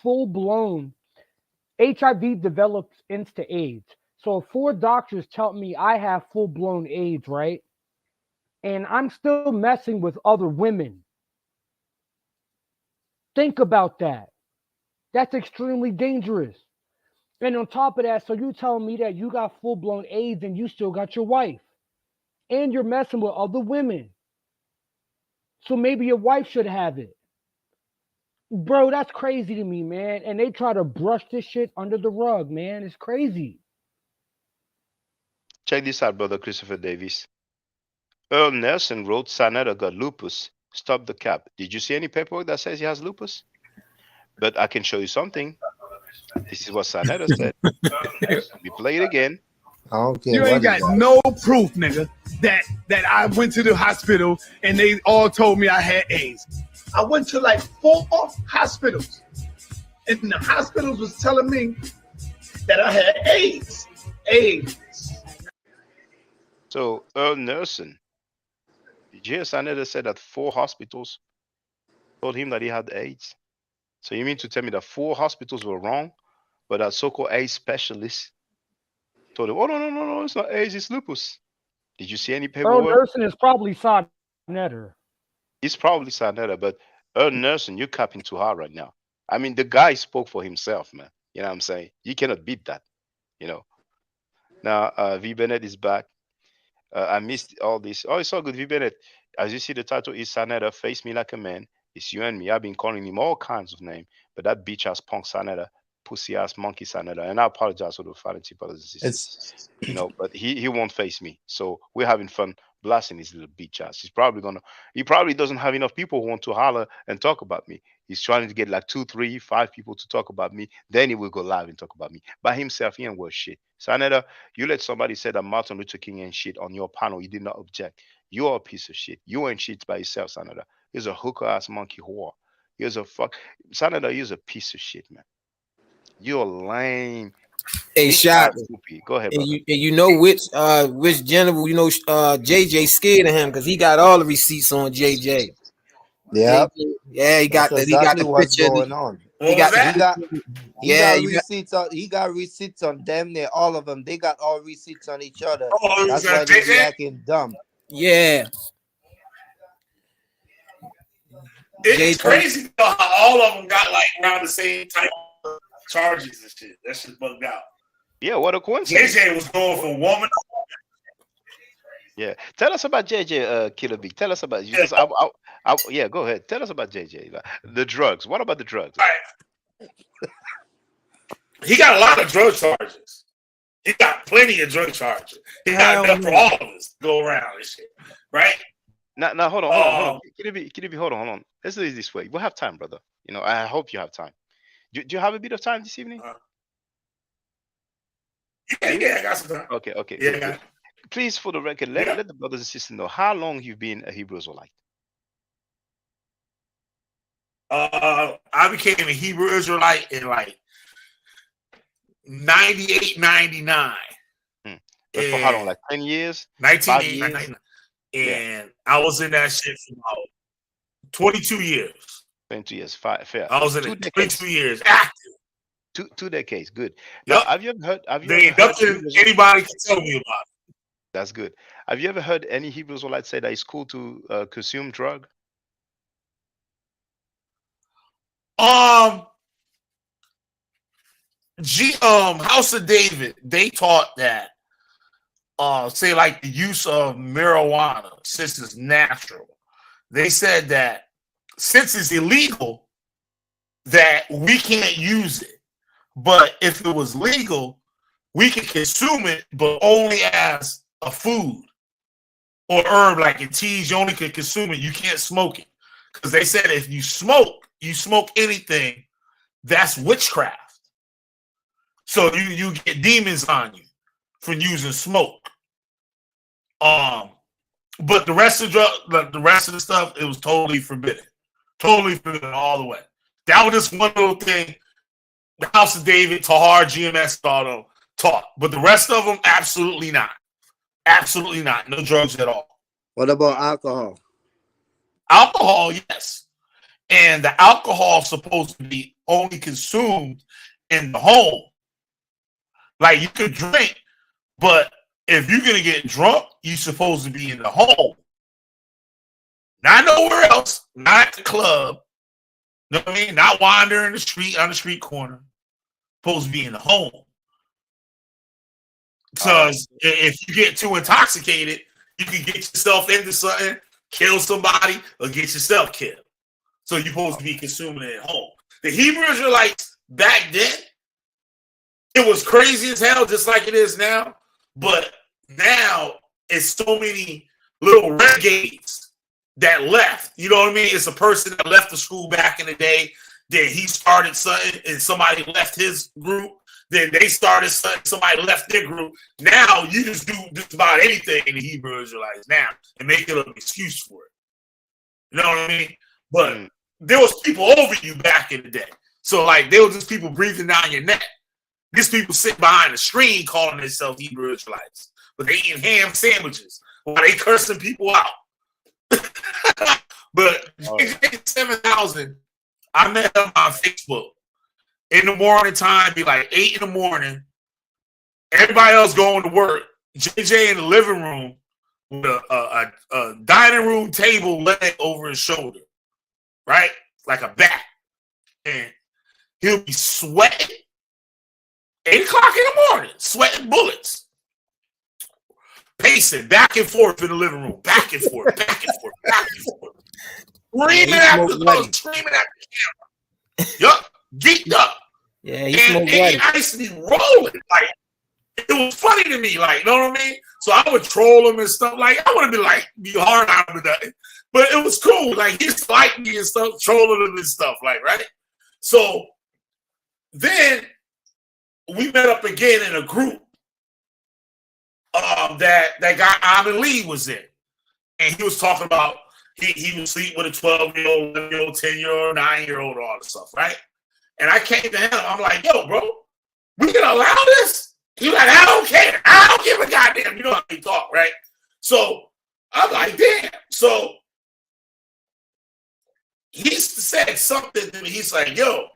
full-blown HIV develops into AIDS. So if 4 doctors tell me I have full-blown AIDS, right, and I'm still messing with other women, think about that. That's extremely dangerous. And on top of that, so you telling me that you got full-blown AIDS and you still got your wife, and you're messing with other women. So maybe your wife should have it. Bro, that's crazy to me, man. And they try to brush this shit under the rug, man. It's crazy. Check this out, brother Christopher Davis. Earl Nelson wrote Sanetta got lupus. Stop the cap. Did you see any paperwork that says he has lupus? But I can show you something. This is what Sanetta said. We play it again. You ain't got no proof, nigga, that I went to the hospital and they all told me I had AIDS. I went to like 4 hospitals, and the hospitals was telling me that I had AIDS. So Earl Nelson, J.S. Saneda said that 4 hospitals told him that he had AIDS. So you mean to tell me that 4 hospitals were wrong, but that so-called AIDS specialists told him, oh, no, it's not AIDS, it's lupus. Did you see any Earl paperwork? Nelson is probably Sonetta. It's probably Saneda, but Earl Nelson, you're capping too hard right now. I mean, the guy spoke for himself, man. You know what I'm saying? You cannot beat that, you know. Now, V. Bennett is back. I missed all this. Oh, it's all good, V. Bennett. As you see, the title is Saneda, Face Me Like a Man. It's you and me. I've been calling him all kinds of names, but that bitch ass punk Saneda, pussy ass monkey Saneda, and I apologize for the fancy brothers and sisters. You know, but he won't face me. So we're having fun blasting his little bitch ass. He probably doesn't have enough people who want to holler and talk about me. He's trying to get like 2, 3, 5 people to talk about me. Then he will go live and talk about me. By himself, he ain't worth shit. Saneda, you let somebody say that Martin Luther King ain't shit on your panel. You did not object. You're a piece of shit. You ain't shit by yourself, Saneda. You're a hooker ass monkey whore. Saneda, you're a piece of shit, man. You're lame. Hey, Shot. Go ahead, brother. And you know which general, JJ scared of him because he got all the receipts on JJ. Yeah. Yeah, he got that. He got the what's picture. going on. He got receipts on them there, all of them. They got all receipts on each other. Oh, that's why they be acting dumb. Yeah. It's crazy how all of them got like around the same type of charges and shit. That shit bugged out. Yeah, what a coincidence. JJ was going for woman. Yeah, tell us about JJ, Killer B. Tell us about you. Yeah, go ahead. Tell us about JJ. The drugs. What about the drugs? Right. He got a lot of drug charges. He got plenty of drug charges. He got enough for all of us to go around and shit. Right? Now, hold on. Killer B, hold on. Let's do it this way. We'll have time, brother. You know, I hope you have time. Do you have a bit of time this evening? Yeah, I got some time. Okay. Yeah, good. Please, for the record, let the brothers and sisters know how long you've been a Hebrew Israelite. I became a Hebrew Israelite in like 98, 99. For how long? Like 10 years? 1989. And I was in that shit for about 22 years. 22 years, fair. I was in it 22 years active. Two decades, good. Yep. Now, have you ever heard? Nothing anybody can tell me about it. That's good. Have you ever heard any Hebrew Israelites say that it's cool to consume drug? House of David, they taught that say like the use of marijuana, since it's natural, they said that since it's illegal, that we can't use it. But if it was legal, we can consume it, but only as a food or herb, like in teas, you only can consume it. You can't smoke it. Because they said if you smoke anything, that's witchcraft. So you get demons on you from using smoke. But the rest of the stuff, it was totally forbidden. Totally forbidden all the way. That was just one little thing the House of David, Tahar, GMS taught. But the rest of them, absolutely not. Absolutely not. No drugs at all. What about alcohol? Alcohol, yes. And the alcohol is supposed to be only consumed in the home. Like you could drink, but if you're going to get drunk, you're supposed to be in the home. Not nowhere else. Not at the club. You know what I mean? Not wandering the street on the street corner. Supposed to be in the home. Because if you get too intoxicated, you can get yourself into something, kill somebody, or get yourself killed. So you're supposed to be consuming it at home. The Hebrew Israelites back then, it was crazy as hell, just like it is now. But now it's so many little renegades that left. You know what I mean? It's a person that left the school back in the day. Then he started something and somebody left his group. Then they started something, somebody left their group. Now you just do just about anything in the Hebrew Israelites now and make it an excuse for it. You know what I mean? But there was people over you back in the day. So like there was just people breathing down your neck. These people sit behind the screen calling themselves Hebrew Israelites, but they eating ham sandwiches while they cursing people out. But JJ 7000, I met him on Facebook in the morning time, be like 8 in the morning. Everybody else going to work. JJ in the living room with a dining room table leg over his shoulder, right? Like a bat. And he'll be sweating. 8 o'clock in the morning, sweating bullets. Pacing back and forth in the living room. Back and forth, back and forth, back and forth. Screaming at the camera. Yup, geeked up. Yeah, he smoked and I used to be rolling. Like, it was funny to me, like, you know what I mean? So I would troll him and stuff. Like, I want to be hard on him, but it was cool. Like, he used to like me and stuff, trolling him and stuff, like, right? So then we met up again in a group that guy Amin Lee was in, and he was talking about he would sleep with a 12-year-old, 11-year-old, 10-year-old, 9-year-old, all this stuff, right? And I came to him, I'm like, yo, bro, we can allow this? He's like, I don't care. I don't give a goddamn. You know how he talk, right? So I'm like, damn. So he said something to me. He's like, yo,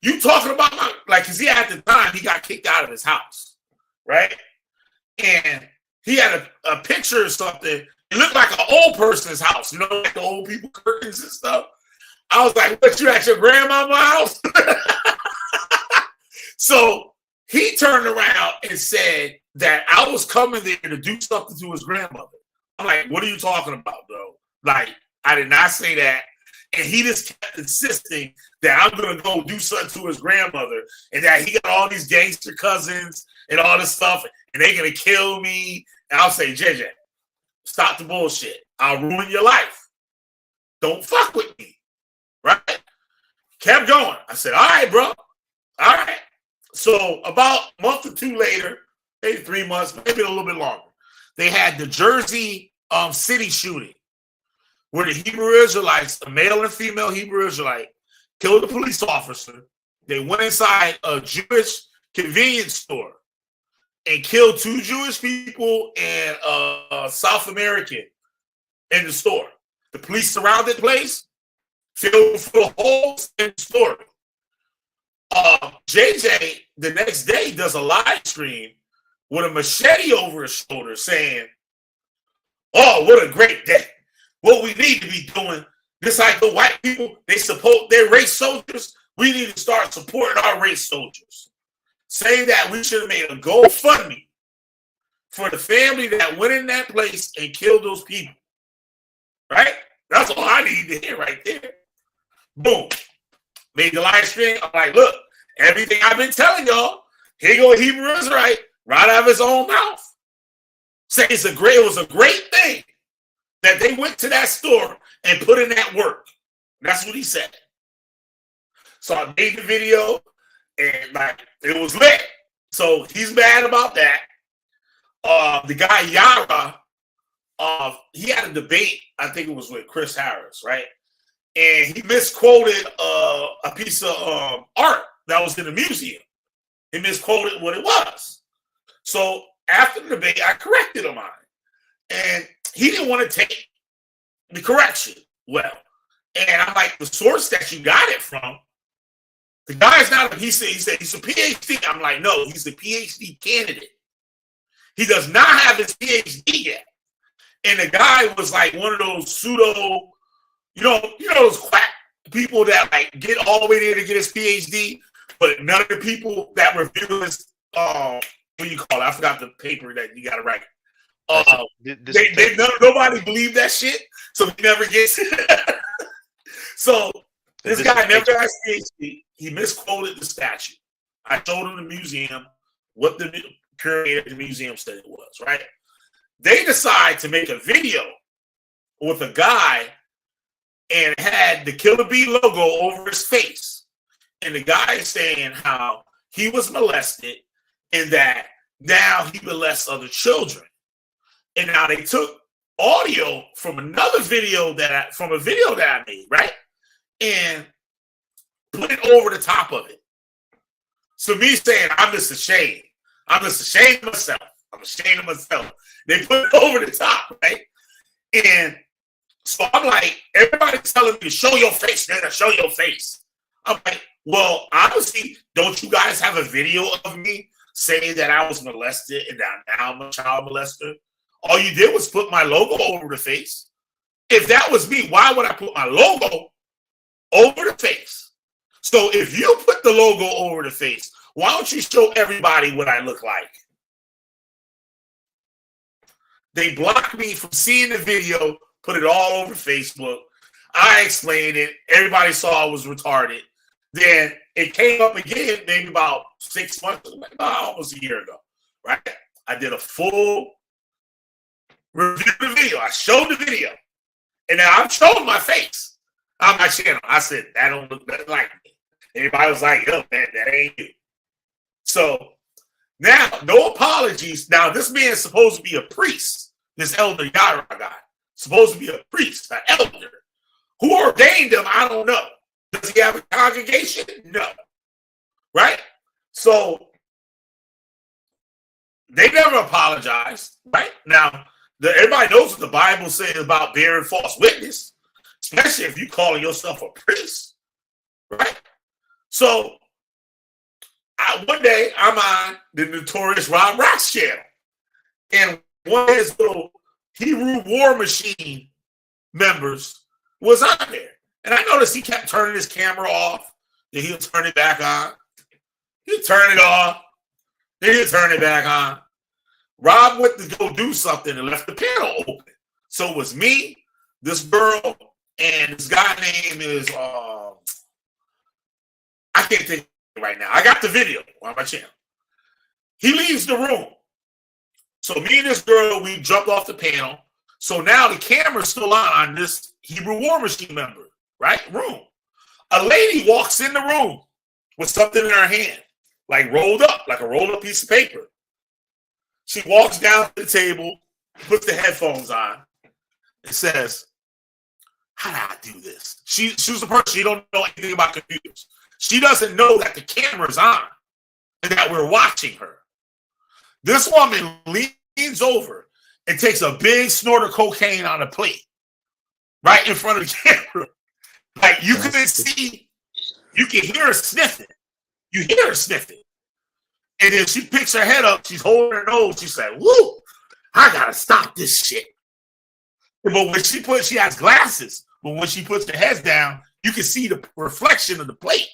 you talking about my, like, because he at the time, he got kicked out of his house, right? And he had a picture or something. It looked like an old person's house, you know, like the old people curtains and stuff. I was like, what, you at your grandma's house? So he turned around and said that I was coming there to do something to his grandmother. I'm like, what are you talking about, bro? Like, I did not say that. And he just kept insisting that I'm going to go do something to his grandmother and that he got all these gangster cousins and all this stuff and they're going to kill me. And I'll say, JJ, stop the bullshit. I'll ruin your life. Don't fuck with me. Right? Kept going. I said, all right, bro. All right. So about a month or two later, maybe 3 months, maybe a little bit longer, they had the Jersey City shooting where the Hebrew Israelites, a male and female Hebrew Israelite, killed a police officer. They went inside a Jewish convenience store and killed 2 Jewish people and a South American in the store. The police surrounded the place, filled full of holes in the store. JJ, the next day, does a live stream with a machete over his shoulder saying, oh, what a great day. What we need to be doing, just like the white people, they support their race soldiers, we need to start supporting our race soldiers. Saying that we should have made a GoFundMe for the family that went in that place and killed those people. Right? That's all I need to hear right there. Boom. Made the live stream. I'm like, look, everything I've been telling y'all, here go a Hebrew Israelite right out of his own mouth. Say it was a great thing that they went to that store and put in that work. That's what he said. So I made the video and like it was lit. So he's mad about that. The guy Yara, he had a debate, I think it was with Chris Harris, right? And he misquoted a piece of art that was in the museum. He misquoted what it was. So after the debate, I corrected him on it. And he didn't want to take the correction well. And I'm like, the source that you got it from, the guy's not, he said he's a PhD. I'm like, no, he's a PhD candidate. He does not have his PhD yet. And the guy was like one of those pseudo, you know those quack people that like get all the way there to get his PhD, but none of the people that review his, what do you call it? I forgot the paper that you got to write. Nobody believed that shit, so he never gets it. So this guy never has PhD. He misquoted the statue. I showed him the museum what the curator of the museum said it was, right? They decide to make a video with a guy and had the Killer Bee logo over his face. And the guy is saying how he was molested and that now he molests other children. And now they took audio from another video that I made, right? And put it over the top of it. So me saying, I'm just ashamed. I'm just ashamed of myself. I'm ashamed of myself. They put it over the top, right? And so I'm like, everybody's telling me to show your face, nigga, show your face. I'm like, well, obviously, don't you guys have a video of me saying that I was molested and that now I'm a child molester? All you did was put my logo over the face. If that was me, why would I put my logo over the face? So if you put the logo over the face, why don't you show everybody what I look like? They blocked me from seeing the video, put it all over Facebook. I explained it. Everybody saw I was retarded. Then it came up again maybe about 6 months, almost a year ago, right? I did a full review of the video. I showed the video. And now I'm showing my face on my channel. I said, that don't look nothing like me. Everybody was like, yo, man, that ain't you. So now, no apologies. Now, this man is supposed to be a priest. This elder Yara guy. Supposed to be a priest, an elder. Who ordained him, I don't know. Does he have a congregation? No. Right? So, they never apologized. Right? Now, everybody knows what the Bible says about bearing false witness. Especially if you calling yourself a priest. Right? So, one day, I'm on the notorious Rob Rock's channel. And one of his little Hebrew War Machine members was on there. And I noticed he kept turning his camera off. Then he would turn it back on. He'd turn it off. Then he'd turn it back on. Rob went to go do something and left the panel open. So it was me, this girl, and this guy name is, I can't think right now. I got the video on my channel. He leaves the room. So me and this girl, we jumped off the panel. So now the camera's still on this Hebrew War Machine member, right? Room. A lady walks in the room with something in her hand, like rolled up, like a rolled up piece of paper. She walks down to the table, puts the headphones on, and says, how did I do this? She was a person, she don't know anything about computers. She doesn't know that the camera's on and that we're watching her. This woman leans over and takes a big snort of cocaine on a plate right in front of the camera. Like you couldn't see, you can hear her sniffing. You hear her sniffing. And then she picks her head up, she's holding her nose, she said, woo, I gotta stop this shit. But when she has glasses, but when she puts her head down, you can see the reflection of the plate.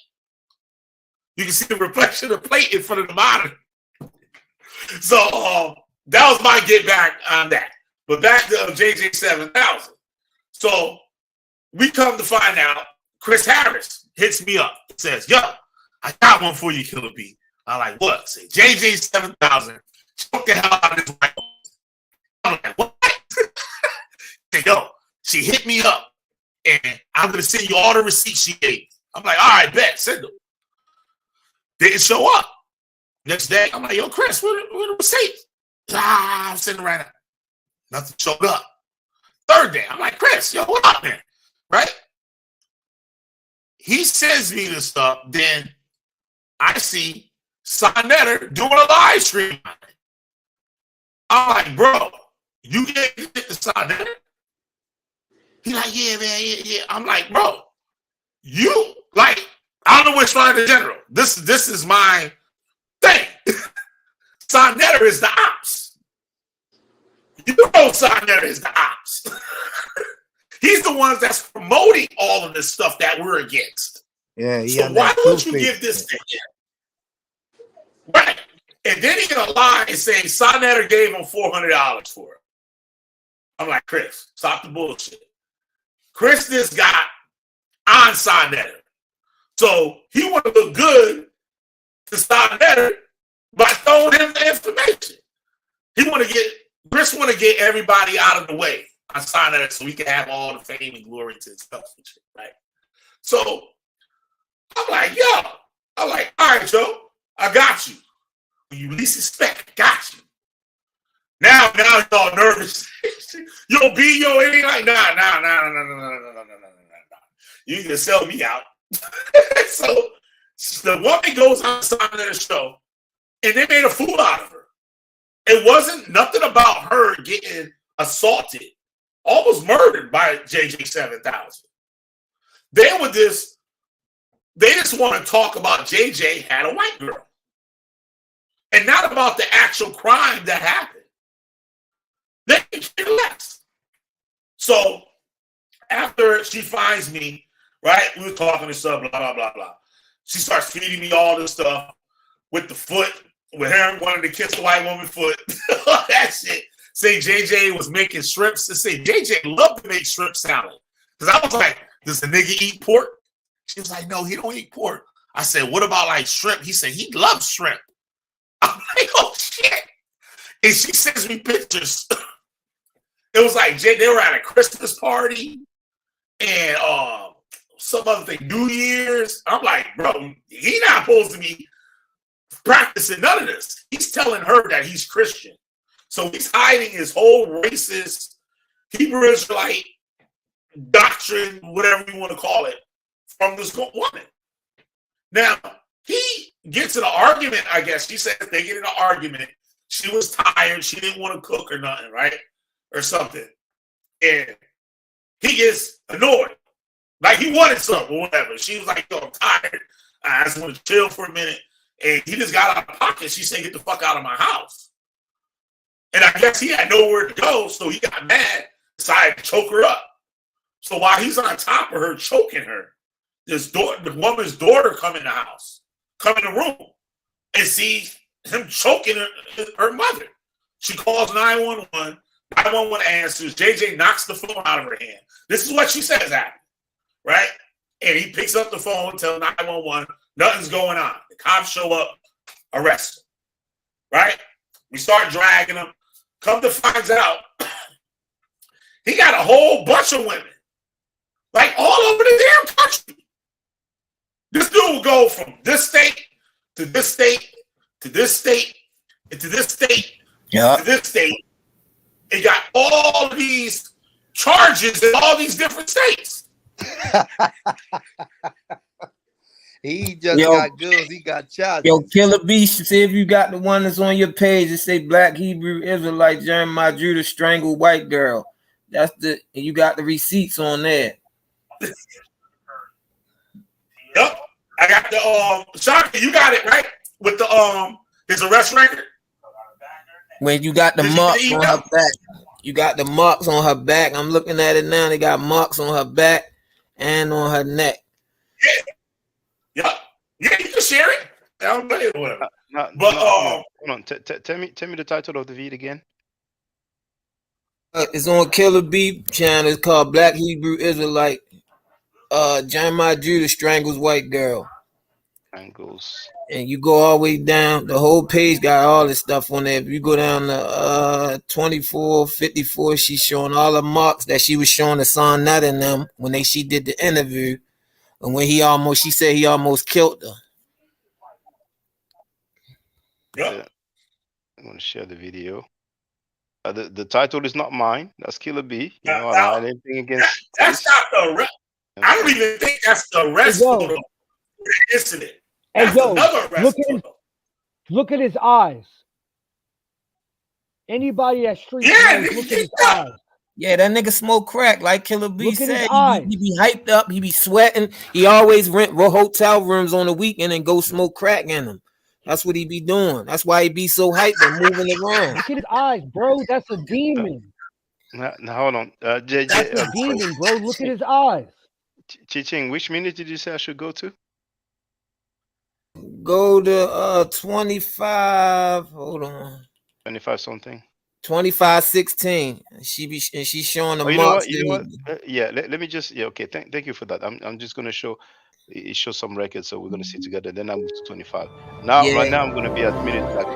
You can see the reflection of the plate in front of the monitor. So that was my get back on that. But back to JJ 7000. So we come to find out, Chris Harris hits me up, says, yo, I got one for you, Killer B. I'm like, what? Say, JJ 7000, choke the hell out of this white woman. I'm like, what? Say, yo, she hit me up, and I'm going to send you all the receipts she gave me. I'm like, all right, bet, send them. Didn't show up. Next day, I'm like, yo, Chris, where the receipts? I'm sending right now. Nothing showed up. Third day, I'm like, Chris, yo, what up, man? Right? He sends me this stuff, then I see Sonetter doing a live stream. I'm like, bro, you get the Sonetter? He's like, yeah, man, yeah. I'm like, bro, you, like, I don't know which one in general. This is my thing. Sonetter is the ops. You know Sonetter is the ops. He's the one that's promoting all of this stuff that we're against. Yeah. So why would you give this to him? Right. And then he's gonna lie and say Sonetter gave him $400 for it. I'm like, Chris, stop the bullshit. Chris just got on Sonetter. So he want to look good to Sonetter by throwing him the information. Chris want to get everybody out of the way on Sonetter so he can have all the fame and glory to himself, right? So I'm like, all right, Joe, I got you. When you least expect, I got you. Now y'all nervous. Yo, B, yo, it ain't like, nah. You can sell me out. So The woman goes on the side of the show, and they made a fool out of her. It wasn't nothing about her getting assaulted, almost murdered by JJ 7000. They just want to talk about JJ had a white girl, and not about the actual crime that happened. They care less. So after she finds me, right, we were talking and stuff, blah, blah, blah, blah. She starts feeding me all this stuff with the foot, with her wanting to kiss the white woman's foot. That shit. Say JJ was making shrimps. To say JJ loved to make shrimp salad. Because I was like, does the nigga eat pork? She was like, no, he don't eat pork. I said, what about like shrimp? He said, he loves shrimp. I'm like, oh shit. And she sends me pictures. It was like they were at a Christmas party and some other thing, New Year's. I'm like, bro, he not supposed to be practicing none of this. He's telling her that he's Christian. So he's hiding his whole racist Hebrew Israelite doctrine, whatever you want to call it, from this woman. Now, he gets in an argument, I guess. She said they get in an argument. She was tired. She didn't want to cook or nothing, right? Or something. And he gets annoyed. Like he wanted something or whatever. She was like, yo, I'm tired. I just want to chill for a minute. And he just got out of pocket. She said, get the fuck out of my house. And I guess he had nowhere to go, so he got mad, decided to choke her up. So while he's on top of her, choking her, the woman's daughter come in the house, come in the room, and see him choking her mother. She calls 911. 911 answers. JJ knocks the phone out of her hand. This is what she says happened, right? And he picks up the phone, tells 911, nothing's going on. The cops show up, arrest him, right? We start dragging him. Come to find out, he got a whole bunch of women, like all over the damn country. This dude will go from this state to this state to this state and to this state to this state. He got all these charges in all these different states. He just got girls. He got charges. Yo, Killer B, see if you got the one that's on your page that say Black Hebrew Israelite Jeremiah Judah strangled white girl. That's the, and you got the receipts on there. Yep, I got the Shaka, you got it right with the his arrest record. When you got the marks on her back, you got the marks on her back. I'm looking at it now. They got marks on her back and on her neck. Yeah, you can share it. I don't know whatever. Hold on. Tell me the title of the video again. It's on Killer B channel. It's called Black Hebrew Israelite. Jeremiah Judah strangles white girl. Strangles. And you go all the way down. The whole page got all this stuff on there. If you go down to 2454, she's showing all the marks that she was showing the son Nut in them when she did the interview. And when she said he almost killed her. Yeah. I'm going to share the video. The title is not mine. That's Killer B. You know, I don't have anything against. That's not the arrest. I don't even think that's the arrest for the incident. Hey, yo, look at his eyes. Anybody that street look at his eyes. Yeah, that nigga smoke crack, like Killer B said. He be hyped up, he be sweating. He always rent hotel rooms on the weekend and go smoke crack in them. That's what he be doing. That's why he be so hyped and moving around. Look at his eyes, bro. That's a demon. Now hold on. JJ, that's a demon, bro. Look at his eyes. Chiching, which minute did you say I should go to? Go to 25. Hold on. 25 something. 25:16. She's showing the marks. You know what? Yeah, let me just okay. Thank you for that. I'm just gonna show some records, so we're gonna see together. Then I move to 25. Right now I'm gonna be at minute like.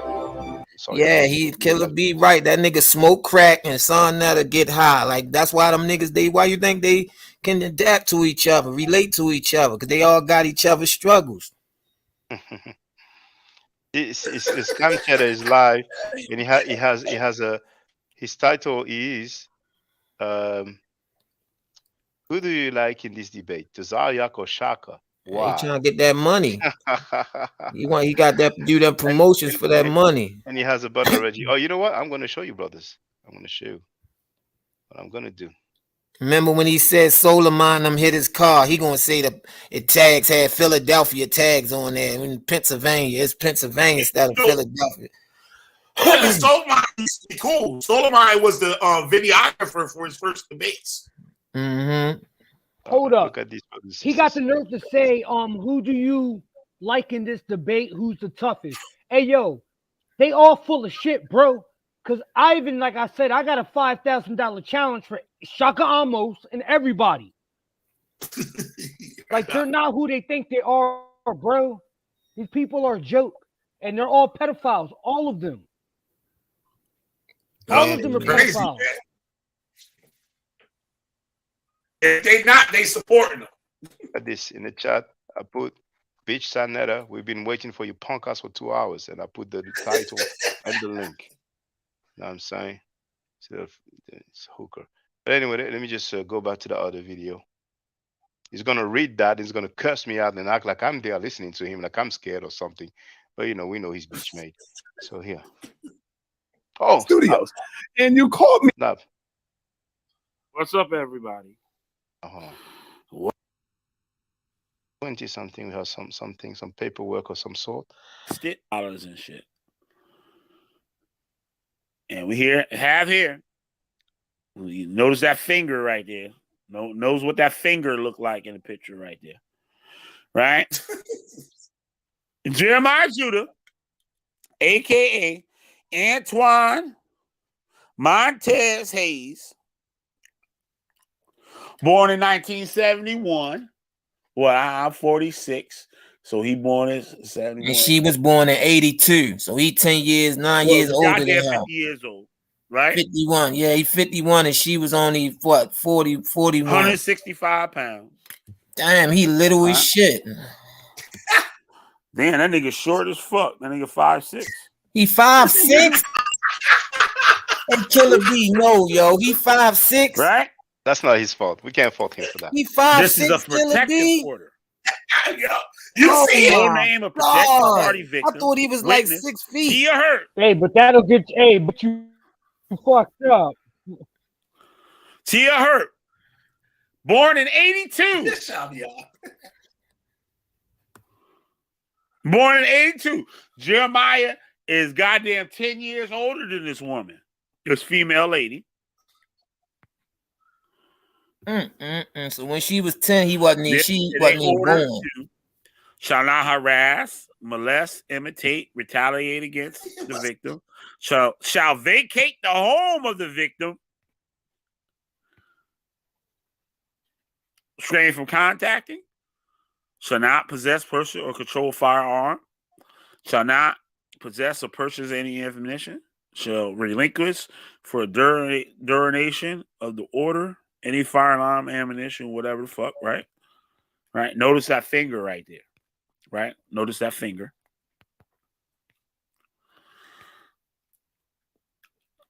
Sorry. Yeah, he Killer B right. That nigga smoke crack and son Netta get high. Like that's why them niggas why you think they can adapt to each other, relate to each other, because they all got each other's struggles. His Scam Cheddar is live, and his title is who do you like in this debate, Tazaryak or Shaka? Wow. He trying to get that money. He got that do them promotions for that money. And he has a button already. Oh, you know what? I'm going to show you, brothers. I'm going to show you what I'm going to do. Remember when he said Soleimani hit his car? He gonna say the tags had Philadelphia tags on there. In Pennsylvania, it's Pennsylvania instead of Philadelphia. Soleimani used to be cool. Soleimani was the videographer for his first debates. Mm-hmm. Hold up. Look at these brothers. He got the nerve to say, who do you like in this debate? Who's the toughest? Hey, yo, they all full of shit, bro. Because like I said, I got a $5,000 challenge for Shaka Amos and everybody. Like, they're not who they think they are, bro. These people are a joke. And they're all pedophiles. All of them. All of them are Crazy, pedophiles. man. If they not, they supporting them. At this in the chat, I put Bitch Sanetta, we've been waiting for you punk ass for 2 hours. And I put the title and the link. You know what I'm saying? So it's hooker. But anyway, let me just go back to the other video. He's going to read that. He's going to curse me out and act like I'm there listening to him, like I'm scared or something. But, you know, we know he's bitch made. So here. Oh, studios. And you called me. Stop. What's up, everybody? 20 something. We have something, some paperwork or some sort. $50 and shit. And we have here. You notice that finger right there. Knows what that finger looked like in the picture right there. Right? Jeremiah Judah, a.k.a. Antoine Montez Hayes, born in 1971. Well, I'm 46, so he born in 71. And she was born in 82, so he 10 years, 9 years older than her. 50 years old, right? 51, yeah, he 51, and she was only, what, 41? 165 pounds. Damn, he little as shit. Damn, that nigga short as fuck. That nigga 5'6". He 5'6"? And Killer B, no, yo, he 5'6". Right? That's not his fault. We can't fault him for that. He 5'6". This is a protective order. You see full name of protected party victim. I thought he was like 6 feet. Tia Hurt. Hey, but that'll get you. Hey, but you fucked up. Tia Hurt, born in 82. Born in 82. Jeremiah is goddamn 10 years older than this woman. This female lady. So when she was 10, he wasn't even born. Shall not harass, molest, imitate, retaliate against the victim. Shall vacate the home of the victim. Restrain from contacting. Shall not possess, purchase, or control firearm. Shall not possess or purchase any ammunition. Shall relinquish for duration of the order any firearm, ammunition, whatever the fuck, right? Right. Notice that finger right there. Right. Notice that finger.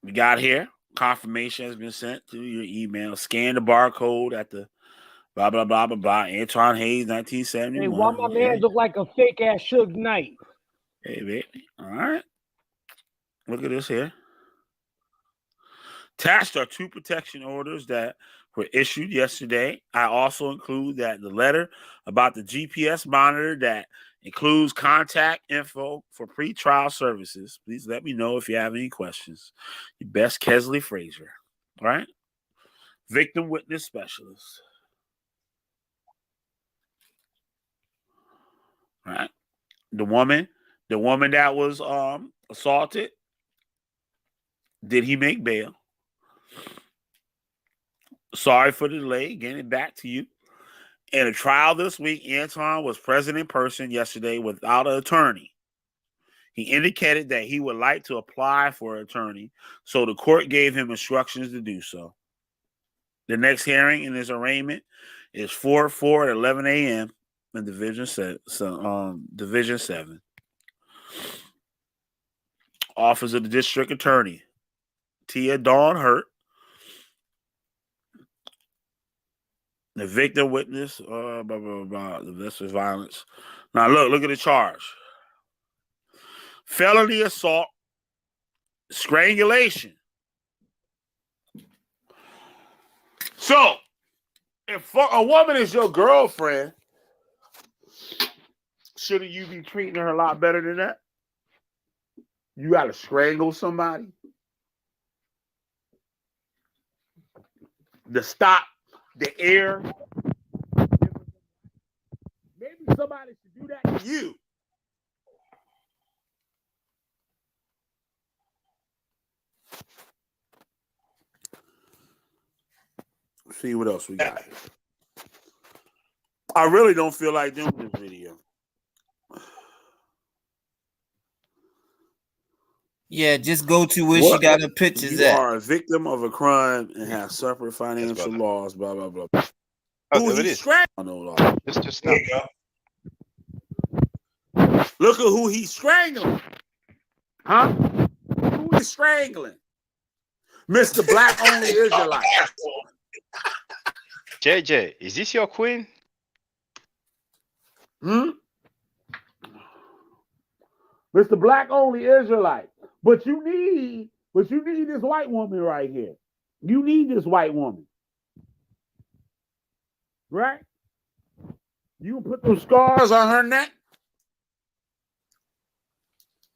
We got here. Confirmation has been sent to your email. Scan the barcode at the blah, blah, blah, blah, blah. Antoine Hayes, 1971. Hey, why my man look like a fake ass Suge Knight? Hey, baby. All right. Look at this here. Attached are 2 protection orders that were issued yesterday. I also include that the letter about the GPS monitor that includes contact info for pre-trial services. Please let me know if you have any questions. Your best Kesley Frazier. All right. Victim witness specialist. All right. The woman that was assaulted, did he make bail? Sorry for the delay. Getting it back to you. In a trial this week, Antoine was present in person yesterday without an attorney. He indicated that he would like to apply for an attorney, so the court gave him instructions to do so. The next hearing in his arraignment is 4/4 at 11 a.m. in Division 7. Office of the District Attorney, Tia Dawn Hurt. The victim witness, blah, blah, blah, domestic violence. Now look at the charge. Felony assault, strangulation. So, if a woman is your girlfriend, shouldn't you be treating her a lot better than that? You got to strangle somebody to stop the air. Maybe somebody should do that to you. Let's see what else we got here. I really don't feel like doing this video. Yeah, just go to where she got her pictures you at. You are a victim of a crime and have suffered financial loss, blah, blah, blah. Who he strangled? Just now. Look at who he's strangling. Huh? Who is strangling? Mr. Black Only Israelite. JJ, is this your queen? Mr. Black Only Israelite. But you need this white woman right here. You need this white woman. Right? You put those scars on her neck?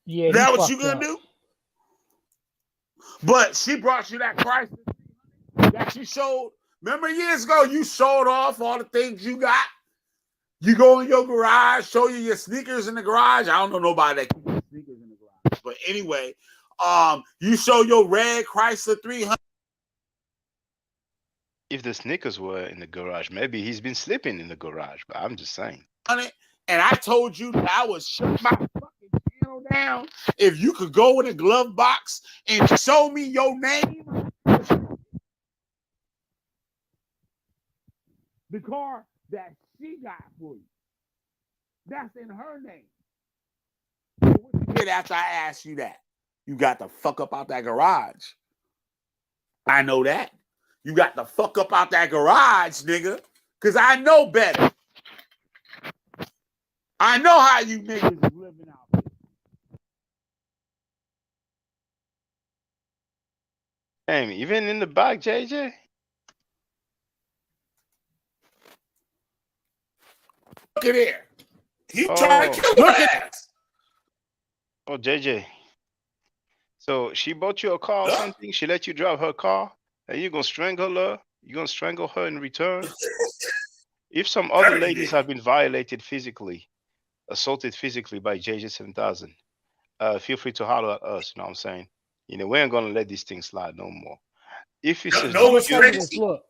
Yeah. Is that what you gonna do? But she brought you that crisis that you showed. Remember years ago, you showed off all the things you got. You go in your garage, show you your sneakers in the garage. I don't know nobody that keeps sneakers in the garage. But anyway, you show your red Chrysler 300. If the sneakers were in the garage, maybe he's been sleeping in the garage. But I'm just saying. And I told you that I would shut my fucking channel down if you could go in a glove box and show me your name. The car that she got for you. That's in her name. So what you did after I asked you that? You got the fuck up out that garage. I know that. You got the fuck up out that garage, nigga. Because I know better. I know how you niggas is living out there. Damn, even in the back, JJ? Look at there. He tried to kill her ass. Oh, JJ. So she bought you a car or something? She let you drive her car? And you're going to strangle her? You're going to strangle her in return? If some other ladies have been violated physically, assaulted physically by JJ 7000, feel free to holler at us. You know what I'm saying? You know, we ain't going to let these things slide no more. If it's look.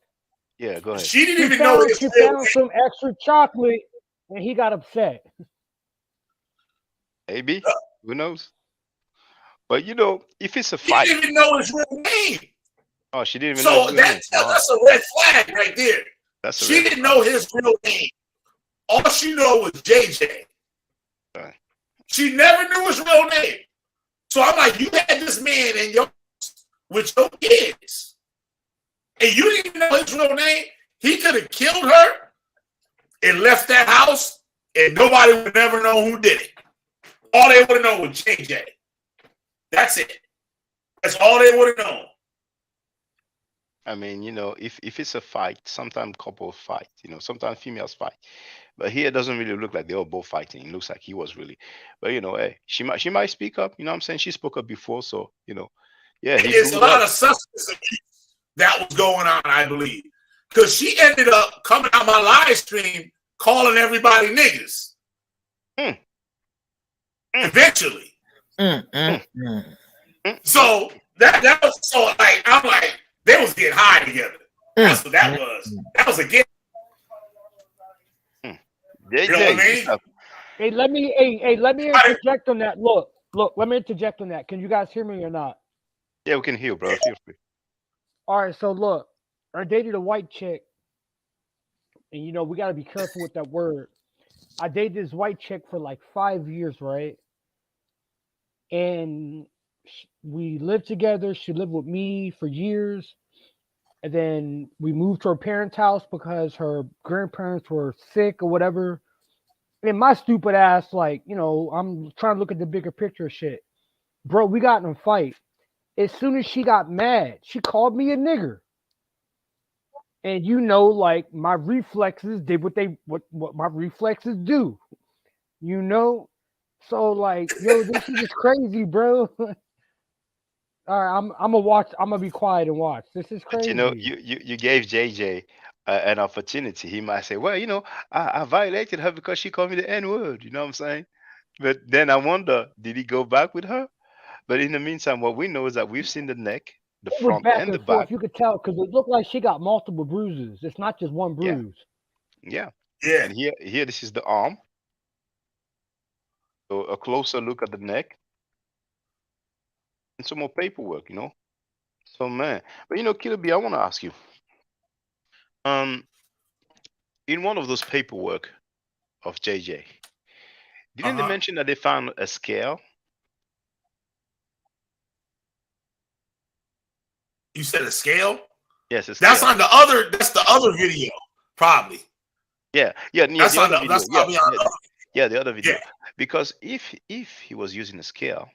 Yeah, go ahead. She didn't even know she found some extra chocolate and he got upset. Maybe. Who knows? But you know, if it's a fight. She didn't even know his real name. Oh, she didn't even know his real name. That's a red flag right there. She didn't know his real name. All she knew was JJ. Right. She never knew his real name. So I'm like, you had this man in your with your kids. And you didn't even know his real name. He could have killed her and left that house, and nobody would never know who did it. All they would have known was JJ. That's it. That's all they would have known. I mean, you know, if it's a fight, sometimes couples fight. You know, sometimes females fight. But here it doesn't really look like they were both fighting. It looks like he was really. But you know, hey, she might speak up. You know what I'm saying? She spoke up before, so you know, yeah. There's a lot of substance abuse that was going on, I believe, because she ended up coming on my live stream calling everybody niggas. Eventually. So that was so like I'm like they was getting high together. That's what that was. That was a gift. You know what I mean? Hey, let me interject on that. Look, let me interject on that. Can you guys hear me or not? Yeah, we can hear, bro. Feel free. All right, so look, I dated a white chick, and you know we got to be careful with that word. I dated this white chick for like 5 years, right? And we lived together. She lived with me for years. And then we moved to her parents' house because her grandparents were sick or whatever. And my stupid ass, like, you know, I'm trying to look at the bigger picture shit. Bro, we got in a fight. As soon as she got mad, she called me a nigger. And you know, like, my reflexes did what my reflexes do. You know? So like, yo, this shit is crazy, bro. All right, I'm gonna watch. I'm gonna be quiet and watch. This is But crazy. you know, you gave JJ an opportunity. He might say, well, you know, I violated her because she called me the N-word. You know what I'm saying? But then I wonder, did he go back with her? But in the meantime, what we know is that we've seen the neck, the It was front, back and the and back. forth. You could tell because it looked like she got multiple bruises. It's not just one Yeah. bruise. Yeah. Yeah. And here, this is the arm. So a closer look at the neck and some more paperwork, you know. So man, but you know, Killer B, I want to ask you, in one of those paperwork of JJ, didn't they mention that they found a scale? You said a scale? Yes, a That's scale. on the other. That's the other video, probably. Yeah. That's The on other the. video. That's probably on the other. Yeah, the other video. Yeah. Because if he was using a scale,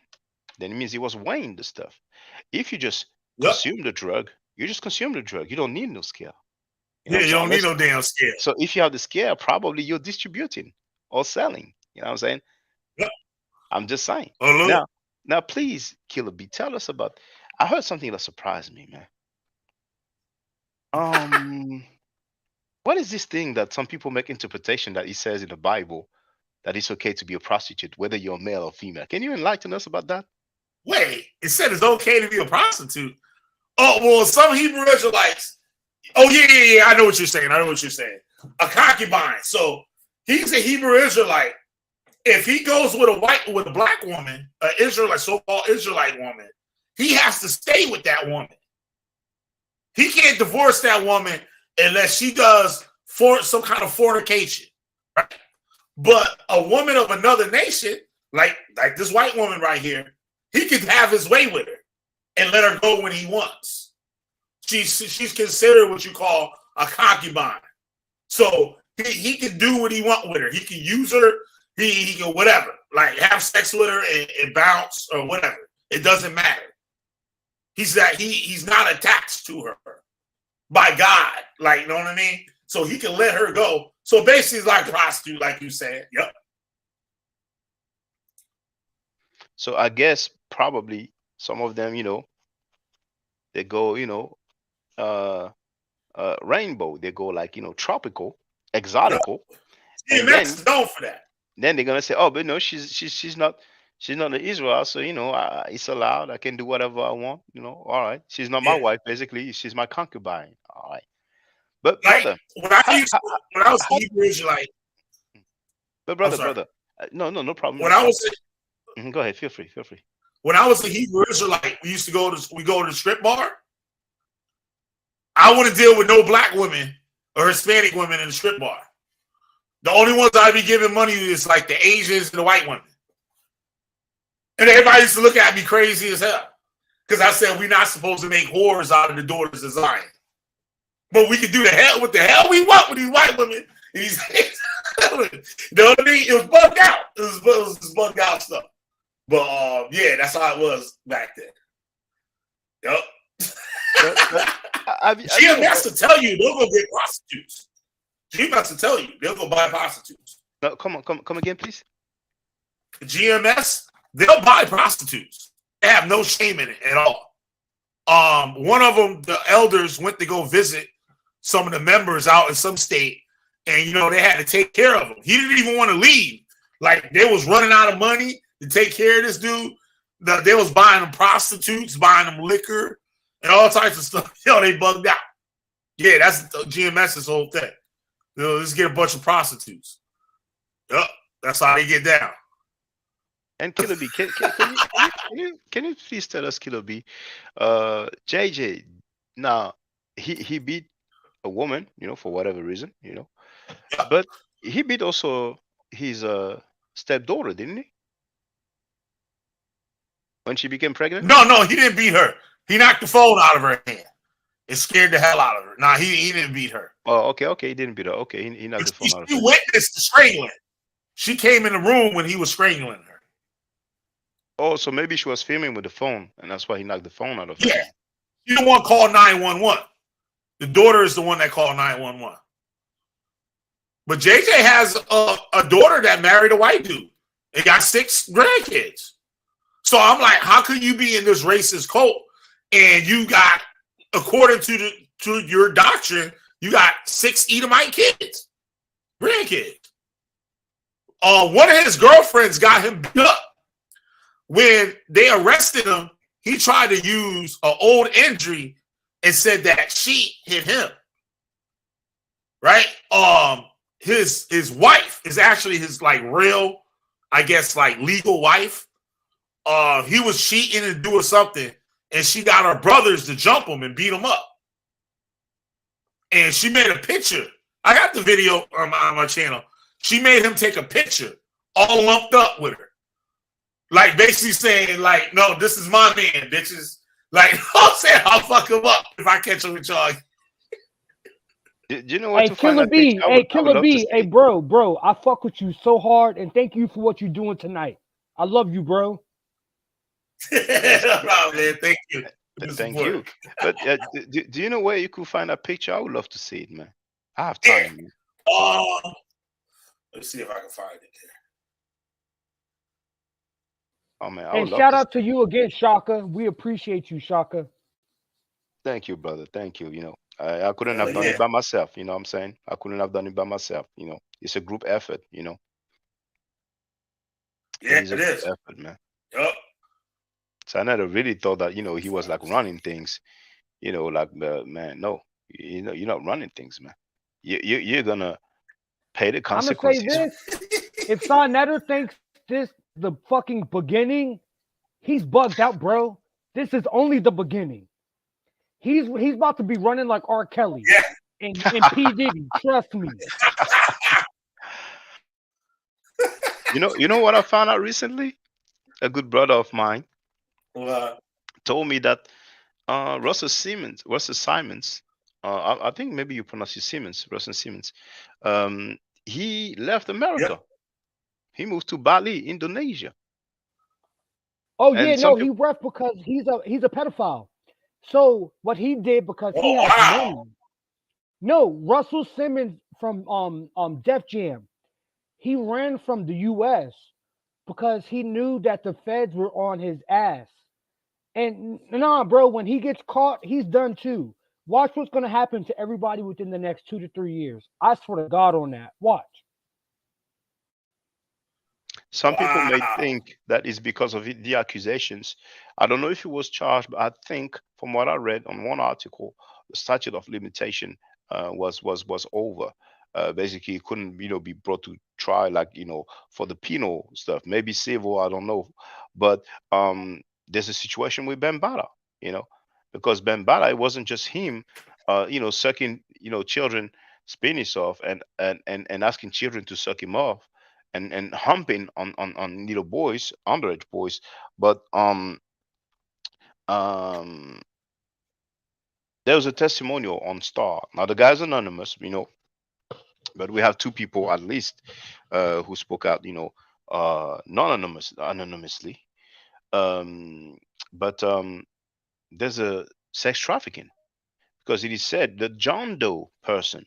then it means he was weighing the stuff. If you just consume the drug, you just consume the drug. You don't need no scale. You know Yeah, what you I'm don't saying? need no damn scale. So if you have the scale, probably you're distributing or selling. You know what I'm saying? Yep. I'm just saying. Oh, look. Now, please, Killer B, tell us about. I heard something that surprised me, man. What is this thing that some people make interpretation that it says in the Bible that it's okay to be a prostitute, whether you're male or female? Can you enlighten us about that? Wait, it said it's okay to be a prostitute. Oh, well, some Hebrew Israelites. Oh, yeah. I know what you're saying. A concubine. So he's a Hebrew Israelite. If he goes with a black woman, an Israelite, so-called Israelite woman, he has to stay with that woman. He can't divorce that woman unless she does some kind of fornication. Right? But a woman of another nation, like this white woman right here, he can have his way with her and let her go when he wants. She's considered what you call a concubine. So he can do what he wants with her. He can use her. He can whatever, like have sex with her and bounce or whatever. It doesn't matter. He's not attached to her by God, like, you know what I mean? So he can let her go. So basically, it's like a prostitute, like you said. Yep. So I guess probably some of them, you know, they go, you know, rainbow. They go like, you know, tropical, exotical. Yeah, that's known for that. Then they're gonna say, oh, but no, she's not an Israel, so you know, it's allowed. I can do whatever I want. You know, all right. She's not my wife, basically. She's my concubine. All right. But like, brother, when I was Hebrew Israelite. But brother, no problem. When I was, go ahead. Feel free. When I was a Hebrew Israelite, we go to the strip bar. I wouldn't deal with no black women or Hispanic women in the strip bar. The only ones I'd be giving money to is like the Asians and the white women. And everybody used to look at me crazy as hell. Because I said we're not supposed to make whores out of the daughters of Zion. But we can do what the hell we want with these white women. You know what I mean? It was bugged out. It was bugged out stuff. But yeah, that's how it was back then. Yep. GMS to tell you they'll go get prostitutes. GMS to tell you they'll go buy prostitutes. No, come again, please. GMS, they'll buy prostitutes. They have no shame in it at all. One of them, the elders went to go visit some of the members out in some state, and you know they had to take care of him. He didn't even want to leave. Like they was running out of money to take care of this dude. They was buying them prostitutes, buying them liquor, and all types of stuff. Yo, they bugged out. Yeah, that's GMS's whole thing. You know, let's get a bunch of prostitutes. Yep, that's how they get down. And Killer B, can you please tell us, Killer B, JJ, now he beat a woman, you know, for whatever reason, you know, but he beat also his stepdaughter, didn't he? When she became pregnant? No, he didn't beat her. He knocked the phone out of her hand. and scared the hell out of her. Nah, he didn't beat her. Oh, okay, he didn't beat her. Okay, he knocked the phone out of her. She witnessed the strangling. She came in the room when he was strangling her. Oh, so maybe she was filming with the phone, and that's why he knocked the phone out of her. Yeah, she the one called 911. The daughter is the one that called 911. But JJ has a daughter that married a white dude and got 6 grandkids. So I'm like, how could you be in this racist cult and you got, according to your doctrine, you got 6 Edomite kids, grandkids? One of his girlfriends got him beat up. When they arrested him, he tried to use an old injury and said that she hit him. Right? His wife is actually his like real, I guess, like legal wife. He was cheating and doing something, and she got her brothers to jump him and beat him up. And she made a picture. I got the video on my channel. She made him take a picture, all lumped up with her. Like basically saying, like, no, this is my man, bitches. Like, I'm saying I'll fuck him up if I catch him with y'all. Do you know what to Killer find B, Killer B, hey, bro, I fuck with you so hard, and thank you for what you're doing tonight. I love you, bro. Oh, man, thank you. Thank you. But do you know where you could find that picture? I would love to see it, man. I have time. Let's see if I can find it there. Oh man, I And would love shout to out to you again, Shaka. We appreciate you, Shaka. Thank you, brother. Thank you. You know, I couldn't have done it by myself. You know what I'm saying? I couldn't have done it by myself. You know, it's a group effort. You know. Yeah, it is. Effort, man. Yep. So I never really thought that, you know, he was like running things. You know, like man, no, you know, you're not running things, man. You're gonna pay the consequences. I'm gonna say this: if Sarnetta thinks this the fucking beginning, he's bugged out, bro. This is only the beginning. He's about to be running like R. Kelly and P. Diddy. Trust me. You know what I found out recently? A good brother of mine told me that Russell Simons, I think maybe you pronounce it Simmons, Russell Simmons. He left America. Yep. He moved to Bali, Indonesia. Oh yeah, no, he left because he's a pedophile. So what he did, because he has money. No, Russell Simmons from Def Jam. He ran from the U.S. because he knew that the feds were on his ass. And nah, bro, when he gets caught, he's done too. Watch what's going to happen to everybody within the next 2 to 3 years. I swear to God on that. Watch. Some people may think that is because of the accusations. I don't know if he was charged, but I think from what I read on one article, the statute of limitation was over. Basically, he couldn't, be brought to trial, like, for the penal stuff. Maybe civil, I don't know. But there's a situation with Bambaataa, because Bambaataa, it wasn't just him, sucking, children penis off and asking children to suck him off. And humping on little boys, underage boys, but there was a testimonial on Star. Now the guy's anonymous, but we have 2 people at least who spoke out, anonymously. But there's a sex trafficking, because it is said the John Doe person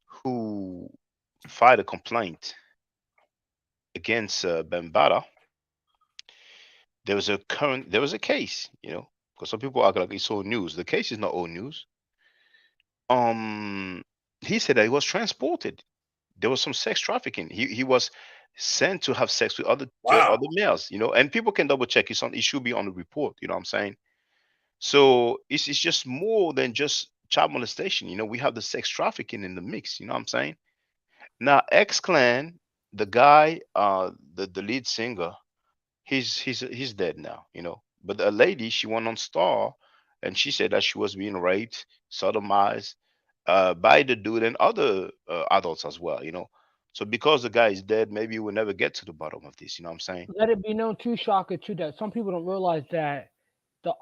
who filed a complaint against Bambaataa, there was a case, because some people act like it's old news. The case is not old news. He said that he was transported. There was some sex trafficking. He was sent to have sex with other males, and people can double check. It should be on the report. You know what I'm saying? So it's just more than just child molestation. We have the sex trafficking in the mix. You know what I'm saying? Now, X-Clan, the guy, the lead singer, he's dead now, But a lady, she went on Star, and she said that she was being raped, sodomized by the dude and other adults as well, So because the guy is dead, maybe we'll never get to the bottom of this. You know what I'm saying? Let it be known too, Shaka, too, that some people don't realize that the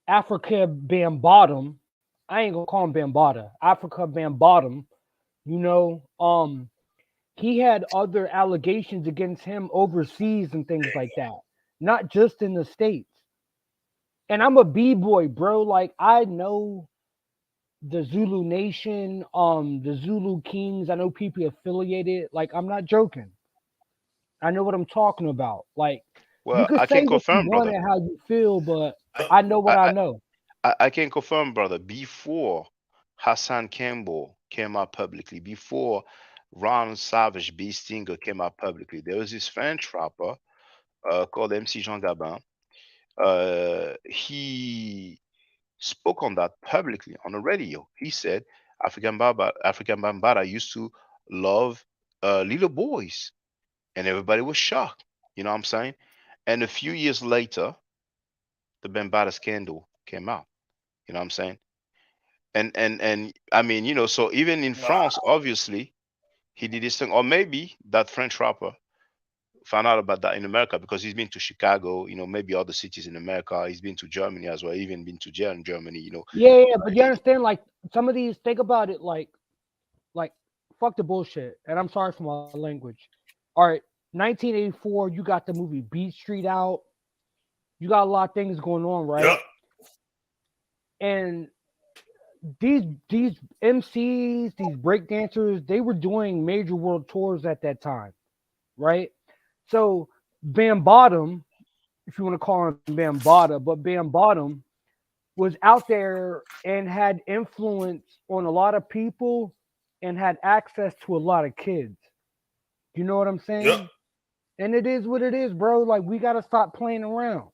Africa being bottom, I ain't gonna call him Bambaataa. Africa Bambaataa. You know, he had other allegations against him overseas and things like that, not just in the States. And I'm a B-boy, bro. Like, I know the Zulu Nation, the Zulu Kings. I know people affiliated. Like, I'm not joking. I know what I'm talking about. Like, you Well, could I say can what you confirm, want brother. and how you feel, but I know what I know. I can confirm, brother. Before Hassan Campbell came out publicly, before Ron Savage B. Stinger came out publicly, there was this French rapper called MC Jean Gabin. He spoke on that publicly on the radio. He said African Bambaataa used to love little boys, and everybody was shocked. You know what I'm saying? And a few years later, the Bambaataa scandal came out. You know what I'm saying? And I mean, you know, so even in France, obviously, he did this thing, or maybe that French rapper found out about that in America because he's been to Chicago, you know, maybe other cities in America. He's been to Germany as well, even been to jail in Germany, you know. Yeah, but you understand, like, some of these, think about it, like, fuck the bullshit. And I'm sorry for my language. All right, 1984, you got the movie Beat Street out. You got a lot of things going on, right? Yep. And these MCs, these breakdancers, they were doing major world tours at that time, right? So Bambaataa, if you want to call him Bambaataa, but Bambaataa was out there and had influence on a lot of people and had access to a lot of kids. You know what I'm saying? Yep. And it is what it is, bro. Like, we gotta stop playing around.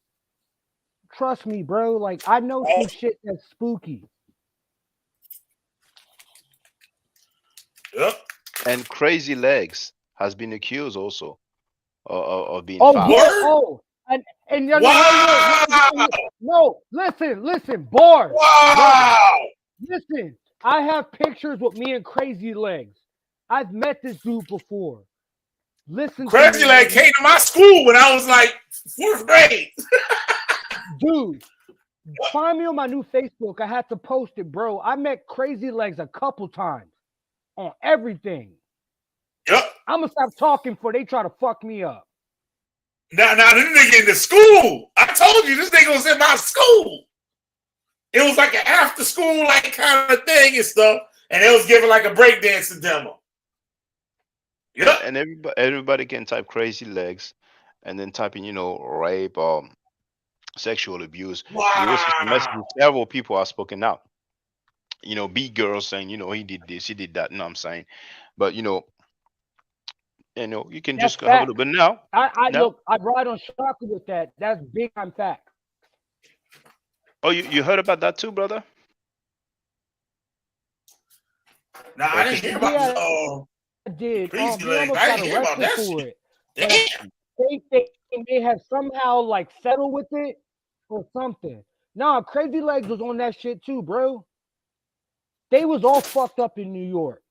Trust me, bro. Like, I know some shit that's spooky. Yep. And Crazy Legs has been accused also of being Oh, foul. yeah. Oh, and no, listen, bars. Wow. Listen, I have pictures with me and Crazy Legs. I've met this dude before. Listen, Crazy Leg came to my school when I was like 4th grade. Dude, find me on my new Facebook. I had to post it, bro. I met Crazy Legs a couple times on everything. Yep. I'm gonna stop talking before they try to fuck me up. Now this nigga in the school. I told you this nigga was in my school. It was like an after school like kind of thing and stuff, and it was giving like a breakdancing demo. Yeah, and everybody can type Crazy Legs, and then type in, you know, rape or sexual abuse. Wow. You will see some messages. Several people are spoken out. You know, B girls saying, you know, he did this, he did that. You know what I'm saying? But you know, you can That's just have a fact. little. But now, Look, I ride on Shaka with that. That's big time fact. Oh, you heard about that too, brother? Nah, I didn't hear about this. I did. Crazy He Leg. almost I got didn't hear about arrested that for shit. it. Damn. They may have somehow like settled with it or something. Nah, Crazy Legs was on that shit too, bro. They was all fucked up in New York.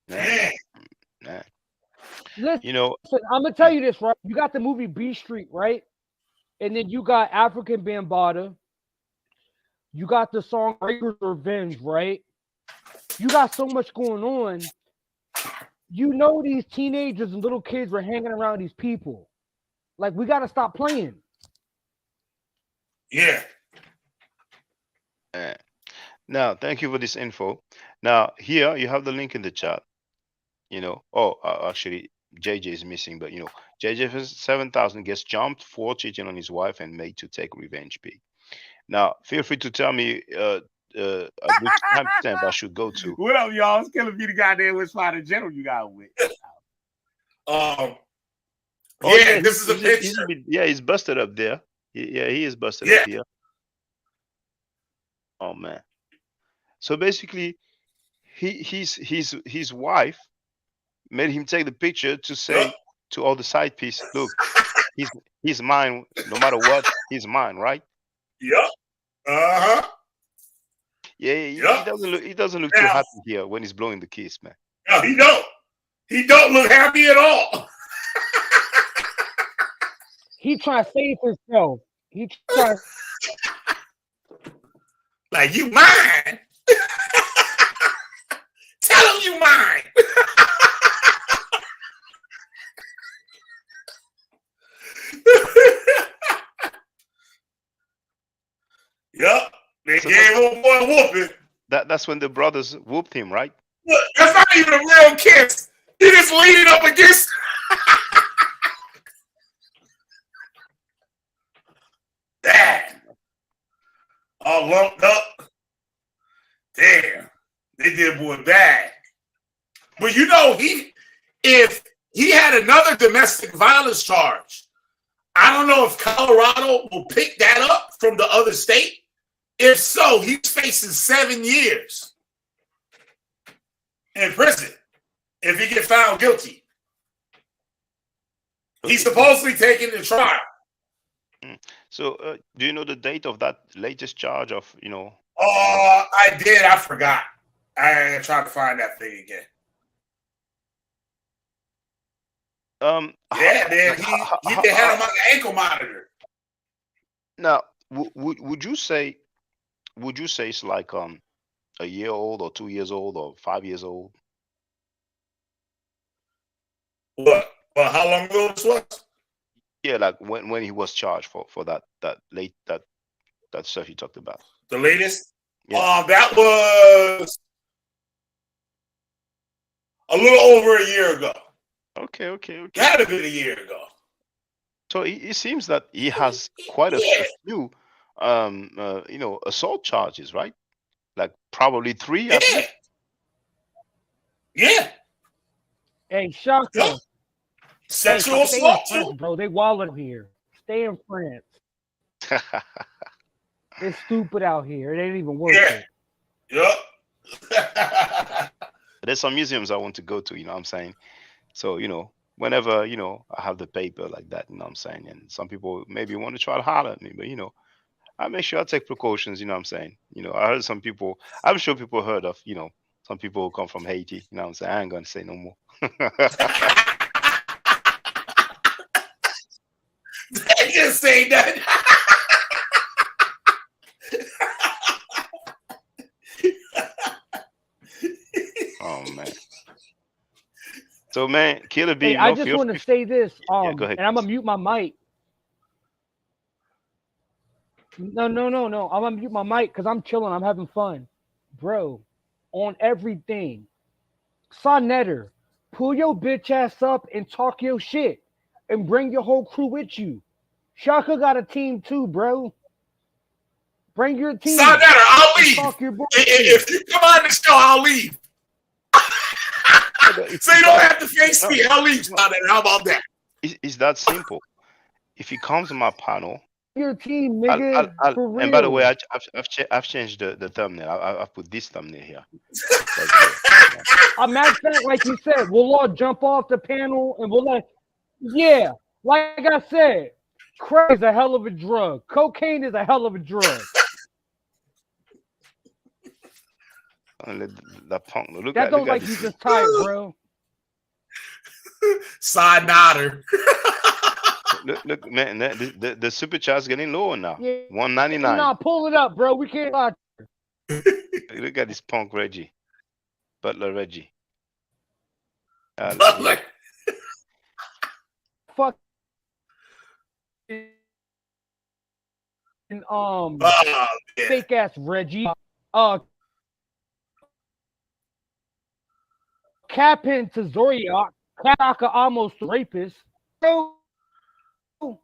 Man. Listen, You know, I'm gonna tell you this, right? You got the movie B Street, right? And then you got African Bambaataa. You got the song Breakers Revenge, right? You got so much going on. You know, these teenagers and little kids were hanging around these people. Like, we got to stop playing. Yeah. Now, thank you for this info. Now, here you have the link in the chat. You know, actually, JJ is missing, but you know, JJ for 7,000 gets jumped for cheating on his wife and made to take revenge big. Now, feel free to tell me which timestamp I should go to. What up, y'all? It's Killer B, the goddamn which fighter general you got with. Yeah, this is a picture. He's busted up there. He is busted up here. Oh man. So basically, his wife made him take the picture to say to all the side piece, look, he's mine. No matter what, he's mine, right? Yep. Uh-huh. Yeah, he doesn't look too happy here when he's blowing the kiss, man. No, he don't. He don't look happy at all. He trying to save himself. He trying. Like, you mine. Tell him you mine. Yep. They So gave old boy a whooping. that's when the brothers whooped him, right? Look, that's not even a real kiss. He just leaning up against. Damn. All lumped up. Damn. They did boy bad. But you know, if he had another domestic violence charge, I don't know if Colorado will pick that up from the other state. If so, he's facing 7 years in prison if he gets found guilty. He's supposedly taken to trial. So, do you know the date of that latest charge of, I did. I forgot. I tried to find that thing again. Yeah, man. He had him on the ankle monitor. Now, would you say it's like a year old or 2 years old or 5 years old? What? Well, how long ago this was? Yeah, like when he was charged for that stuff you talked about. The latest? Yeah. That was a little over a year ago. Okay. Had to be a year ago. So it seems that he has quite a few, assault charges, right? Like probably 3. I think. Yeah. Hey, Shaka. Sexual assault, bro. They wallet here. Stay in France. They're stupid out here. It ain't even worth it. Yep. There's some museums I want to go to, you know what I'm saying? So, whenever, I have the paper like that, you know what I'm saying? And some people maybe want to try to holler at me, but, I make sure I take precautions, you know what I'm saying? I heard some people, I'm sure people heard of, some people who come from Haiti, you know what I'm saying? I ain't going to say no more. They just say that. Oh, man. So, man, Killer B. Hey, I just want to say this. Yeah, go ahead. And I'm going to mute my mic. No. I'm going to mute my mic because I'm chilling. I'm having fun. Bro, on everything. Sonnetter, pull your bitch ass up and talk your shit. And bring your whole crew with you. Shaka got a team too, bro. Bring your team. Sonnetter, I'll leave. If you come on the show, I'll leave. So you don't have to face me. I'll leave, Sonnetter. How about that? It's that simple. If he comes on my panel, your team, nigga. For real. And by the way, I've changed the thumbnail. I've put this thumbnail here. A matter of fact, like you said, we'll all jump off the panel and we'll like I said, crack is a hell of a drug. Cocaine is a hell of a drug. That punk. That don't like you just tired, bro. Side nodder. Look, man, the super chat's getting lower now. Yeah. $1.99. Nah, pull it up, bro. We can't lie. Look at this punk Reggie. Butler Reggie. Butler. Fuck. Fake ass Reggie. Capin to Zoriak. Kaka almost rapist. Bro. Who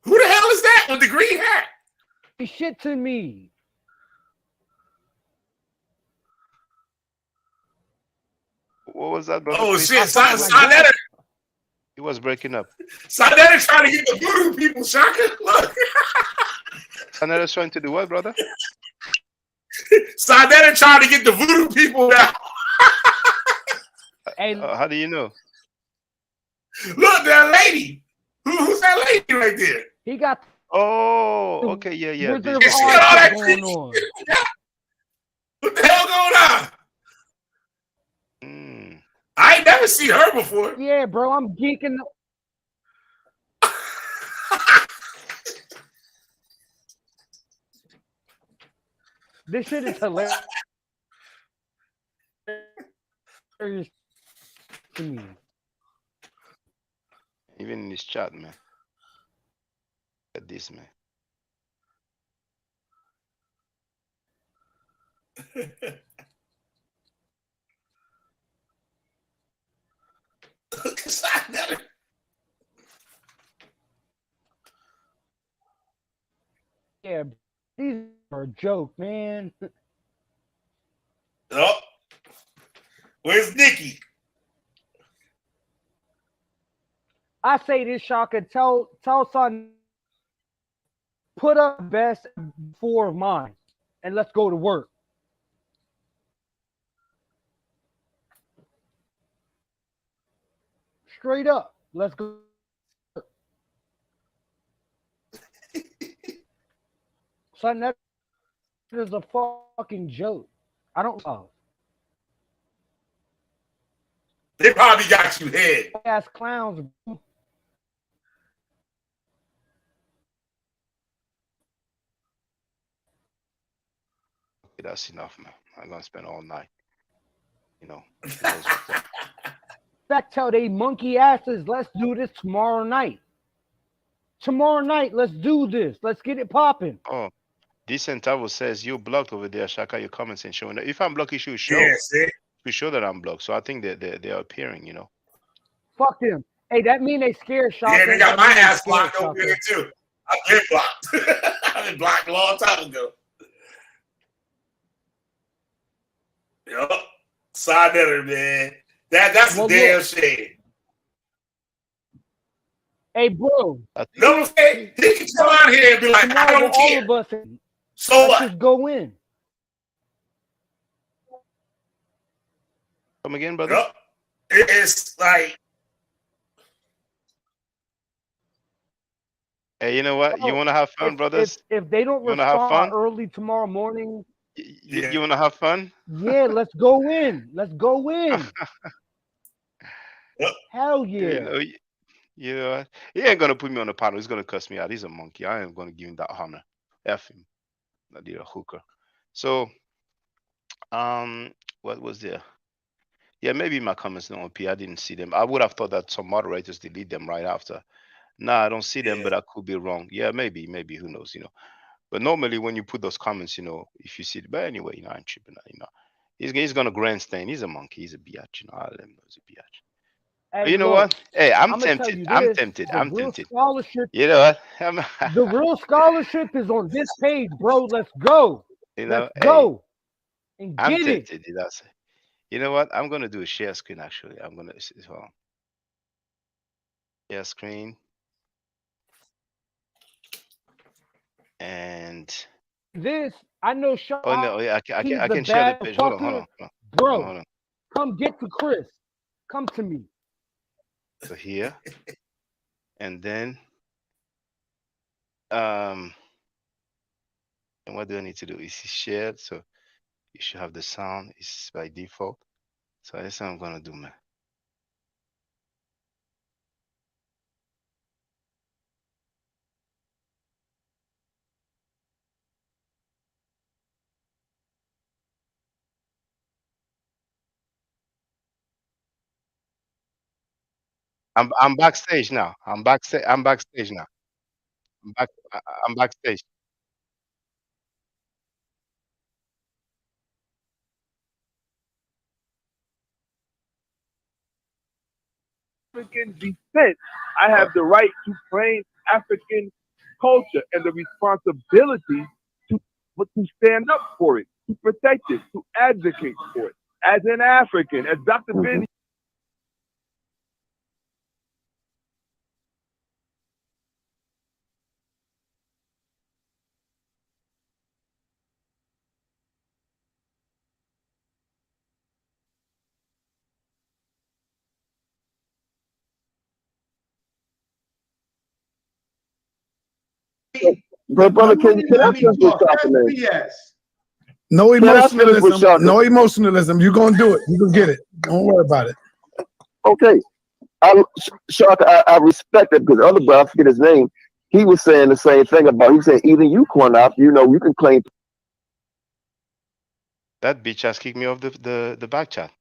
the hell is that with the green hat? Shit to me. What was that, brother? Oh, shit. Sonnetter. He was breaking up. Sonnetter trying to get the voodoo people, Shaka. Look. Sonnetter trying to do what, brother? Sonnetter trying to get the voodoo people now. Hey, how do you know? Look, that lady. Who's that lady right there? He got. Oh, okay, yeah. She got all that going on. What the hell going on? I ain't never seen her before. Yeah, bro, I'm geeking. This shit is hilarious to me. Even in this chat, man. Look at this, man. Yeah, these are a joke, man. Oh, where's Nikki? I say this, Shaka. Tell son, put up best 4 of mine, and let's go to work. Straight up, let's go. Son, that is a fucking joke. I don't know. They probably got you head. Ass clowns. Okay, that's enough, man. I'm gonna spend all night. You know. Fact, tell they monkey asses, let's do this tomorrow night. Tomorrow night, let's do this. Let's get it popping. Oh, Decent Tavo says you're blocked over there, Shaka. Your comments ain't showing. If I'm blocked, you should show. Yes, you show that I'm blocked. So I think they're appearing. You know. Fuck them. Hey, that mean they scared, Shaka. Yeah, they got my ass blocked over here too. I've been blocked. I've been blocked a long time ago. Yup. Side letter, man. That's a damn shame. Hey, bro. You know what I'm saying? He can come out here and be like, I don't care. All of us, so let's what? just go in. Come again, brother? Yup. It's like, hey, you know what? You want to have fun, brothers? If they don't respond early tomorrow morning, you want to have fun? Yeah, let's go in. Let's go in. Hell yeah. You know what? He ain't gonna put me on the panel. He's gonna cuss me out. He's a monkey. I ain't gonna give him that honor. F him. I did a hooker. So, what was there? Yeah, maybe my comments don't appear. I didn't see them. I would have thought that some moderators delete them right after. Nah, I don't see them, but I could be wrong. Yeah, maybe, who knows, you know. But normally when you put those comments, you know, if you see it, but anyway, you know, I'm tripping, you know. He's gonna grandstand. He's a monkey. He's a biatch, you know. I'll let him know he's a biatch. Hey, But you know look, what? Hey, I'm I'ma tell tempted. you I'm this, tempted. the I'm real tempted. scholarship, You know what? the real scholarship is on this page, bro. Let's go. You know, Let's go and I'm get it. tempted. You know what? I'm gonna do a share screen. Actually, I'm gonna share screen, and this I know. Sean, oh no, yeah, I he's can the share the bad page. Hold on, fucker. Bro, hold on. come get to Chris. Come to me. So here, and then and what do I need to do? Is shared? So you should have the sound. It's by default. So that's what I'm gonna do, man. I'm backstage now. I'm backstage now. I'm backstage. African descent. I have the right to claim African culture and the responsibility to stand up for it, to protect it, to advocate for it. As an African, as Dr. Benny. But brother, can I finish with something, man? No Can I finish with emotionalism. something? No emotionalism. You're gonna do it. You can get it. Don't worry about it. Okay. Shaka, I respect it because the other brother, I forget his name, he was saying the same thing about, he said, even you, Cornop, you know, you can claim That bitch has kicked me off the back chat.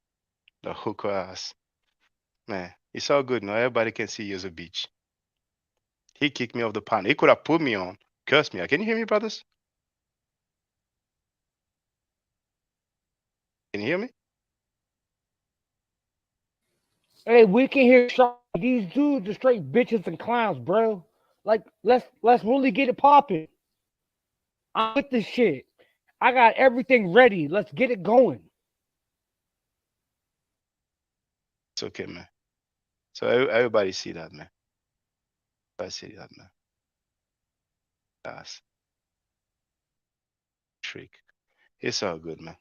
The hooker ass. Man, it's all good now. Everybody can see you as a bitch. He kicked me off the panel. He could have put me on, cursed me. Can you hear me, brothers? Can you hear me? Hey, we can hear these dudes are straight bitches and clowns, bro. Like, let's really get it popping. I'm with this shit. I got everything ready. Let's get it going. It's okay, man. So everybody see that, man. I see that, man. That's trick. It's all good, man.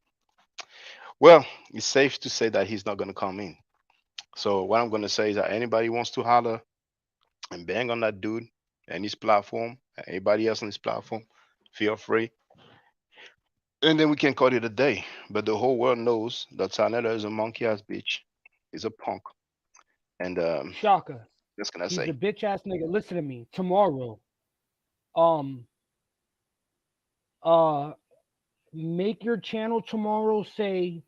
Well, it's safe to say that he's not gonna come in. So what I'm gonna say is that anybody wants to holler and bang on that dude and his platform, anybody else on his platform, feel free. And then we can call it a day. But the whole world knows that Sanella is a monkey ass bitch. He's a punk. And Shaka. what can I He's say? a bitch ass nigga. Listen to me. Tomorrow, make your channel tomorrow say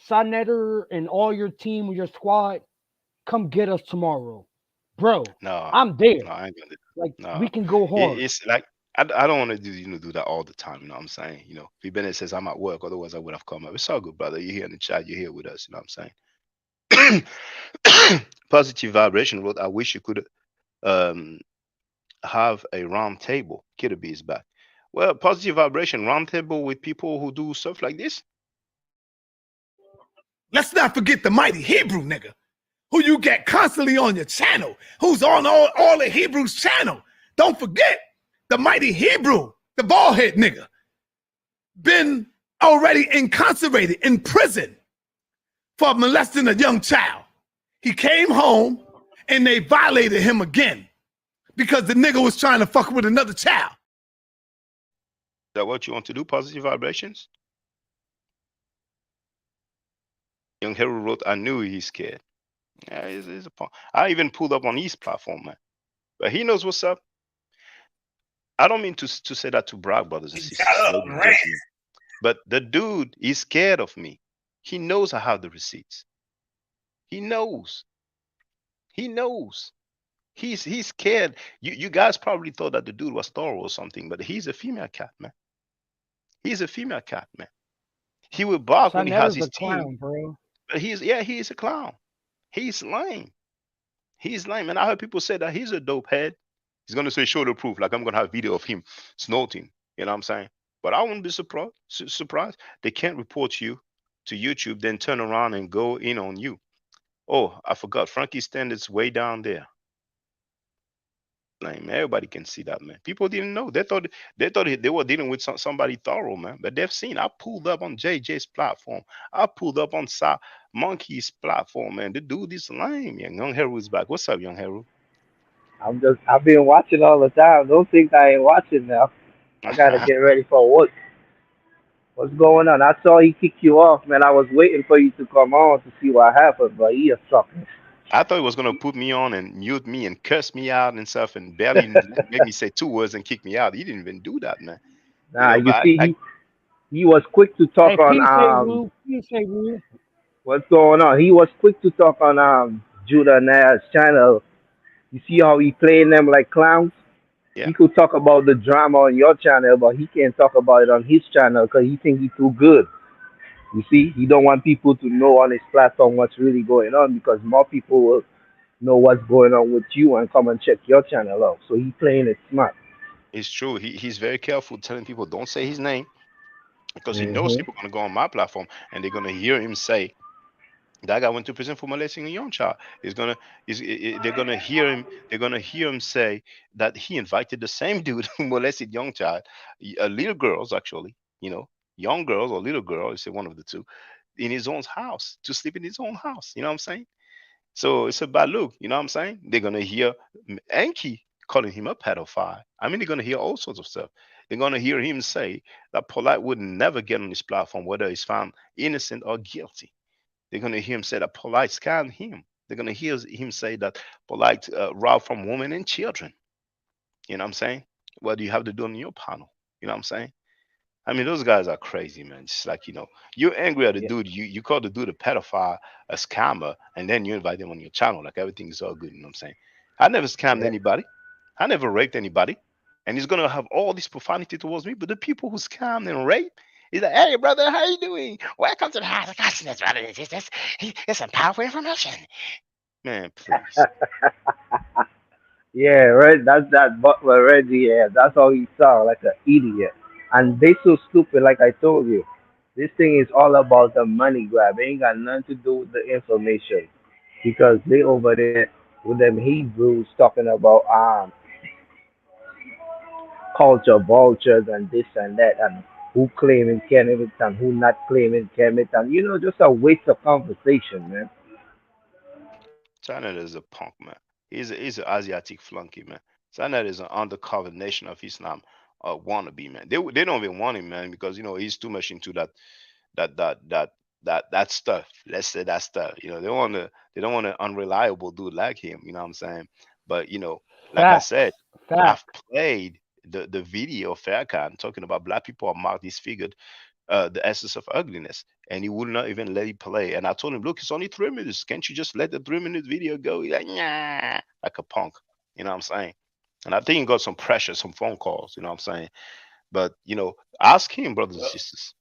Sonetter and all your team or your squad, come get us tomorrow. Bro, No, I'm there. no, I ain't gonna do Like, that. No. we can go hard. It's like I don't want to do that all the time. You know what I'm saying? You know, if Bennett says I'm at work, otherwise I would have come up. It's all good, brother. You're here in the chat. You're here with us. You know what I'm saying? Positive vibration wrote, I wish you could have a round table. Kidder B is back. Well, positive vibration round table with people who do stuff like this. Let's not forget the mighty Hebrew nigga, who you get constantly on your channel, who's on all the Hebrews channel. Don't forget the mighty Hebrew, the baldhead nigga, been already incarcerated in prison for molesting a young child. He came home and they violated him again because the nigga was trying to fuck with another child. Is that what you want to do? Positive vibrations? Young Hero wrote, I knew he's scared. Yeah, he's a punk. I even pulled up on his platform, man. But he knows what's up. I don't mean to say that to brag, brothers and sisters. But the dude is scared of me. He knows I have the receipts. He knows. He knows. He's scared. You guys probably thought that the dude was thorough or something, but he's a female cat, man. He's a female cat, man. He will bark when he has his team. Bro. But he is a clown. He's lame. He's lame. And I heard people say that he's a dope head. He's gonna say show the proof, like I'm gonna have video of him snorting. You know what I'm saying? But I wouldn't be surprised. They can't report you to YouTube, then turn around and go in on you. Oh, I forgot. Frankie Standard's way down there. Lame. Everybody can see that, man. People didn't know. They thought they were dealing with somebody thorough, man. But they've seen. I pulled up on JJ's platform. I pulled up on Monkey's platform, man. The dude is lame. Young Heru is back. What's up, Young Heru? I've been watching all the time. Don't think I ain't watching now. I gotta get ready for work. What's going on? I saw he kicked you off, man. I was waiting for you to come on to see what happened, but he a sucker. I thought he was gonna put me on and mute me and curse me out and stuff and barely make me say 2 words and kick me out. He didn't even do that, man. Nah, you see, he was quick to talk on what's going on. He was quick to talk on Judah Nay's channel. You see how he playing them like clowns? Yeah. He could talk about the drama on your channel, but he can't talk about it on his channel because he think he's too good. You see, he don't want people to know on his platform what's really going on because more people will know what's going on with you and come and check your channel out. So he playing it smart. It's true. He's very careful telling people don't say his name because he knows people are gonna go on my platform and they're gonna hear him say that guy went to prison for molesting a young child. They're gonna hear him. They're gonna hear him say that he invited the same dude who molested young child, little girls actually, young girls or little girl, say one of the two, in his own house to sleep in his own house. You know what I'm saying? So it's a bad look. You know what I'm saying? They're gonna hear Enki calling him a pedophile. I mean, they're gonna hear all sorts of stuff. They're gonna hear him say that Polite would never get on his platform, whether he's found innocent or guilty. They're going to hear him say that Polite scammed him. They're going to hear him say that Polite robbed from women and children. You know what I'm saying? What do you have to do on your panel? You know what I'm saying? I mean, those guys are crazy, man. Just like, you're angry at the dude. You call the dude a pedophile, a scammer, and then you invite him on your channel like everything is all good. You know what I'm saying? I never scammed anybody. I never raped anybody. And he's gonna have all this profanity towards me. But the people who scam and rape, he's like, "Hey, brother, how you doing? Welcome to the house of consciousness, brother. It's some powerful information." Man, please. Yeah, right. That's that Butler Reggie. Yeah, that's how he sound, like an idiot. And they so stupid, like I told you. This thing is all about the money grab. It ain't got nothing to do with the information. Because they over there with them Hebrews talking about culture vultures and this and that and who claiming Kemet and who not claiming Kemet and just a waste of conversation, man. China is a punk, man. He's an Asiatic flunky, man. China is an undercover nation of Islam wannabe, man. They don't even want him, man, because he's too much into that that that that stuff. Let's say that stuff. They don't want an unreliable dude like him. You know what I'm saying? But like I Facts. said, I've Facts. played the video of Faircon talking about black people are marked disfigured, the essence of ugliness, and he would not even let it play. And I told him, look, it's only 3 minutes. Can't you just let the 3 minute video go? He's like, nah, like a punk. You know what I'm saying? And I think he got some pressure, some phone calls. You know what I'm saying? But ask him, brothers and sisters,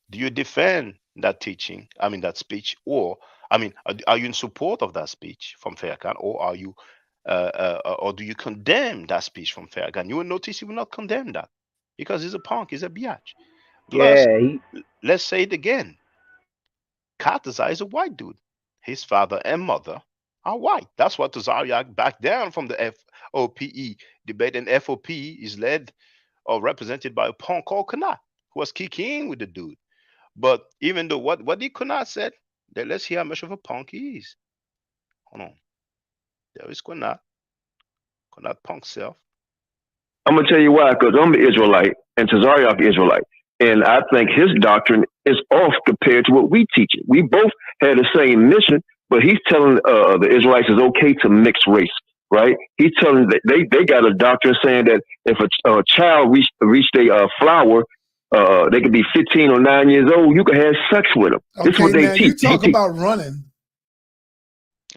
do you defend that teaching? I mean, that speech, or I mean, are you in support of that speech from Faircon, or are you, or do you condemn that speech from Faircon? You will notice he will not condemn that because he's a punk, he's a biatch. Plus, Yeah, let's say it again. Katazai is a white dude. His father and mother are white. That's what Tazariak backed down from the FOPE debate, and FOP is led or represented by a punk called Kanat, who was kicking with the dude. But even though what did Kunat said, that let's hear how much of a punk he is. Hold on. There is Kunat. Kunat punk self. I'm gonna tell you why, because I'm an Israelite and Tazariak Israelite, and I think his doctrine is off compared to what we teach. We both had the same mission, but he's telling the Israelites it's okay to mix race, right? He's telling that they got a doctrine saying that if a child reached a flower, they could be 15 or 9 years old. You can have sex with them. This is Okay, what they man, teach. you talk about running.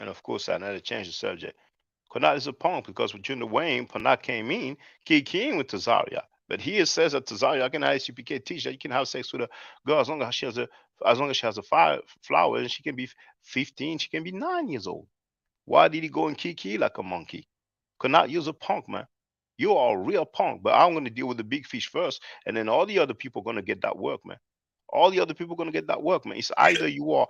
And of course, I never change the subject. Kunat is a punk because within the Wayne, Kunat came in, kicking with Tazaria. But here says that Tazaria can ICPK teach that you can have sex with a girl as long as she has a flower, and she can be 15, she can be 9 years old. Why did he go and kiki like a monkey? Kunat, you're a punk, man. You are a real punk, but I'm going to deal with the big fish first, and then all the other people are going to get that work, man. All the other people are going to get that work, man. It's either you are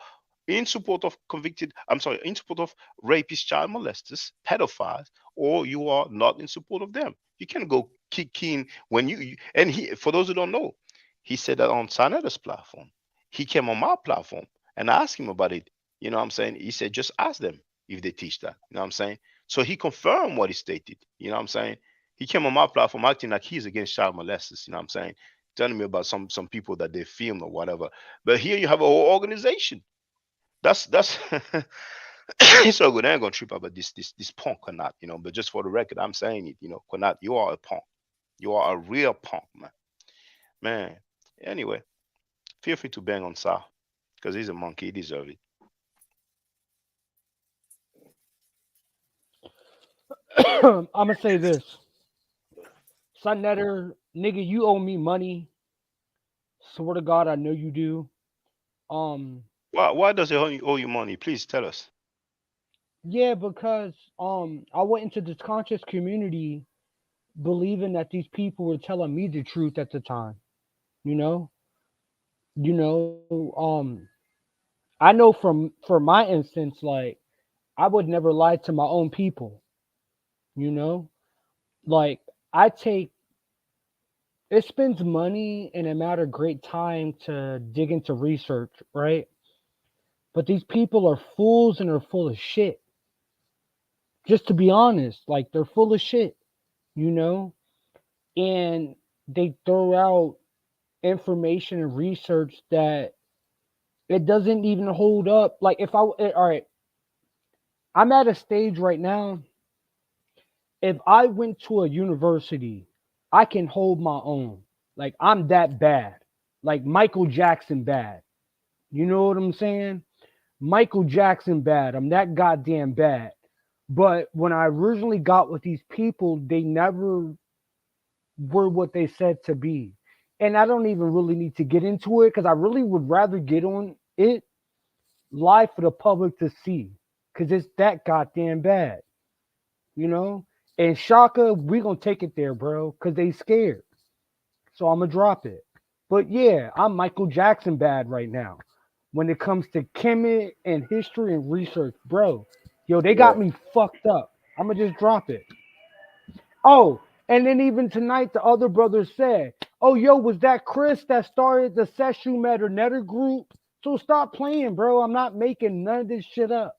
in support of in support of rapists, child molesters, pedophiles, or you are not in support of them. You can go kicking when and he, for those who don't know, he said that on Saneda's platform. He came on my platform and I asked him about it. You know what I'm saying? He said, just ask them if they teach that. You know what I'm saying? So he confirmed what he stated. You know what I'm saying? He came on my platform acting like he's against child molesters. You know what I'm saying? Telling me about some people that they filmed or whatever. But here you have a whole organization. That's it's so good. I ain't gonna trip about this punk or not, But just for the record, I'm saying it, Konat, you are a punk. You are a real punk, man. Man. Anyway, feel free to bang on Sal because he's a monkey. He deserves it. I'm gonna say this, Son Netter, nigga, you owe me money. Swear to God, I know you do. Why does he owe you money? Please tell us. Yeah, because I went into this conscious community believing that these people were telling me the truth at the time. You know, I know for my instance, like I would never lie to my own people. You know, like I take it spends money and a matter of great time to dig into research, right? But these people are fools and they're full of shit. Just to be honest, like they're full of shit, you know? And they throw out information and research that it doesn't even hold up. Like if all right, I'm at a stage right now. If I went to a university, I can hold my own. Like I'm that bad. like Michael Jackson bad. You know what I'm saying? Michael Jackson bad. I'm that goddamn bad. But when I originally got with these people, they never were what they said to be. And I don't even really need to get into it because I really would rather get on it live for the public to see because it's that goddamn bad, you know? And Shaka, we gonna take it there, bro, because they scared. So I'm gonna drop it. But yeah, I'm Michael Jackson bad right now. When it comes to Kemet and history and research, bro, yo, they got me fucked up. I'm gonna just drop it. Oh, and then even tonight, the other brother said, "Oh, yo, was that Chris that started the Session Matter Netter group?" So stop playing, bro. I'm not making none of this shit up.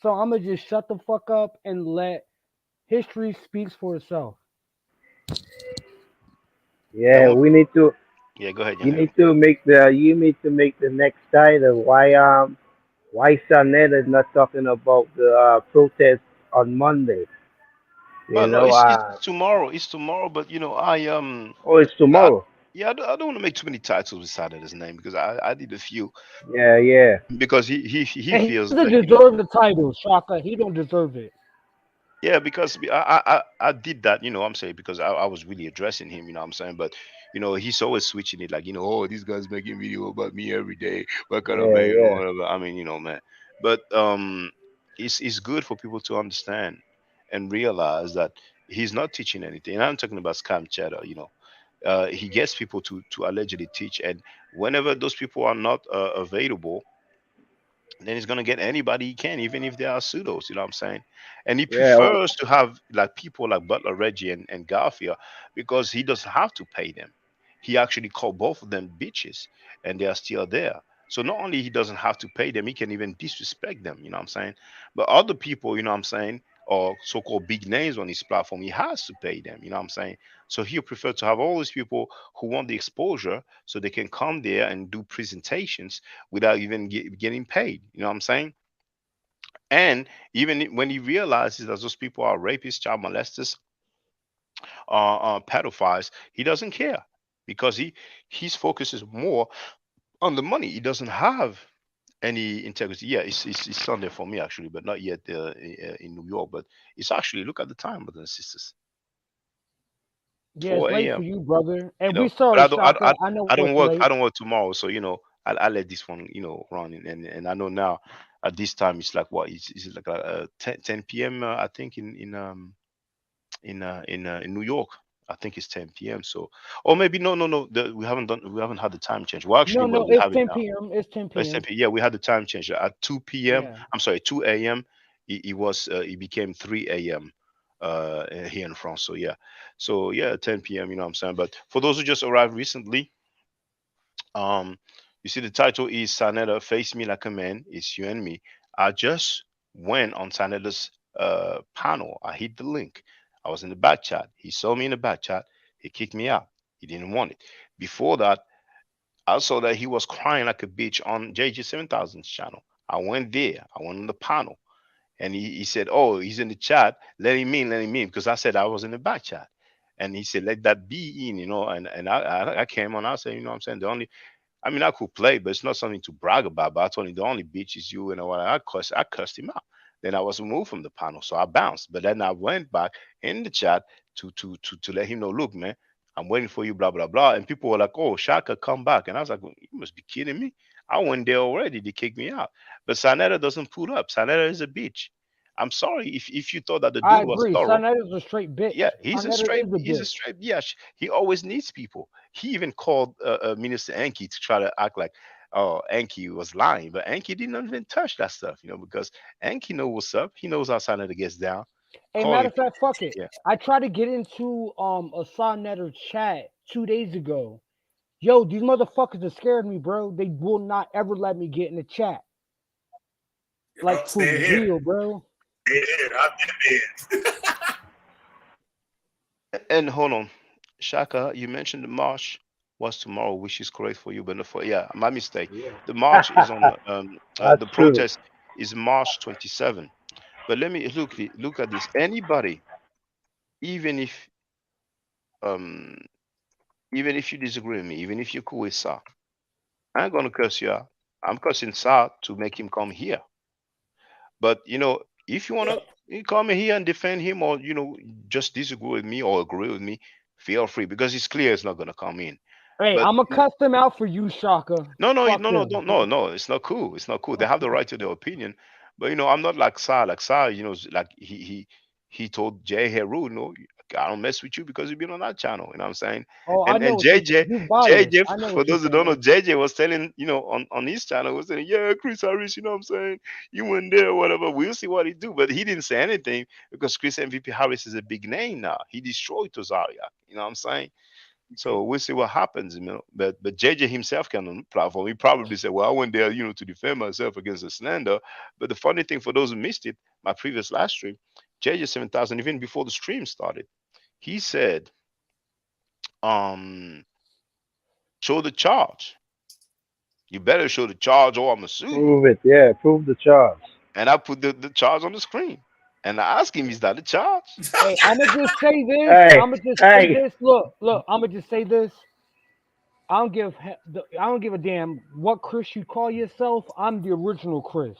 So I'm gonna just shut the fuck up and let history speaks for itself. Yeah, we need to. Yeah, go ahead, You young need lady. to make the. You need to make the next title. Why Chanel is not talking about the protest on Monday? You Well, no, know. it's tomorrow. It's tomorrow, but you know, Oh, it's I, tomorrow. yeah, I don't want to make too many titles beside his name because I did a few Yeah, yeah. because he And he feels doesn't that you know. deserve the title, Shaka. He don't deserve it. Yeah, because I did that, you know what I'm saying, because I was really addressing him, you know what I'm saying? But, you know, he's always switching it like, you know, oh, these guys making video about me every day. What kind of Yeah, man, yeah. whatever. I mean, you know, man. But it's good for people to understand and realize that he's not teaching anything. And I'm talking about scam chatter, you know. He gets people to allegedly teach, and whenever those people are not available, then he's gonna get anybody he can, even if they are pseudos. You know what I'm saying? And he Yeah. prefers to have like people like Butler Reggie and Garfield because he doesn't have to pay them. He actually called both of them bitches, and they are still there. So not only he doesn't have to pay them, he can even disrespect them. You know what I'm saying? But other people, you know what I'm saying, or so-called big names on his platform, he has to pay them. You know what I'm saying? So he prefer to have all these people who want the exposure, so they can come there and do presentations without even getting paid. You know what I'm saying? And even when he realizes that those people are rapists, child molesters, pedophiles, he doesn't care because his focus is more on the money. He doesn't have any integrity. Yeah, it's Sunday for me actually, but not yet in New York. But it's actually, look at the time, brothers and sisters, Yeah, it's 4 late for a.m. you, brother. You And we know, but sorry, Shaka. I know I don't it's work. I late. don't work tomorrow, so you know, I let this one, you know, run. And I know now at this time it's like what it's like 10 p.m. I think in New York. I think it's 10 p.m. So, or maybe no. We haven't had the time change. Well, actually, No, well, no, we it's have it 10 now. p.m. It's 10 It's 10 p.m. p.m. Yeah, we had the time change at 2 p.m. Yeah. I'm sorry, 2 a.m. It became 3 a.m. Here in France. So yeah, 10 p.m. You know what I'm saying. But for those who just arrived recently, um, you see the title is Saneda Face Me Like a Man. It's you and me. I just went on Saneda's panel. I hit the link. I was in the back chat. He saw me in the back chat. He kicked me out. He didn't want it. Before that, I saw that he was crying like a bitch on JG 7000's channel. I went there. I went on the panel. And he said, oh, he's in the chat. Let him in. Because I said I was in the back chat. And he said, let that be in, you know. And I came on. I said, you know what I'm saying? I mean, I could play, but it's not something to brag about. But I told him the only bitch is you, and what I cussed him out. Then I was removed from the panel, so I bounced. But then I went back in the chat to let him know, look, man, I'm waiting for you, blah blah blah. And people were like, oh, Shaka, come back. And I was like, well, you must be kidding me. I went there already. They kicked me out. But Sanetta doesn't pull up. Sanetta is a bitch. I'm sorry if you thought that the I dude was agree. thorough. Sonetta is a straight bitch. Yeah, Sonetta is a bitch. yeah. He always needs people. He even called Minister Enki to try to act like, oh, Enki was lying, but Enki didn't even touch that stuff, you know, because Enki knows what's up. He knows how Senator gets down. A matter Calling of fact, fuck it. yeah. I tried to get into a Sonetta chat 2 days ago. Yo, these motherfuckers are scared me, bro. They will not ever let me get in the chat. Like for real, bro. And hold on, Shaka, you mentioned the march was tomorrow, which is correct for you, but not for yeah, my mistake. The march is on That's the true. protest is March 27. But let me look at this. Anybody, even if um even if you disagree with me, even if you're cool with Sa, I ain't gonna curse you out. I'm cursing Sa to make him come here. But if you wanna come here and defend him, or just disagree with me or agree with me, feel free, because it's clear it's not gonna come in. Hey, But I'm gonna cuss them out for you, Shaka. no, Fuck them. no. It's not cool. It's not cool. They have the right to their opinion. But I'm not like Sa. Like Sa, like he told Jay Heru, no, I don't mess with you because you've been on that channel. You know what I'm saying? Oh, I And know what you're saying. He's biased. I know for what you're those who don't know, saying. JJ was telling, on his channel, was saying, yeah, Chris Harris, you know what I'm saying? You went there, whatever. We'll see what he do. But he didn't say anything because Chris MVP Harris is a big name now. He destroyed Tozaria. You know what I'm saying? So we'll see what happens, But JJ himself can on the platform. He probably said, well, I went there, to defend myself against the slander. But the funny thing, for those who missed it, my previous live stream, JJ 7000, even before the stream started, he said, show the charge. You better show the charge or I'm gonna sue you. Prove it, yeah, prove the charge. And I put the charge on the screen. And I asked him, is that the charge? Hey, I'm gonna just say this. Hey, I'm gonna just say this. Look. I'm gonna just say this. I don't give a damn what Chris you call yourself. I'm the original Chris.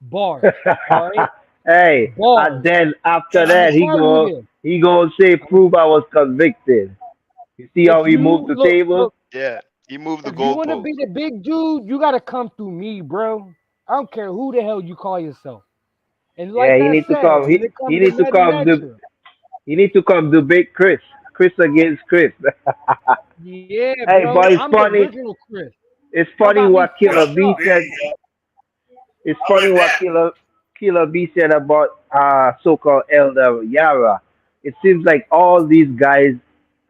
Bars. All right. Hey, Bars. and then after And that, he gonna say, prove I was convicted. You see how he moved the table? Yeah, he moved the If you want to goalpost. be the big dude, you gotta come through me, bro. I don't care who the hell you call yourself. And like Yeah, he I need to said, come. when it comes He need to red come. metric, He need to come debate Chris. Chris against Chris. yeah, Hey, bro, but it's I'm funny. the original Chris. It's Y'all funny got me what Killer fucked B up. said. It's funny what Killer B said about so-called Elder Yara. It seems like all these guys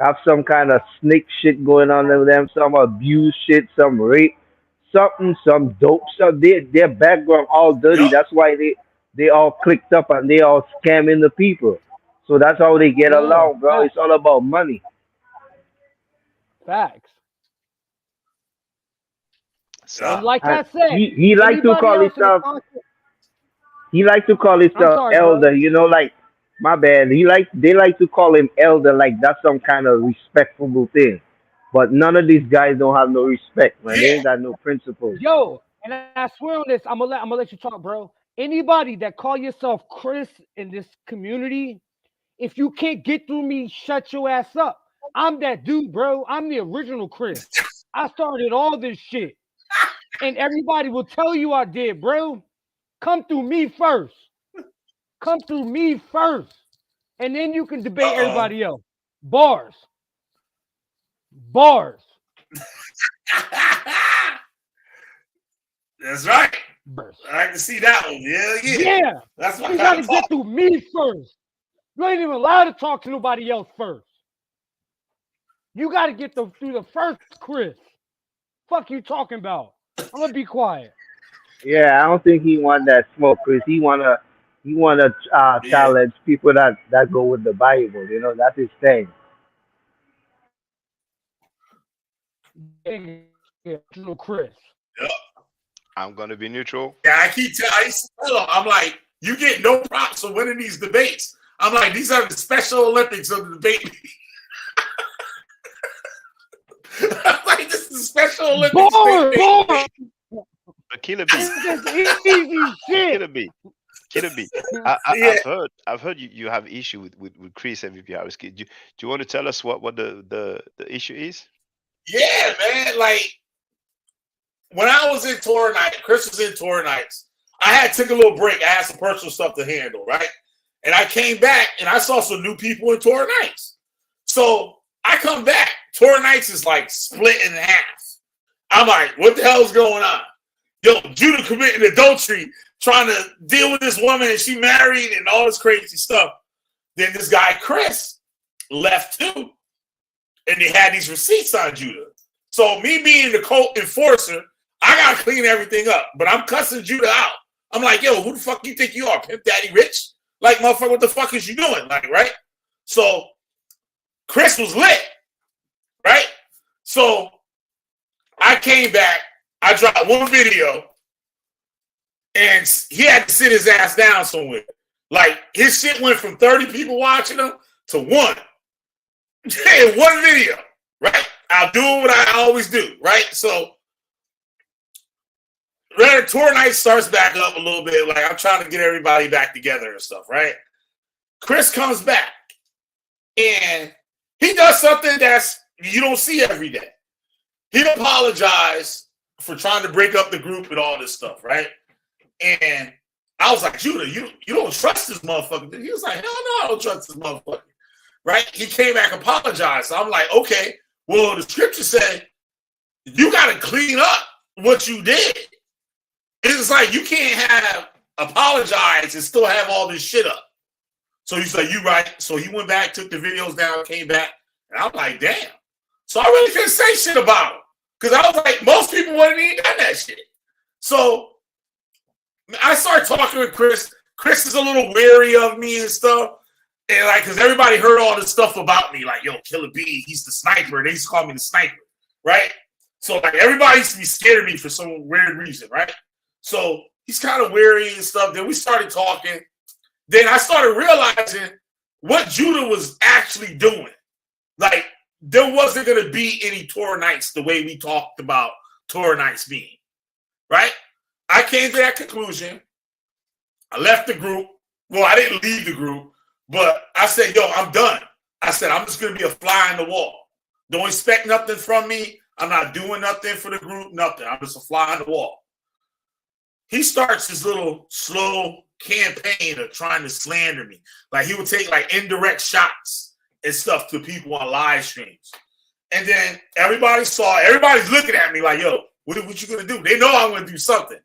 have some kind of snake shit going on with them, some abuse shit, some rape, some dope stuff. Their background all dirty. That's why they all clicked up and they all scamming the people. So that's how they get Yeah, along, bro. facts. It's all about money. Facts. So, and like I said, he like to anybody call else in the himself. concept, He like to call I'm himself sorry, elder, bro. like my bad. They like to call him elder like that's some kind of respectable thing. But none of these guys don't have no respect, man. They ain't got no principles. Yo, and I swear on this, I'm gonna let you talk, bro. Anybody that call yourself Chris in this community, if you can't get through me, shut your ass up. I'm that dude, bro. I'm the original Chris. I started all this shit. And everybody will tell you I did, bro. Come through me first. Come through me first. And then you can debate everybody else. Bars. Bars. That's right. Bars. I can see that one. Yeah. Yeah. That's my You kind gotta of get talk. through me first. You ain't even allowed to talk to nobody else first. You gotta get through the first Chris. Fuck you talking about? I'm gonna be quiet. Yeah, I don't think he want that smoke, Chris. He wanna challenge people that go with the Bible. You know, that's his thing. Yeah, little Chris. Yep. I'm gonna be neutral. Yeah, I used to tell him, I'm like, you get no props for winning these debates. I'm like, these are the Special Olympics of the debate. I'm like, this is the Special Olympics. But Killer B. Killer B. I've heard you have issue with Chris MVP Harris. Do you want to tell us what the issue is? Yeah, man. Like when I was in tour night, Chris was in tour nights. I took a little break. I had some personal stuff to handle, right? And I came back and I saw some new people in tour nights. So I come back. Tour nights is like split in half. I'm like, what the hell is going on? Yo, Judah committing adultery, trying to deal with this woman and she married and all this crazy stuff. Then this guy, Chris, left too. And they had these receipts on Judah. So me being the co-enforcer, I got to clean everything up. But I'm cussing Judah out. I'm like, yo, who the fuck you think you are? Pimp Daddy Rich? Like, motherfucker, what the fuck is you doing? Like, right? So Chris was lit, right? So I came back. I dropped one video, and he had to sit his ass down somewhere. Like, his shit went from 30 people watching him to one. In one video, right? I'll do what I always do, right? So, tour night starts back up a little bit. Like, I'm trying to get everybody back together and stuff, right? Chris comes back, and he does something that's you don't see every day. He apologized for trying to break up the group and all this stuff, right? And I was like, Judah, you don't trust this motherfucker. He was like, hell no, I don't trust this motherfucker. Right? He came back and apologized. So I'm like, okay, well, the scripture said you got to clean up what you did. It's like you can't have apologize and still have all this shit up. So he's like, you right. So he went back, took the videos down, came back, and I'm like, damn. So I really couldn't say shit about him. Because I was like, most people wouldn't even done that shit. So I started talking with Chris. Chris is a little wary of me and stuff. And like, because everybody heard all this stuff about me. Like, yo, Killer B, he's the sniper. They used to call me the sniper, right? So like, everybody used to be scared of me for some weird reason, right? So he's kind of wary and stuff. Then we started talking. Then I started realizing what Judah was actually doing. Like, there wasn't going to be any tour nights the way we talked about tour nights being, right? I came to that conclusion. I left the group. Well, I didn't leave the group, but I said, yo, I'm done. I said, I'm just going to be a fly in the wall. Don't expect nothing from me. I'm not doing nothing for the group, nothing. I'm just a fly in the wall. He starts his little slow campaign of trying to slander me. Like, he would take like indirect shots and stuff to people on live streams. And then everybody's looking at me like, yo, what you going to do? They know I'm going to do something.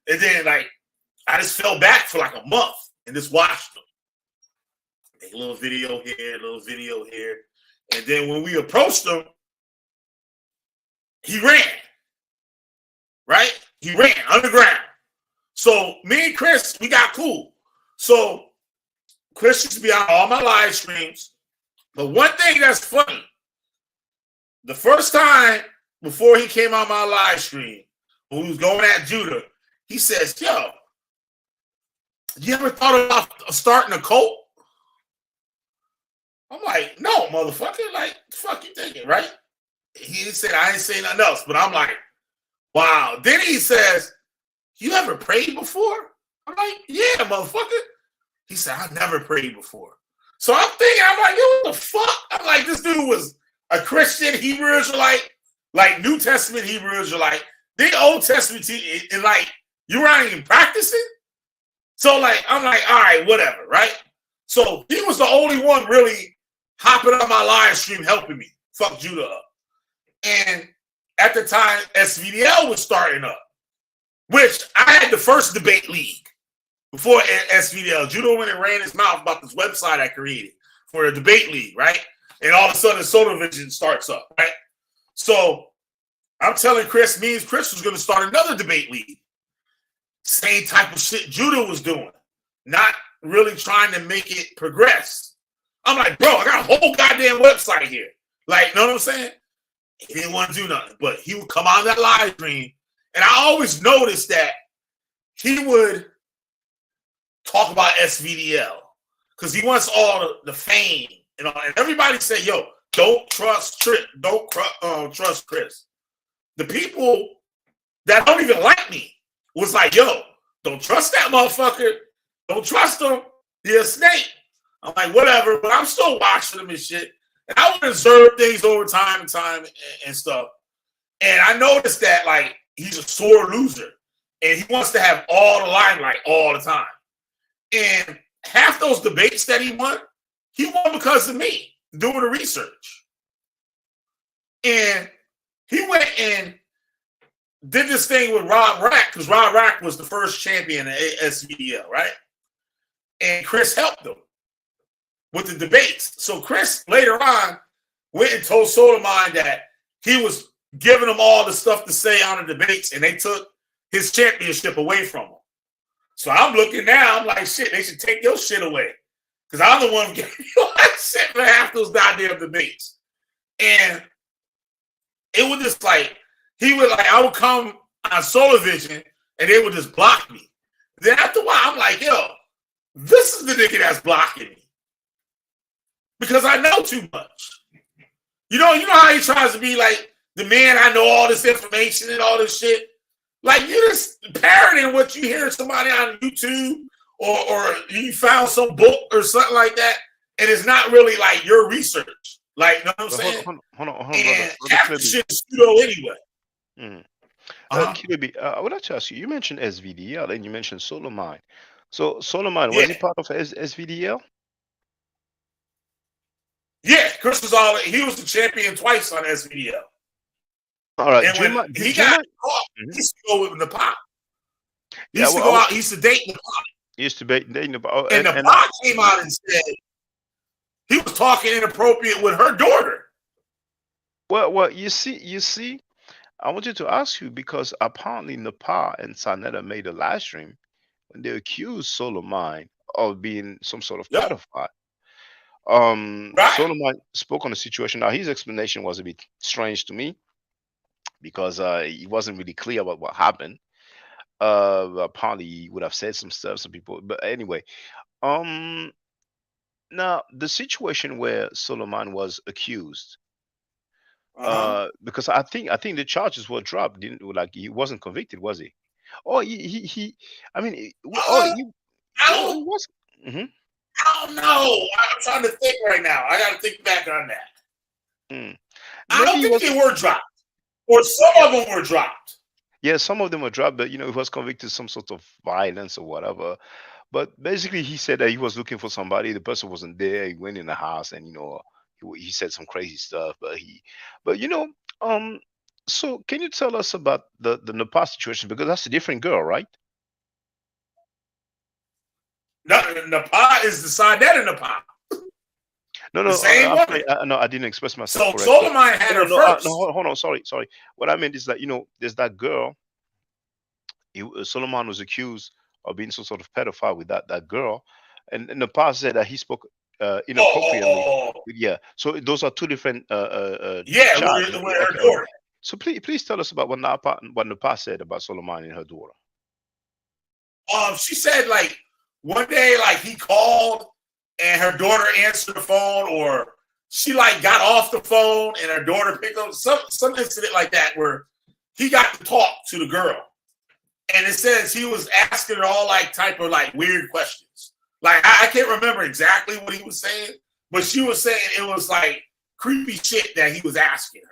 And then, like, I just fell back for like a month and just watched them. Make a little video here, a little video here. And then when we approached him, he ran. Right? He ran underground. So me and Chris, we got cool. So Chris used to be on all my live streams. But one thing that's funny, the first time before he came on my live stream, when we was going at Judah, he says, yo, you ever thought about starting a cult? I'm like, no, motherfucker. Like, the fuck you thinking, right? He said, I ain't saying nothing else. But I'm like, wow. Then he says, you ever prayed before? I'm like, yeah, motherfucker. He said, I never prayed before. So I'm thinking, I'm like, yo, what the fuck? I'm like, this dude was a Christian Hebrew Israelite, like New Testament Hebrew Israelite. Then Old Testament, and like, you weren't even practicing? So like, I'm like, all right, whatever, right? So he was the only one really hopping on my live stream helping me fuck Judah up. And at the time, SVDL was starting up, which I had the first debate league before SVDL. Judah went and ran his mouth about this website I created for a debate league, right? And all of a sudden, Soda Vision starts up, right? So I'm telling Chris, me and Chris was going to start another debate league. Same type of shit Judah was doing, not really trying to make it progress. I'm like, bro, I got a whole goddamn website here. Like, know what I'm saying? He didn't want to do nothing, but he would come on that live stream, and I always noticed that he would talk about SVDL because he wants all the fame, and everybody say, yo, don't trust trust Chris. The people that don't even like me was like, yo, don't trust that motherfucker. Don't trust him. He's a snake. I'm like, whatever, but I'm still watching him and shit. And I would observe things over time and stuff. And I noticed that, like, he's a sore loser. And he wants to have all the limelight all the time. And half those debates that he won because of me doing the research. And he went and did this thing with Rob Rack, because Rob Rack was the first champion at SVDL, right? And Chris helped him with the debates. So Chris later on went and told Sotomayor that he was giving them all the stuff to say on the debates, and they took his championship away from him. So I'm looking now, I'm like, shit, they should take your shit away. Because I'm the one getting you shit for half those goddamn debates. And it was just like, I would come on Solar Vision and they would just block me. Then after a while, I'm like, yo, this is the nigga that's blocking me. Because I know too much. You know how he tries to be like the man. I know all this information and all this shit. Like you just parroting what you hear somebody on YouTube or you found some book or something like that, and it's not really like your research. Like, you know what I'm saying? Hold on, and brother. half the shit is pseudo anyway. Kilobi, I would like to ask you. You mentioned SVDL and you mentioned Solomon. So Solomon, was he part of SVDL? Yeah, Chris was he was the champion twice on SVDL. All right, and when he got caught, he used to go with the pop. He used to go out. He used to date the pop. He used to date the pop. And the pop came out and said he was talking inappropriate with her daughter. Well, you see, I wanted to ask you because apparently Nepal and Sanetta made a live stream when they accused Solomon of being some sort of pedophile. Solomon spoke on the situation. Now his explanation was a bit strange to me because he wasn't really clear about what happened. Apparently he would have said some stuff, some people, but anyway. Now the situation where Solomon was accused, because I think the charges were dropped. He wasn't convicted, was he? Oh, he I mean, he was. I don't know. I'm trying to think right now. I got to think back on that. I don't think they were dropped, or some of them were dropped. Yeah, some of them were dropped, but he was convicted of some sort of violence or whatever. But basically, he said that he was looking for somebody. The person wasn't there. He went in the house, and he said some crazy stuff. So can you tell us about the Nepal situation, because that's a different girl, right? No, Nepal is the side that in Nepal. No, I didn't express myself correctly. So Solomon had her first. No, hold on, sorry. What I meant is that there's that girl. Solomon was accused of being some sort of pedophile with that girl, and Nepal said that he spoke inappropriately. Yeah, so those are two different charges. Her daughter. So please tell us about what Nepal said about Solomon and her daughter. She said like one day like he called and her daughter answered the phone, or she like got off the phone and her daughter picked up some incident like that where he got to talk to the girl. And it says he was asking her all like type of like weird questions. Like I can't remember exactly what he was saying, but she was saying it was like creepy shit that he was asking her.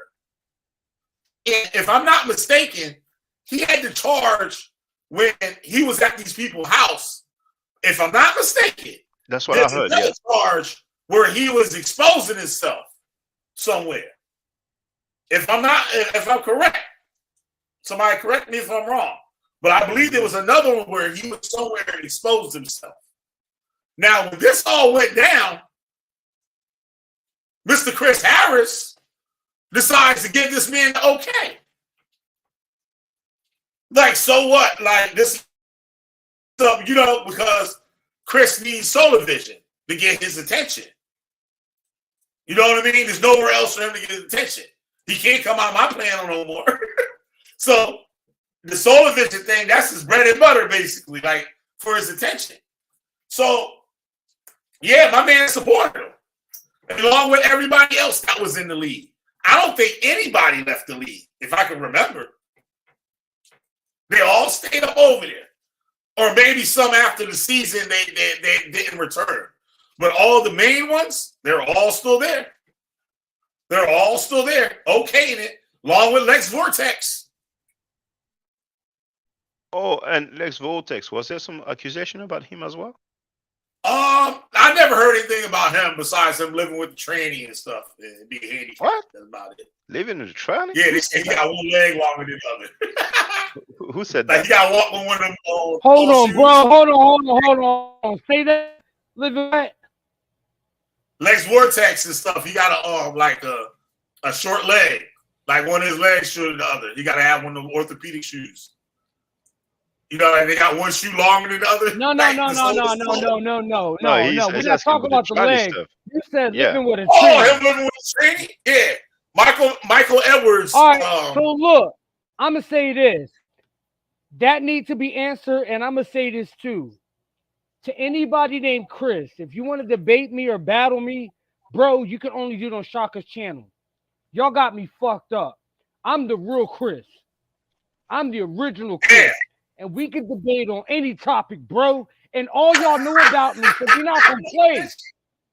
And if I'm not mistaken, he had to charge when he was at these people's house. If I'm not mistaken, that's what I heard. Yeah, charge where he was exposing himself somewhere. If I'm correct, somebody correct me if I'm wrong. But I believe there was another one where he was somewhere and exposed himself. Now, when this all went down, Mr. Chris Harris decides to give this man the okay. Like, so what? Like, this, because Chris needs solar vision to get his attention. You know what I mean? There's nowhere else for him to get his attention. He can't come on my panel no more. So, the solar vision thing, that's his bread and butter, basically, like for his attention. So, yeah, my man supported him, along with everybody else that was in the league. I don't think anybody left the league, if I can remember. They all stayed up over there. Or maybe some after the season, they didn't return. But all the main ones, they're all still there. They're all still there, okaying it, along with Lex Vortex. Oh, and Lex Vortex, was there some accusation about him as well? I never heard anything about him besides him living with the tranny and stuff and being handicapped. What? That's about it. Living with the tranny? Yeah, they say he got one leg longer than the other. Who said like that? He got walk with one of them. Hold on, bro. Hold on. Say that. Living what? Lex Vortex and stuff. He got a short leg, like one of his legs shorter than the other. He got to have one of them orthopedic shoes. You know, and they got one shoe longer than the other. No. We're not talking about the leg. Stuff. You said living with a tranny. Oh, him living with a tranny? Yeah. Michael Edwards. All right. So look, I'm gonna say this. That needs to be answered, and I'm gonna say this too. To anybody named Chris, if you want to debate me or battle me, bro, you can only do it on Shaka's channel. Y'all got me fucked up. I'm the real Chris. I'm the original Chris. And we can debate on any topic, bro. And all y'all know about me, so we're not gonna play.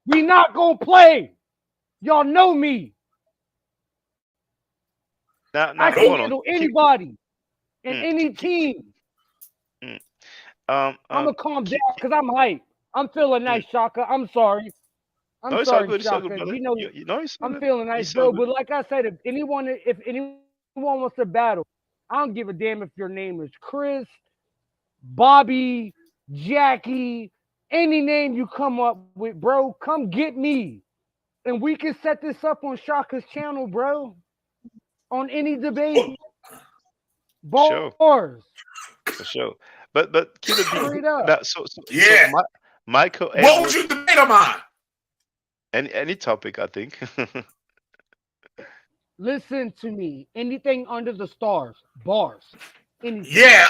We not gonna play. Y'all know me. I can handle anybody and any team. I'm gonna calm down because I'm hype. I'm feeling nice, Shaka. I'm sorry. I'm sorry, Shaka. I'm feeling nice, bro. But like I said, if anyone wants to battle, I don't give a damn if your name is Chris, Bobby, Jackie, any name you come up with, bro. Come get me, and we can set this up on Shaka's channel, bro. On any debate. Bars. For sure. But Killer B, so yeah. Michael What Edwards, would you debate him on? Any topic, I think. Listen to me. Anything under the stars. Bars. Anything. Yeah.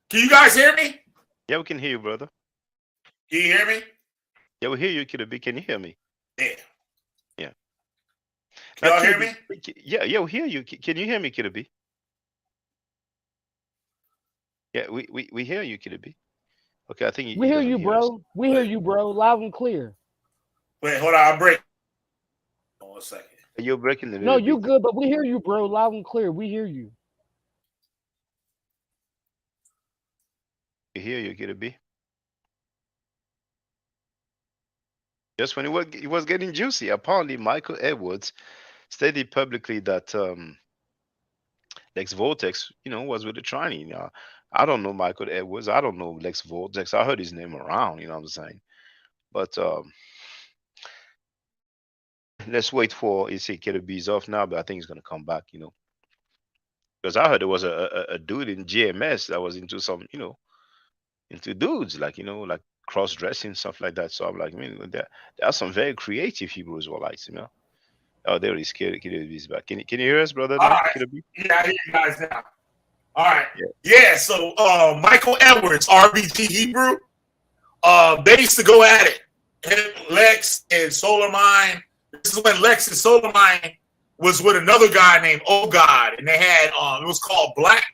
Can you guys hear me? Yeah, we can hear you, brother. Can you hear me? Yeah, we hear you, Killer B. Can you hear me? Yeah. Yeah. Can y'all hear me? Yeah, we hear you. Can you hear me, Killer B? Yeah, we hear you, Killer B. Okay, I think we hear you, bro. We hear you, bro. Loud and clear. Wait, hold on. I'll break. 1 second. You're breaking the. No, you good, but we hear you, bro. Loud and clear. We hear you. We hear you, Killer B. Just when it was getting juicy, apparently Michael Edwards stated publicly that Lex Vortex, was with the tranny. I don't know Michael Edwards. I don't know Lex Vortex. I heard his name around. You know what I'm saying? But let's wait for. You see, Killer B's off now, but I think he's gonna come back. Because I heard there was a dude in GMS that was into some, into dudes like like cross dressing stuff like that. So I'm like, there are some very creative Hebrew Israelites. Oh, there he's. Killer B's back. Can you hear us, brother? All right. Yeah, I hear you guys now. All right. Yeah. So Michael Edwards, RBG Hebrew. They used to go at it. Lex and Solar Mind. This is when Lex and Solar Mind was with another guy named Oh God, and they had it was called Black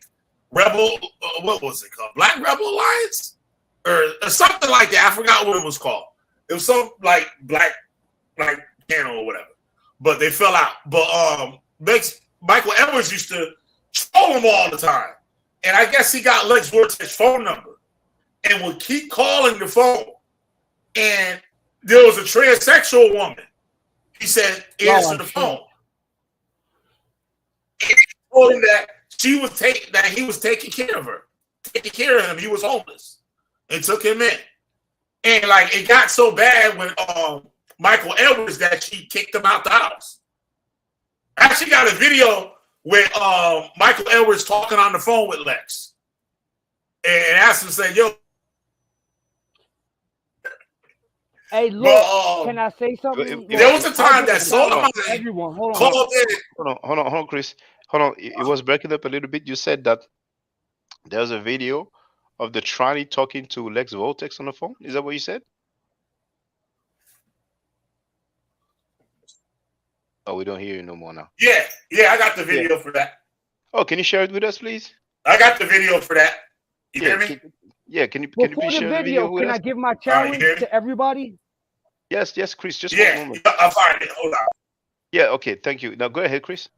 Rebel. What was it called? Black Rebel Alliance or something like that. I forgot what it was called. It was some like Black channel or whatever. But they fell out. But Michael Edwards used to troll him all the time, and I guess he got Lex Vortex's phone number and would keep calling the phone. And there was a transsexual woman. He said, answer the phone. And he told him that he was taking care of her, taking care of him. He was homeless, and took him in. And like it got so bad when Michael Edwards that she kicked him out the house. I actually got a video with Michael Edwards talking on the phone with Lex, and asked him, say, "Yo." Hey, look, can I say something? There was a time that Solomon everyone, hold on, Chris. Hold on. It was breaking up a little bit. You said that there's a video of the tranny talking to Lex Vortex on the phone. Is that what you said? Oh, we don't hear you no more now. Yeah, I got the video for that. Oh, can you share it with us, please? I got the video for that. You hear me? Can you please share the video with us? Can I give my challenge to everybody? Yes, Chris. Just 1 moment. I'll find it. Hold on. Yeah, okay. Thank you. Now go ahead, Chris.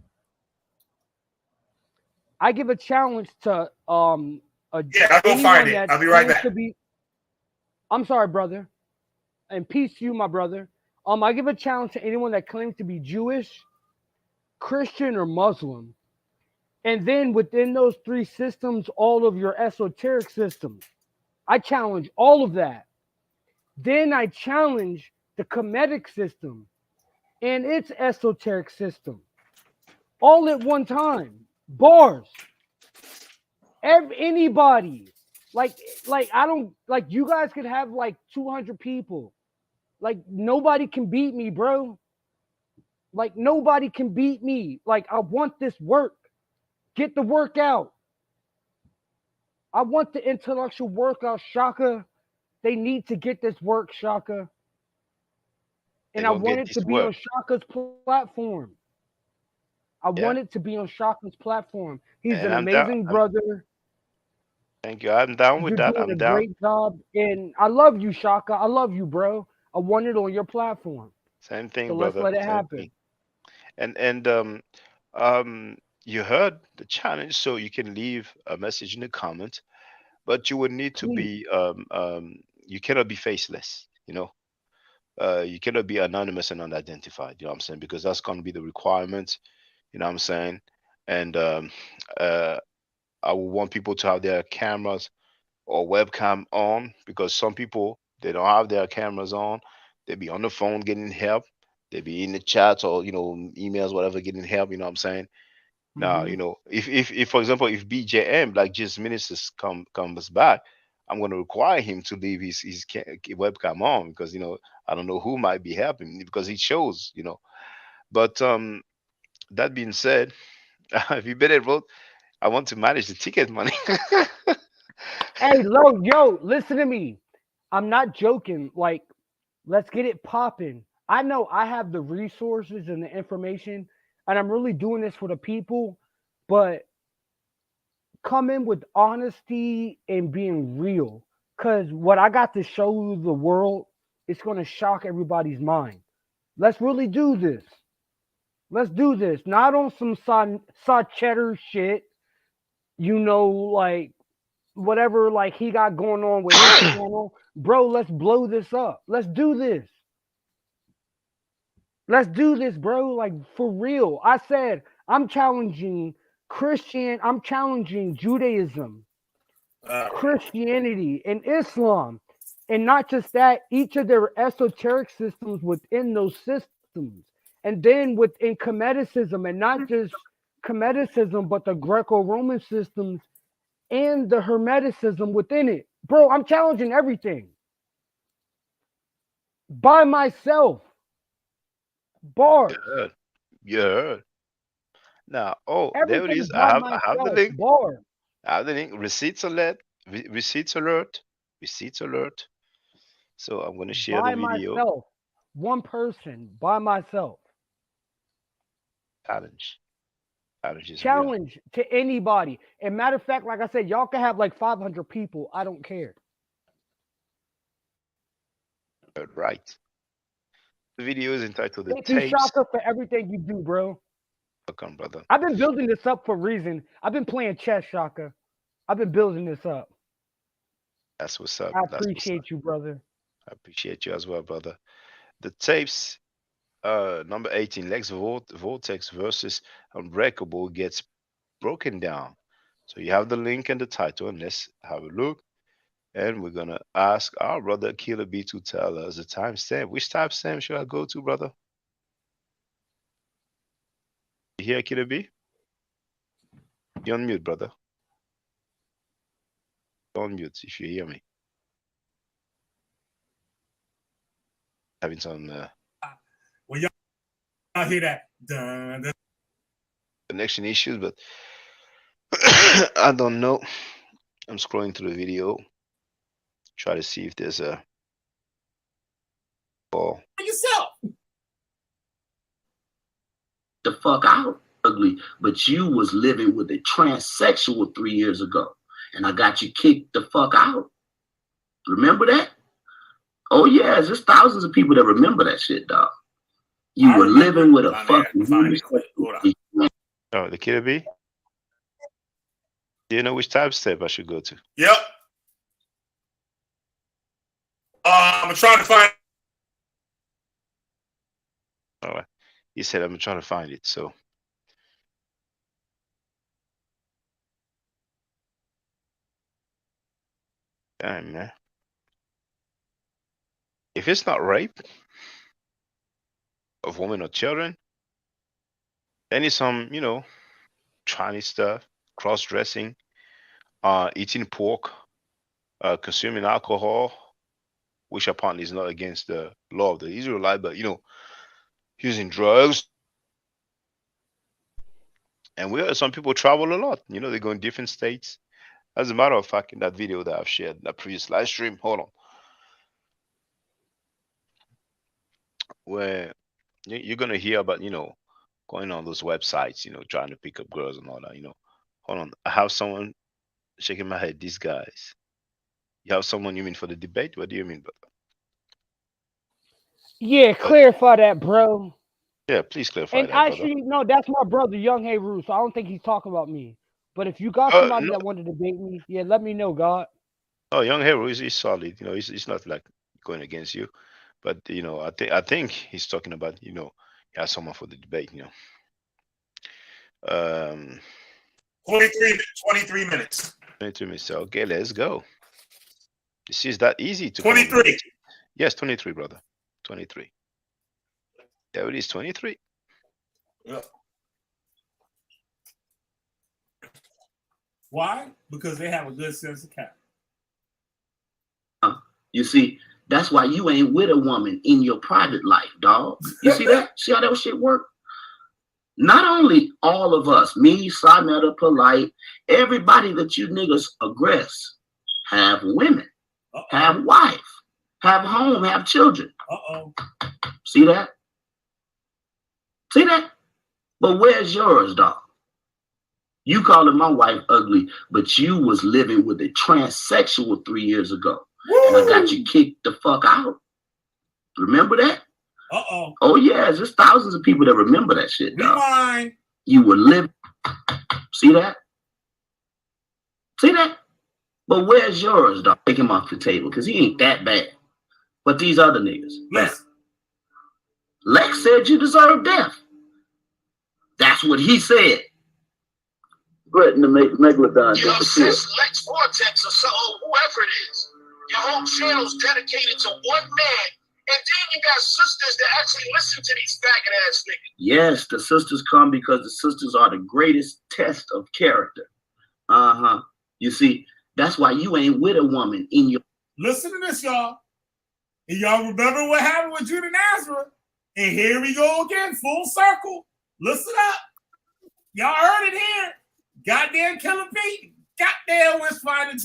I give a challenge to I'll go find it. I'll be right back. I'm sorry, brother. And peace to you, my brother. I give a challenge to anyone that claims to be Jewish, Christian, or Muslim. And then within those three systems, all of your esoteric systems. I challenge all of that. Then I challenge the Kemetic system and its esoteric system. All at one time. Bars. Anybody. Like I don't, like you guys could have like 200 people. Like nobody can beat me, bro. Like nobody can beat me. Like I want this work. Get the work out. I want the intellectual workout, Shaka. They need to get this work, Shaka. And I want it to be on Shaka's platform. I wanted to be on Shaka's platform. He's And an I'm down. amazing brother. Thank you. I'm down with You're that. doing I'm a down. great job, and I love you, Shaka. I love you, bro. I want it on your platform. Same thing, So let's brother. let it Same happen. thing. And you heard the challenge, so you can leave a message in the comment, but you would need to Please. be you cannot be faceless, you know. You cannot be anonymous and unidentified, you know what I'm saying? Because that's gonna be the requirement, you know what I'm saying? And I would want people to have their cameras or webcam on, because some people, they don't have their cameras on. They be on the phone getting help. They be in the chats or emails, whatever, getting help. You know what I'm saying? Now, Mhm. if for example, if BJM, like just ministers, comes back, I'm going to require him to leave his webcam on, because I don't know who might be helping, because it shows. But that being said, if you better vote, I want to manage the ticket money. Hey, yo, listen to me. I'm not joking. Like, let's get it popping. I know I have the resources and the information, and I'm really doing this for the people, but come in with honesty and being real. Because what I got to show the world, it's going to shock everybody's mind. Let's really do this. Let's do this. Not on some saw cheddar shit, like whatever like he got going on with his channel. Bro, let's blow this up. Let's do this. Let's do this, bro. Like for real. I said I'm challenging I'm challenging Judaism, Christianity, and Islam. And not just that, each of their esoteric systems within those systems. And then within Comedicism, and not just Comedicism, but the Greco-Roman systems and the Hermeticism within it. Bro, I'm challenging everything. By myself. Bars. You heard. Now, there it Everything is. I by have the myself. link. Bars. I have the link. Receipts alert. Receipts alert. Receipts alert. So I'm going to share the By video. myself. One person. By myself. Challenge. Challenge is real. Challenge to anybody. And matter of fact, like I said, y'all can have like 500 people. I don't care. Right. The video is entitled "The Thank you, Tapes." Shaka, for everything you do, bro. Welcome, brother. I've been building this up for a reason. I've been playing chess, Shaka. I've been building this up. That's what's up. I That's what's up. appreciate you, brother. I appreciate you as well, brother. The Tapes, number 18, Lex Vortex versus Unbreakable, gets broken down. So you have the link and the title, and let's have a look. And we're gonna ask our brother Killer B to tell us the timestamp. Which timestamp should I go to, brother? You hear Killer B? You're on mute, brother. You're on mute if you hear me. Having some Well, y'all hear that? Dun, dun. connection issues, but I don't know. I'm scrolling through the video. Try to see if there's a call. Yourself. The fuck out, ugly. But you was living with a transsexual 3 years ago, and I got you kicked the fuck out. Remember that? Oh yeah, there's thousands of people that remember that shit, dog. You were living with a fucking Oh, the Killer B? Do you know which timestamp I should go to? Yep. I'm trying to find. All right. He said I'm trying to find it. So damn, man. If it's not rape of women or children, then it's some, Chinese stuff, cross-dressing, eating pork, consuming alcohol, which apparently is not against the law of the Israelite, but using drugs. And we heard some people travel a lot. They go in different states. As a matter of fact, in that video that I've shared, that previous live stream, hold on, where you're gonna hear about going on those websites, trying to pick up girls and all that. Hold on, I have someone shaking my head. These guys. You have someone you mean for the debate? What do you mean, brother? Yeah, clarify that, bro. Yeah, please clarify And that, brother. actually, no, that's my brother, Young Heru. So I don't think he's talking about me. But if you got somebody No. that wanted to debate me, yeah, let me know, God. Oh, Young Hero is solid. He's not like going against you, but I think he's talking about he has someone for the debate. 23 minutes. 23 minutes. Okay, let's go. This is that easy to 23. Yes, 23, brother. 23. There it is, 23. Yeah. Why? Because they have a good sense of character. You see, that's why you ain't with a woman in your private life, dog. You see that? See how that shit work? Not only all of us, me, Sonetta, Polite, everybody that you niggas aggress, have women, have wife, have home, have children. See that? See that? But where's yours, dog? You calling my wife ugly, but you was living with a transsexual 3 years ago. Woo! And I got you kicked the fuck out. Remember that? Oh, yeah, there's thousands of people that remember that shit, dog. Rewind. You were living. See that? See that? But where's yours, dog? Take him off the table, because he ain't that bad. But these other niggas. Yes. Lex said you deserve death. That's what he said. Threaten to make Megalodon disappear. Since Lex Vortex or so, whoever it is, your whole channel's dedicated to one man, and then you got sisters that actually listen to these faggot ass niggas. Yes, the sisters come because the sisters are the greatest test of character. You see, that's why you ain't with a woman in your. Listen to this, y'all. And y'all remember what happened with Judah Nazareth? And here we go again, full circle. Listen up. Y'all heard it here. Goddamn Killer Pete. Goddamn West Finding.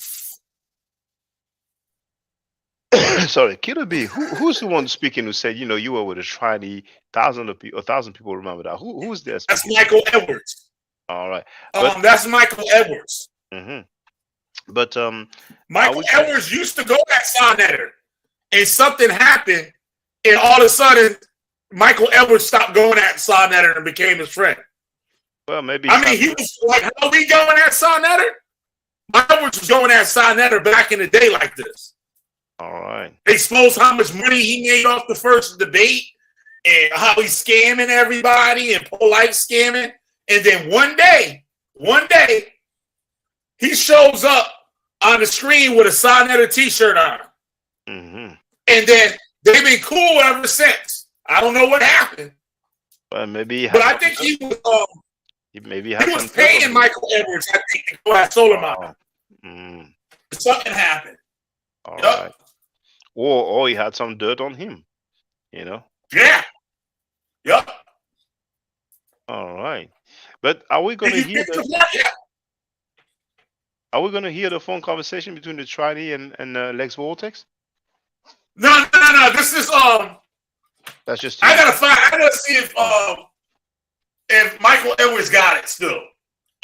Sorry, Killer B. Who's the one speaking who said, you were with a trinity, 1,000 people remember that. Who's there? That's Michael Edwards. All right. That's Michael Edwards. Mm-hmm. But Michael Edwards used to go at Sonnetter, and something happened, and all of a sudden, Michael Edwards stopped going at Sonnetter and became his friend. Well, maybe. I mean, he was like, how we going at Sonnetter? Edwards was going at Sonnetter back in the day like this. All right. They exposed how much money he made off the first debate and how he's scamming everybody and Polite scamming. And then one day, he shows up on the screen with a Sonnetter t-shirt on. Mm-hmm. And then they've been cool ever since. I don't know what happened. Well, maybe. But I think he was maybe he was paying Michael Edwards, I think, to go at Solomon. Something happened. All right. Or he had some dirt on him, Yeah. Yep. All right. But are we going to hear Are we going to hear the phone conversation between the Trinity and Lex Vortex? No. This is That's just. I gotta see if Michael Edwards got it still.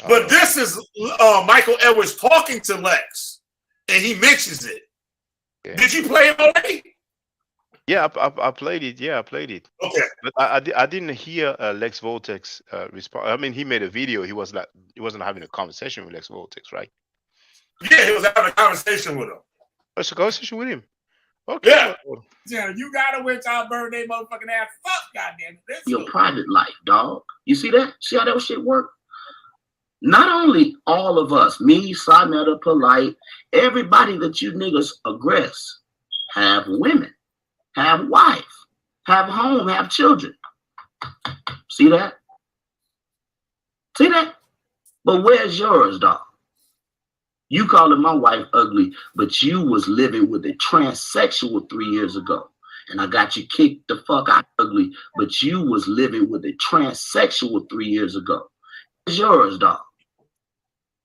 But this is Michael Edwards talking to Lex, and he mentions it. Yeah. Did you play it already? Yeah, I played it. Yeah, I played it. Okay. But I didn't hear Lex Vortex respond. I mean, he made a video. He wasn't having a conversation with Lex Vortex, right? Yeah, he was having a conversation with him. It's a conversation with him. Okay. Yeah, you gotta wait y'all birthday motherfucking ass. Fuck, goddamn it. Your private life, dog. You see that? See how that shit work? Not only all of us, me, Sonetta, Polite, everybody that you niggas aggress, have women, have wife, have home, have children. See that? See that? But where's yours, dog? You calling my wife ugly, but you was living with a transsexual 3 years ago. And I got you kicked the fuck out ugly, but you was living with a transsexual 3 years ago. Where's yours, dog?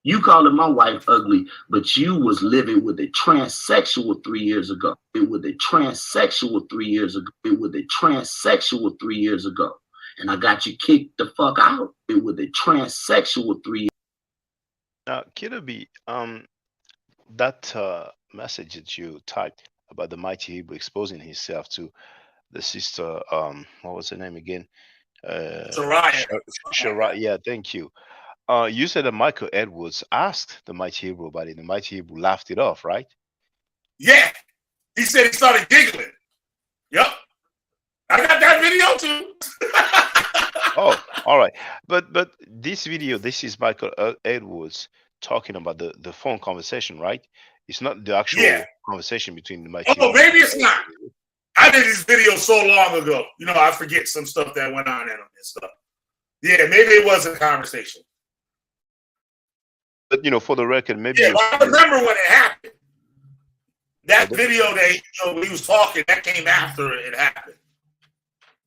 You calling my wife ugly, but you was living with a transsexual 3 years ago. With a transsexual 3 years ago. With a transsexual 3 years ago. and I got you kicked the fuck out with a transsexual 3. Now, Kiddo B, that message that you typed about the mighty Hebrew exposing himself to the sister, what was her name again? Soraya. Yeah, thank you. You said that Michael Edwards asked the mighty Hebrew about it. The mighty Hebrew laughed it off, right? Yeah. He said he started giggling. Yep. I got that video too. Oh, all right. But this video, this is Michael Edwards talking about the phone conversation, right? It's not the actual conversation between the mighty. Oh, maybe it's not. I did this video so long ago. You know, I forget some stuff that went on in them and stuff. Yeah, maybe it was a conversation. But you know, for the record, maybe I remember when it happened. That video that he was talking, that came after it happened.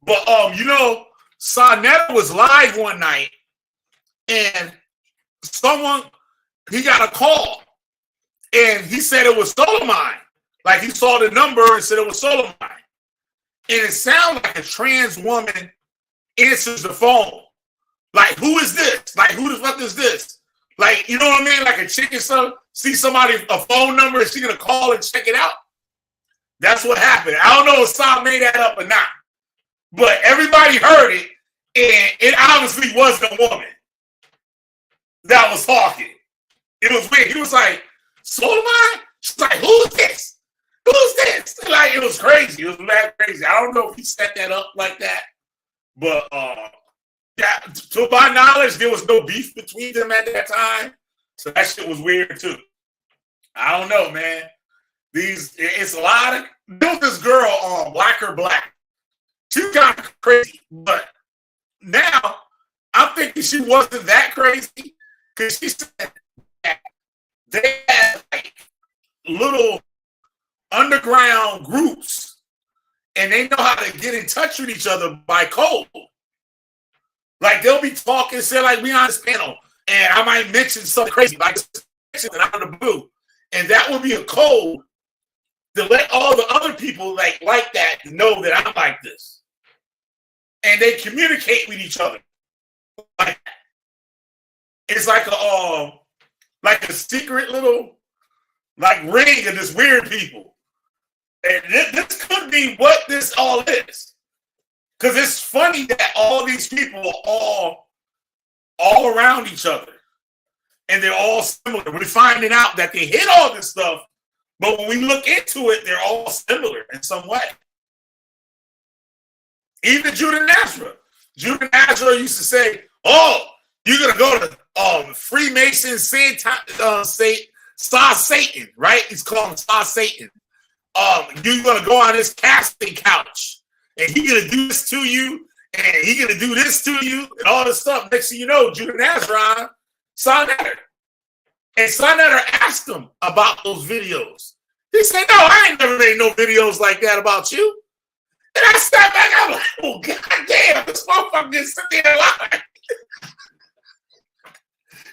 But you know, Sonetta was live one night, and he got a call, and he said it was Solomon. Like he saw the number and said it was Solomon. And it sounded like a trans woman answers the phone. Like, who is this? Like, who the fuck is this? Like, you know what I mean? Like a chicken see somebody, a phone number, and she gonna call and check it out. That's what happened. I don't know if Sam made that up or not. But everybody heard it, and it obviously wasn't a woman that was talking. It was weird. He was like, Solomon? She's like, who's this? Who's this? Like, it was crazy. It was mad crazy. I don't know if he set that up like that. But yeah, to my knowledge, there was no beef between them at that time. So that shit was weird too. I don't know, man. It's a lot of, there was this girl Black or Black. She got crazy, but now I'm thinking she wasn't that crazy because she said that they had like little underground groups and they know how to get in touch with each other by code. Like they'll be talking, say like we on this panel, and I might mention something crazy like out of the blue, and that would be a code to let all the other people like that know that I'm like this. And they communicate with each other. Like it's like a secret little like ring of this weird people. And this could be what this all is. Because it's funny that all these people are all around each other. And they're all similar. We're finding out that they hit all this stuff, but when we look into it, they're all similar in some way. Even Judah Nazareth. Judah Nazareth used to say, oh, you're going to go to Freemason Star Satan, right? He's called him Star Satan. You're going to go on this casting couch, and he's going to do this to you, and he's going to do this to you, and all this stuff. Next thing you know, Judah Nazareth saw that. And Sonetta asked him about those videos. He said, no, I ain't never made no videos like that about you. And I stepped back, I'm like, oh, goddamn, this motherfucker is sitting there lying.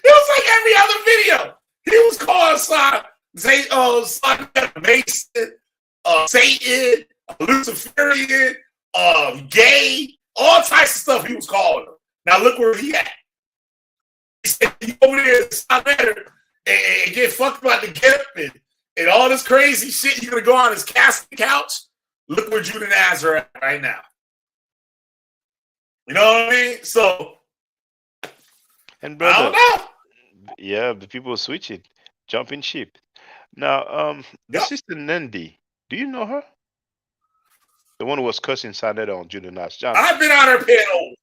It was like every other video. He was calling Mason, Satan, Luciferian, gay, all types of stuff he was calling him. Now look where he at. He said, you over there and get fucked about the get up and all this crazy shit. You're going to go on his casting couch. Look where Judah Nazareth at right now. You know what I mean? So, and brother, I don't know. Yeah, the people switch it, jumping ship. Now, the sister Nandi, do you know her? The one who was cussing Sonetta on Judah Nazareth. I've been on her panel.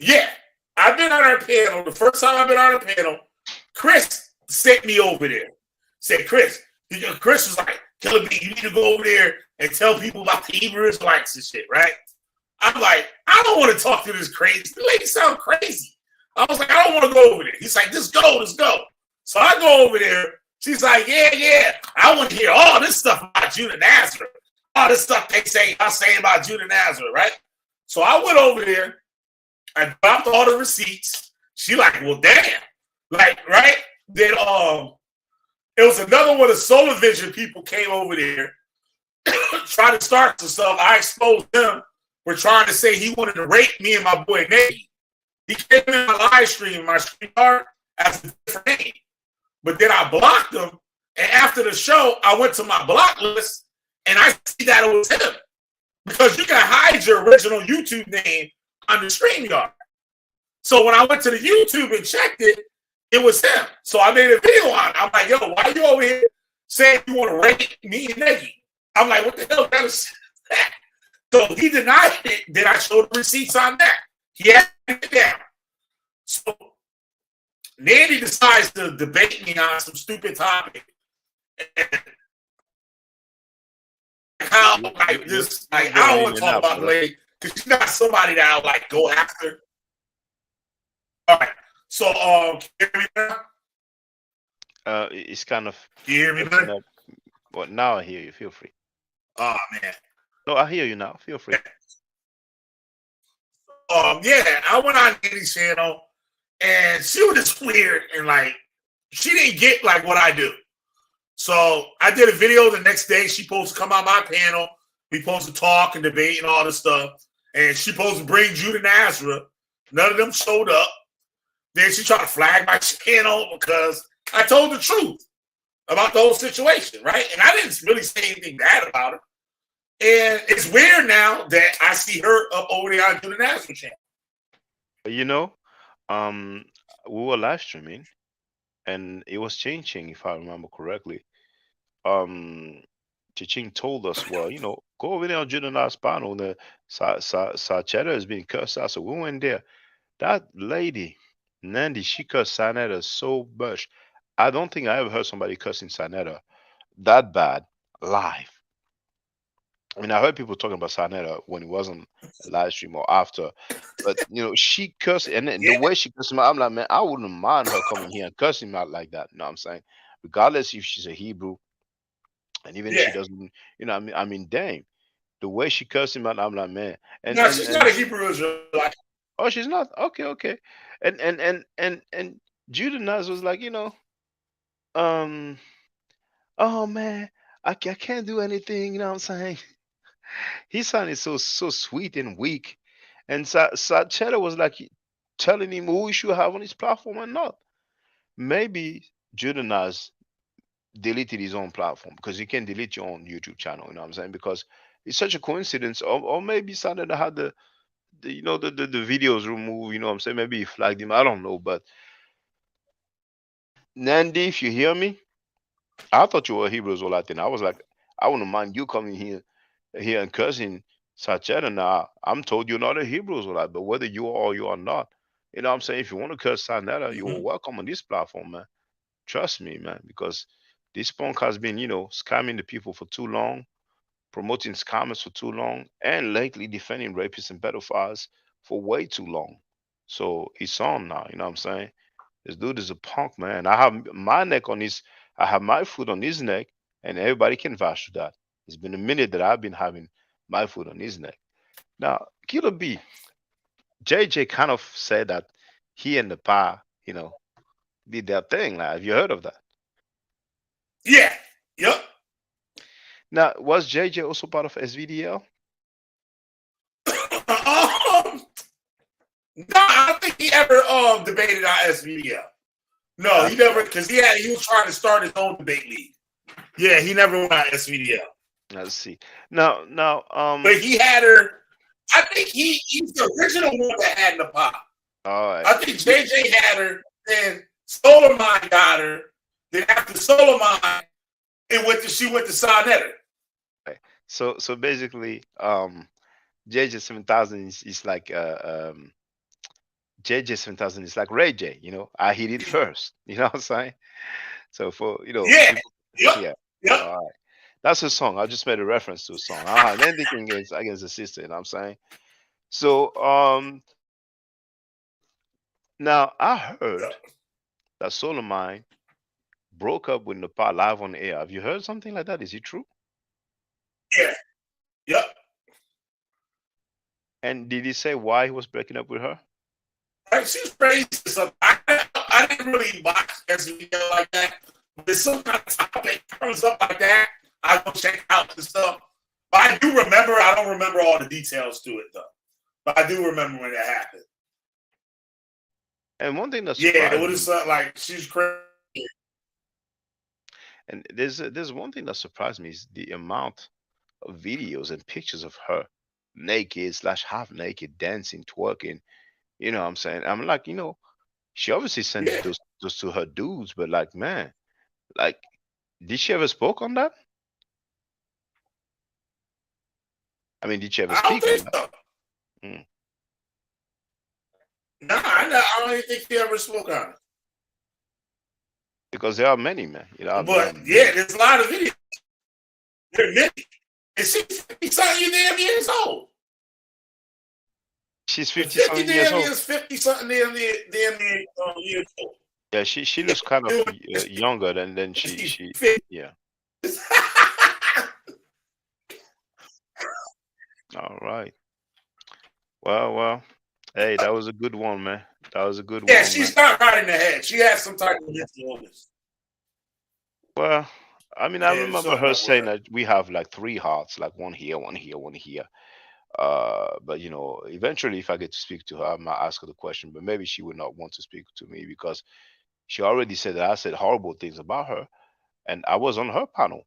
Yeah, I've been on her panel. The first time I've been on her panel, Chris sent me over there. Said, Chris was like, Killer B, you need to go over there and tell people about the Hebrew Israelites and shit, right? I'm like, I don't want to talk to this crazy. The lady sound crazy. I was like, I don't want to go over there. He's like, just go, let's go. So I go over there. She's like, yeah. I want to hear all this stuff about Judah Nazareth. All this stuff I'm saying about Judah Nazareth, right? So I went over there. I dropped all the receipts. She like, well, damn. Like, right? Then it was another one of Solar Vision people came over there, tried to start some stuff. I exposed them were trying to say he wanted to rape me and my boy Nate. He came in my live stream, my StreamYard, as a different name. But then I blocked him, and after the show, I went to my block list, and I see that it was him. Because you can hide your original YouTube name on the StreamYard. So when I went to the YouTube and checked it, it was him. So I made a video on it. I'm like, yo, why you over here saying you want to rape me and Neggy? I'm like, what the hell is that? So he denied it. Then I showed the receipts on that. He had it down. So Nandy decides to debate me on some stupid topic. How like this? Like I don't want to talk about the lady because she's not somebody that I'll like go after. All right. So can you hear me now? It's kind of. Can you hear me now? Well, now I hear you. Feel free. Oh man. No, I hear you now. Feel free. Yeah, I went on Nandy's channel and she was just weird and like she didn't get like what I do. So I did a video the next day. She supposed to come on my panel. We supposed to talk and debate and all this stuff. And she supposed to bring Judah Nazareth. None of them showed up. Then she tried to flag my channel because I told the truth about the whole situation, right? And I didn't really say anything bad about it. And it's weird now that I see her up over there on Judah Nazareth channel. You know, we were live streaming, and it was changing, if I remember correctly. Chiching told us, well, you know, go over there on Judah Nazareth's panel. The Sachetta is being cursed out, so we went there. That lady, Nandy, she cursed Sanetta so much. I don't think I ever heard somebody cussing Sanetta that bad live. I mean, I heard people talking about Sanetta when it wasn't a live stream or after, but you know, she cursed, and then the way she cursed him out, I'm like, man, I wouldn't mind her coming here and cussing him out like that. You know what I'm saying? Regardless if she's a Hebrew, and even if she doesn't, you know, I mean, dang, the way she cursed him out, I'm like, man. And no, she's not a Hebrew Israelite. Oh, she's not. Okay. And Judah Naz was like, you know, oh man, I can't do anything. You know what I'm saying? He sounded so sweet and weak, and Sachetta was like telling him who he should have on his platform and not. Maybe Judah Naz deleted his own platform because you can delete your own YouTube channel. You know what I'm saying? Because it's such a coincidence, or maybe Sanetta had the you know the videos removed. You know what I'm saying? Maybe he flagged him. I don't know, but Nandy, if you hear me, I thought you were a Hebrew Israelite. I was like, I wouldn't mind you coming here and cursing Sachetta. Now I'm told you're not a Hebrew Israelite, but whether you are or you are not, you know what I'm saying? If you want to curse Sanetta, you're welcome on this platform, man. Trust me, man, because this punk has been, you know, scamming the people for too long, promoting scammers for too long, and lately defending rapists and pedophiles for way too long. So it's on now, you know what I'm saying? This dude is a punk, man. I have my neck on his, I have my foot on his neck, and everybody can vouch to that. It's been a minute that I've been having my foot on his neck. Now, Killer B, JJ kind of said that he and the Pa, you know, did their thing. Like, have you heard of that? Yeah. Yep. Now, was JJ also part of SVDL? No, I don't think he ever debated on SVDL. No, he never, because he was trying to start his own debate league. Yeah, he never went on SVDL. Let's see. Now, but he had her. I think he's the original one that had the pop. All right. I think JJ had her, then Solomon got her. Then after Solomon, she went to Sonetta. Okay. So basically, JJ 7000 is like JJ 7000 is like Ray J. You know, I hit it first. You know what I'm saying? So for people, all right. That's a song. I just made a reference to a song. I don't have anything against the sister, you know what I'm saying? So now I heard that Solomon broke up with Nepal live on air. Have you heard something like that? Is it true? Yeah. Yep. And did he say why he was breaking up with her? She's racist. I didn't really watch SVL like that. But if some kind of topic comes up like that, I go check out the stuff. I do remember. I don't remember all the details to it though, but I do remember when it happened. And one thing that it was like she's crazy. And there's one thing that surprised me is the amount of videos and pictures of her naked / half naked, dancing, twerking. You know what I'm saying? I'm like, she obviously sent those to her dudes, but like, man, like, did she ever spoke on that? I mean, did she ever speak on that? So. No, I don't even think she ever spoke on it. Because there are many, man. But there's a lot of videos. There are many. And she's 50-something damn years old. She's 50-something years old. 50-something damn years old. Yeah, she looks kind of younger than she yeah. All right. Well. Hey, that was a good one, man. That was a good one. Yeah, she's not right in the head. She has some type of mental illness. Well, I mean, I remember her saying that we have like 3 hearts, like one here, one here, one here. But eventually, if I get to speak to her, I might ask her the question. But maybe she would not want to speak to me because she already said that I said horrible things about her, and I was on her panel.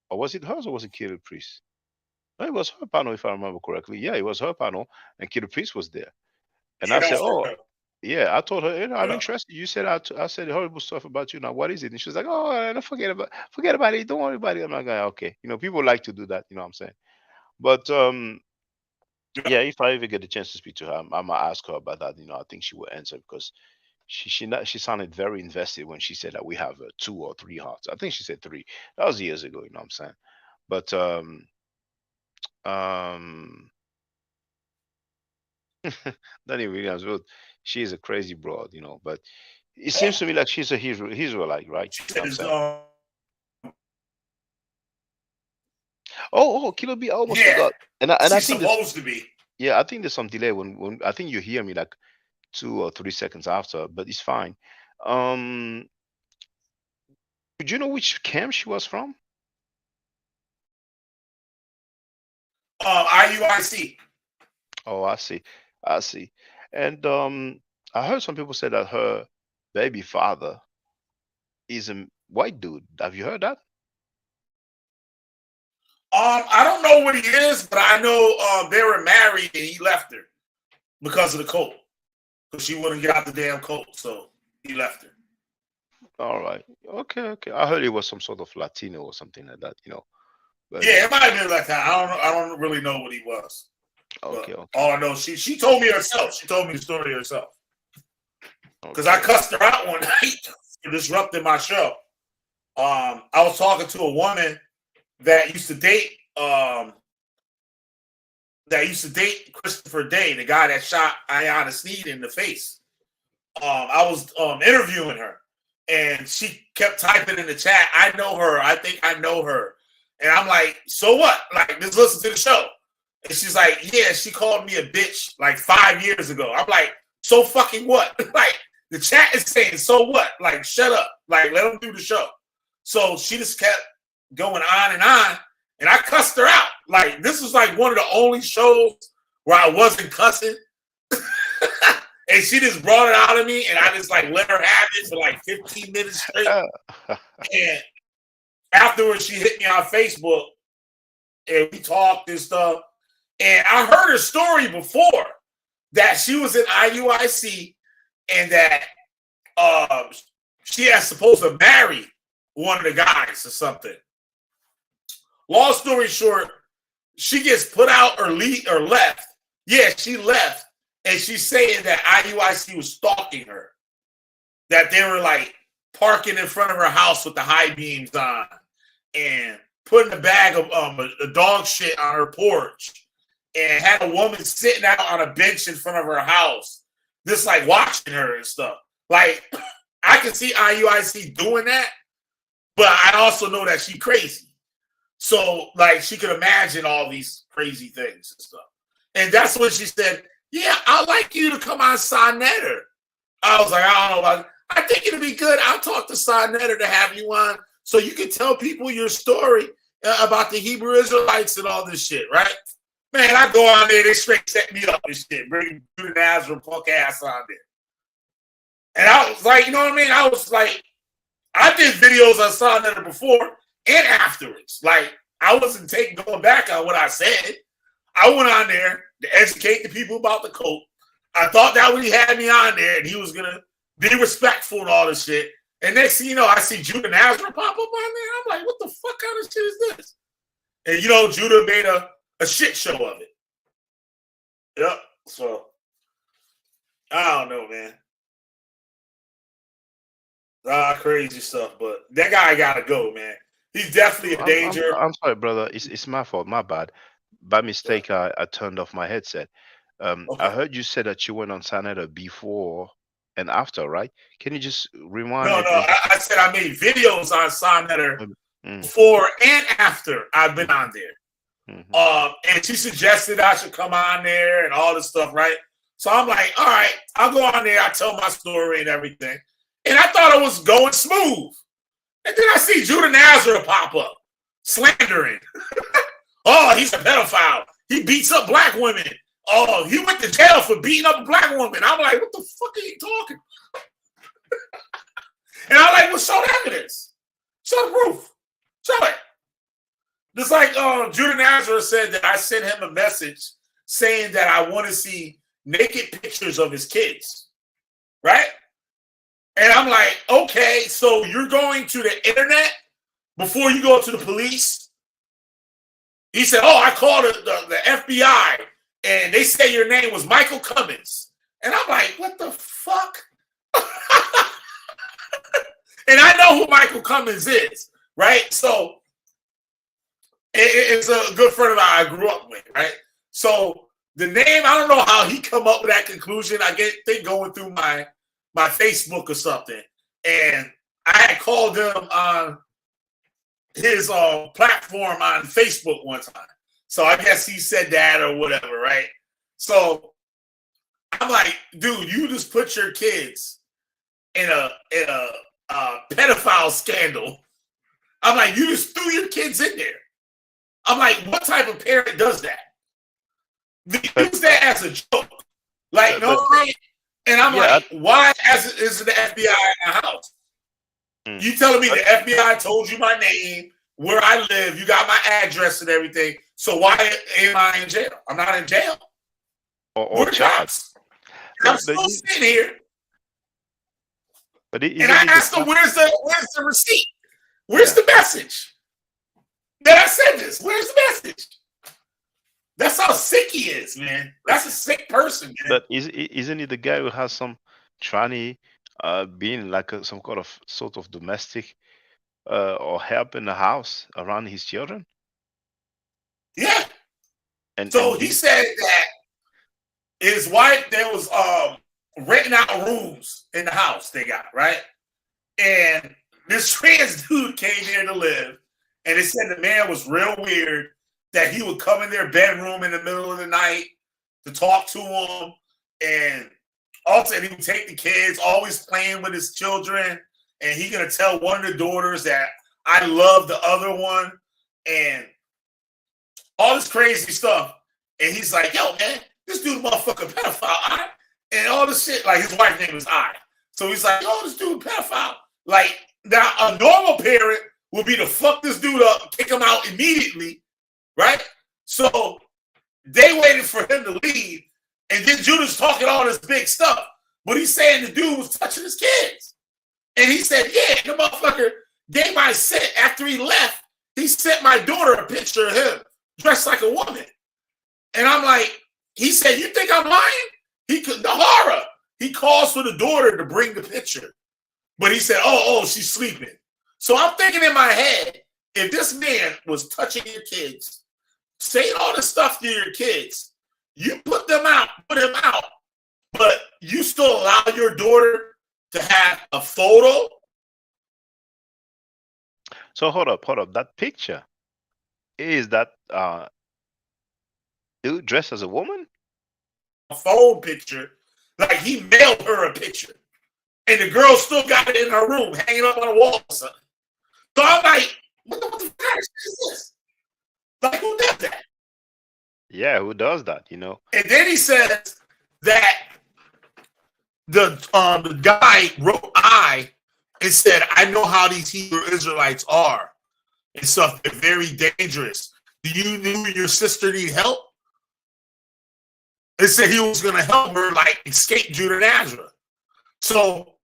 Or was it hers or was it Killer Priest? No, it was her panel, if I remember correctly. Yeah, it was her panel, and Killer Priest was there. And I said, yeah, I told her, I'm interested. You said I said horrible stuff about you. Now, what is it? And she was like, don't forget about it. Don't worry about it. I'm like, okay. People like to do that. You know what I'm saying? But yeah, if I ever get the chance to speak to her, I might ask her about that. I think she will answer because she sounded very invested when she said that we have 2 or 3 hearts. I think she said 3. That was years ago. You know what I'm saying? But Danny Williams, well, she is a crazy broad, but it seems to me like she's a Israelite, right? Kilo B, I almost forgot. And I she's think supposed to be. Yeah, I think there's some delay when I think you hear me like 2 or 3 seconds after, but it's fine. Would you know which camp she was from? IUIC. Oh, I see. And I heard some people say that her baby father is a white dude. Have you heard that? I don't know what he is, but I know they were married and he left her because of the cult. Because she wouldn't get out the damn cult, so he left her. All right. Okay. I heard it was some sort of Latino or something like that, But, yeah, it might have been like that. I don't really know what he was. Okay. All I know, she told me herself. She told me the story herself. Because I cussed her out one night for disrupting my show. I was talking to a woman that used to date Christopher Day, the guy that shot Ayanna Sneed in the face. I was interviewing her, and she kept typing in the chat, "I know her. I think I know her." And I'm like, "So what? Like, just listen to the show." And she's like, "Yeah, she called me a bitch like 5 years ago." I'm like, "So fucking what?" Like, the chat is saying, "So what?" Like, shut up. Like, let them do the show. So she just kept going on, and I cussed her out. Like, this was like one of the only shows where I wasn't cussing. And she just brought it out of me, and I just like let her have it for like 15 minutes straight. And afterwards, she hit me on Facebook, and we talked and stuff. And I heard her story before that she was in IUIC and that she was supposed to marry one of the guys or something. Long story short, she gets put out or left. Yeah, she left. And she's saying that IUIC was stalking her. That they were like parking in front of her house with the high beams on and putting a bag of a dog shit on her porch and had a woman sitting out on a bench in front of her house, just like watching her and stuff. Like, I can see IUIC doing that, but I also know that she's crazy. So, like, she could imagine all these crazy things and stuff. And that's when she said, "Yeah, I'd like you to come on Sonetter." I was like, "I don't know about it. I think it'd be good. I'll talk to Sonetter to have you on so you can tell people your story about the Hebrew Israelites and all this shit, right? Man, I go on there, they straight set me up and shit, bring Judah Nazareth punk ass on there. And I was like, you know what I mean? I was like, I did videos on Sonetta before and afterwards. Like, I wasn't going back on what I said. I went on there to educate the people about the cult. I thought that when he had me on there and he was going to be respectful and all this shit. And next thing you know, I see Judah Nazareth pop up on there. I'm like, what the fuck kind of shit is this? And, you know, Judah made a shit show of it. Yep. So, I don't know, man. Crazy stuff. But that guy got to go, man. He's definitely a danger. I'm sorry, brother. It's my fault. My bad. By mistake, I turned off my headset. Okay. I heard you say that you went on Sonetta before and after, right? Can you just rewind? No, I said I made videos on Sonetta before and after I've been on there. And she suggested I should come on there and all this stuff, right? So I'm like, all right, I'll go on there. I tell my story and everything. And I thought it was going smooth. And then I see Judah Nazareth pop up, slandering. Oh, he's a pedophile. He beats up black women. Oh, he went to jail for beating up a black woman. I'm like, what the fuck are you talking? And I'm like, well, show the evidence. Show the proof. Show it. Just like Judah Nazareth said that I sent him a message saying that I want to see naked pictures of his kids. Right? And I'm like, okay, so you're going to the internet before you go to the police? He said, oh, I called the FBI, and they say your name was Michael Cummins. And I'm like, what the fuck? And I know who Michael Cummins is, right? So it's a good friend of mine I grew up with, right? So the name, I don't know how he come up with that conclusion. I think going through my Facebook or something. And I had called him on his platform on Facebook one time. So I guess he said that or whatever, right? So I'm like, dude, you just put your kids in a pedophile scandal. I'm like, you just threw your kids in there. I'm like, what type of parent does that? They use that as a joke. Like, no, right? And I'm like, why is the FBI in the house? You telling me the FBI told you my name, where I live, you got my address and everything. So why am I in jail? I'm not in jail. Or charged. I'm still sitting here. And I asked him, where's the receipt? Where's the message? That I said this. Where's the message? That's how sick he is, man. That's a sick person, man. But isn't he the guy who has some tranny being like some kind of sort of domestic or help in the house around his children? Yeah. And so he said that his wife, there was renting out rooms in the house they got, right? And this trans dude came there to live, and they said the man was real weird, that he would come in their bedroom in the middle of the night to talk to them, and also he would take the kids, always playing with his children, and he gonna tell one of the daughters that I love the other one, and all this crazy stuff. And he's like, yo, man, this dude motherfucker pedophile, and all this shit. Like, his wife's name is I. So he's like, oh, this dude pedophile. Like, now a normal parent would be to fuck this dude up, kick him out immediately, right? So they waited for him to leave, and then Judah's talking all this big stuff. But he's saying the dude was touching his kids. And he said, yeah, the motherfucker gave my set after he left. He sent my daughter a picture of him dressed like a woman. And I'm like, he said, you think I'm lying? The horror. He calls for the daughter to bring the picture. But he said, oh, she's sleeping. So I'm thinking in my head, if this man was touching your kids, saying all this stuff to your kids, you put him out, but you still allow your daughter to have a photo? So hold up. That picture, is that dude dressed as a woman? A phone picture. Like, he mailed her a picture. And the girl still got it in her room, hanging up on a wall or something. So I'm like, what the fuck is this? Like, who does that? Yeah, who does that? You know. And then he says that the guy wrote I and said, I know how these Hebrew Israelites are and stuff. They're very dangerous. Do you know your sister need help? And said he was going to help her like escape Judah and Nazareth. So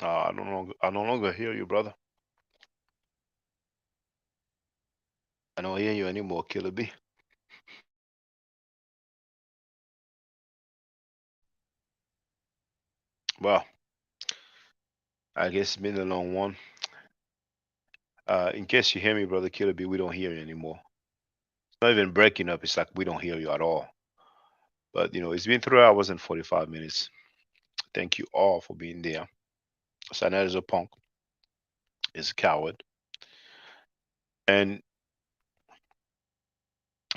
I no longer hear you, brother. I don't hear you anymore, Killer B. Well, I guess it's been a long one. In case you hear me, brother Killer B, we don't hear you anymore. It's not even breaking up. It's like we don't hear you at all. But, you know, it's been 3 hours and 45 minutes. Thank you all for being there. Sanet is a punk. Is a coward. And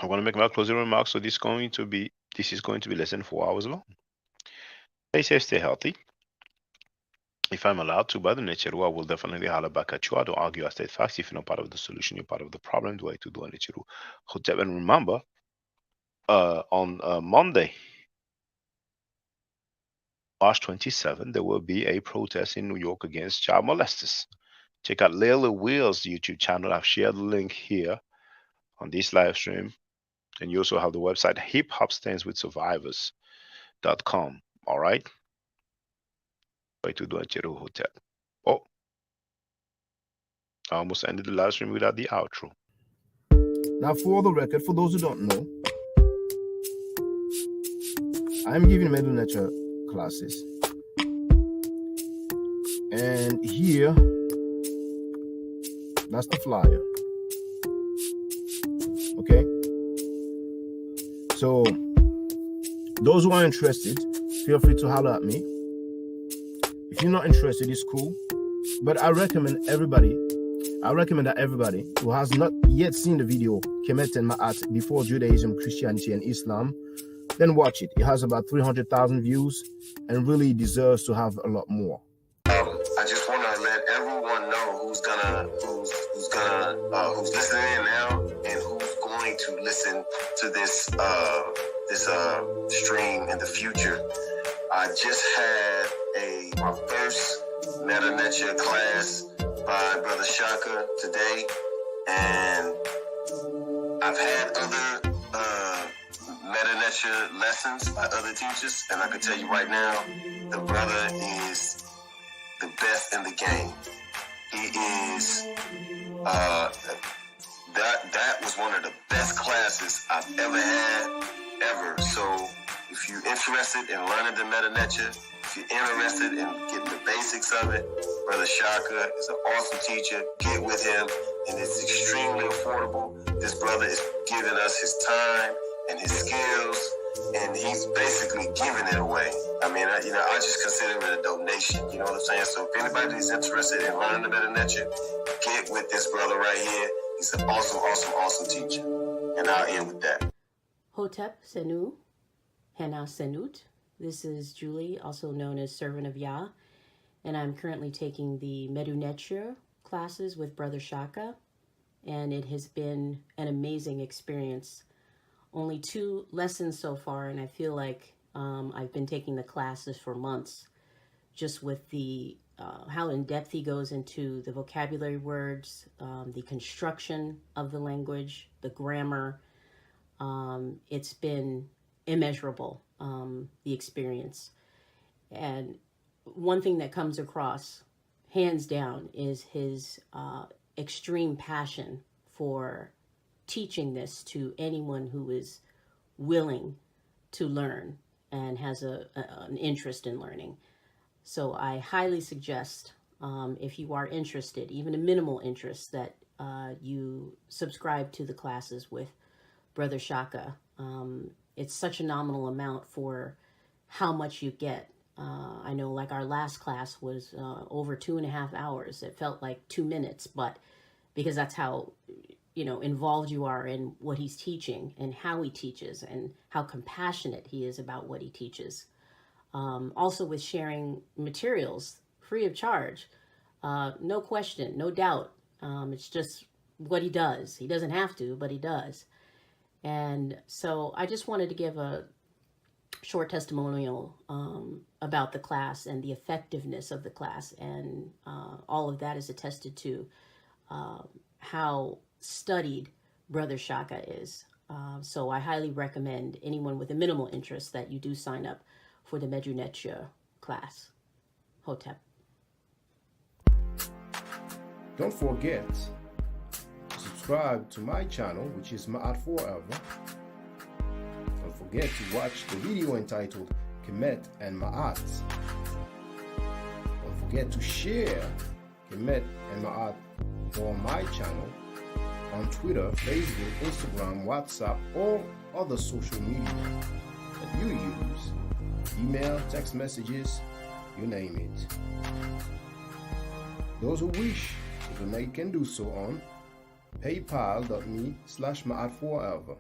I want to make my closing remarks. So this is going to be less than 4 hours long. Stay safe, stay healthy. If I'm allowed to, by the nature, I will definitely holler back at you. I don't argue, I state facts. If you're not part of the solution, you're part of the problem. Do I to do nature? And remember, on Monday, March 27, there will be a protest in New York against child molesters. Check out Layla Will's YouTube channel. I've shared the link here on this live stream. And you also have the website hiphopstandswithsurvivors.com. All right. Way to do a hotel. Oh, I almost ended the live stream without the outro. Now, for the record, for those who don't know, I'm giving middle nature classes. And here, that's the flyer. Okay? So, those who are interested, feel free to holler at me. If you're not interested, it's cool. But I recommend that everybody who has not yet seen the video, Kemet and Ma'at, Before Judaism, Christianity, and Islam, then watch it. It has about 300,000 views and really deserves to have a lot more. I just want to let everyone know who's listening in now and who's going to listen to this stream in the future. I just had my first Meta Nature class by Brother Shaka today, and I've had other Meta Nature lessons by other teachers, and I can tell you right now, the brother is the best in the game. He is that was one of the best classes I've ever had, ever. So if you're interested in learning the Meta Nature, if you're interested in getting the basics of it, Brother Shaka is an awesome teacher. Get with him, and it's extremely affordable. This brother is giving us his time and his skills, and he's basically giving it away. I mean, I just consider it a donation. You know what I'm saying? So if anybody's interested in learning the Meta Nature, get with this brother right here. He's an awesome, awesome, awesome teacher. And I'll end with that. Hotep Senu, Hena Senut. This is Julie, also known as Servant of Yah, and I'm currently taking the Medu Neture classes with Brother Shaka, and it has been an amazing experience. Only 2 lessons so far, and I feel like I've been taking the classes for months, just with the how in depth he goes into the vocabulary words, the construction of the language, the grammar. It's been immeasurable, the experience. And one thing that comes across, hands down, is his extreme passion for teaching this to anyone who is willing to learn and has an interest in learning. So I highly suggest, if you are interested, even a minimal interest, that you subscribe to the classes with Brother Shaka. It's such a nominal amount for how much you get. I know, like, our last class was over 2.5 hours. It felt like 2 minutes, but because that's how, involved you are in what he's teaching and how he teaches and how compassionate he is about what he teaches. Also with sharing materials free of charge. No question, no doubt. It's just what he does. He doesn't have to, but he does. And so I just wanted to give a short testimonial about the class and the effectiveness of the class. And all of that is attested to how studied Brother Shaka is. So I highly recommend anyone with a minimal interest that you do sign up for the Medunetia class. Hotep. Don't forget to subscribe to my channel, which is Ma'at Forever. Don't forget to watch the video entitled Kemet and Ma'at. Don't forget to share Kemet and Ma'at on my channel on Twitter, Facebook, Instagram, WhatsApp, or other social media that you use. Email, text messages, you name it. Those who wish to donate can do so on paypal.me/ma'atforever.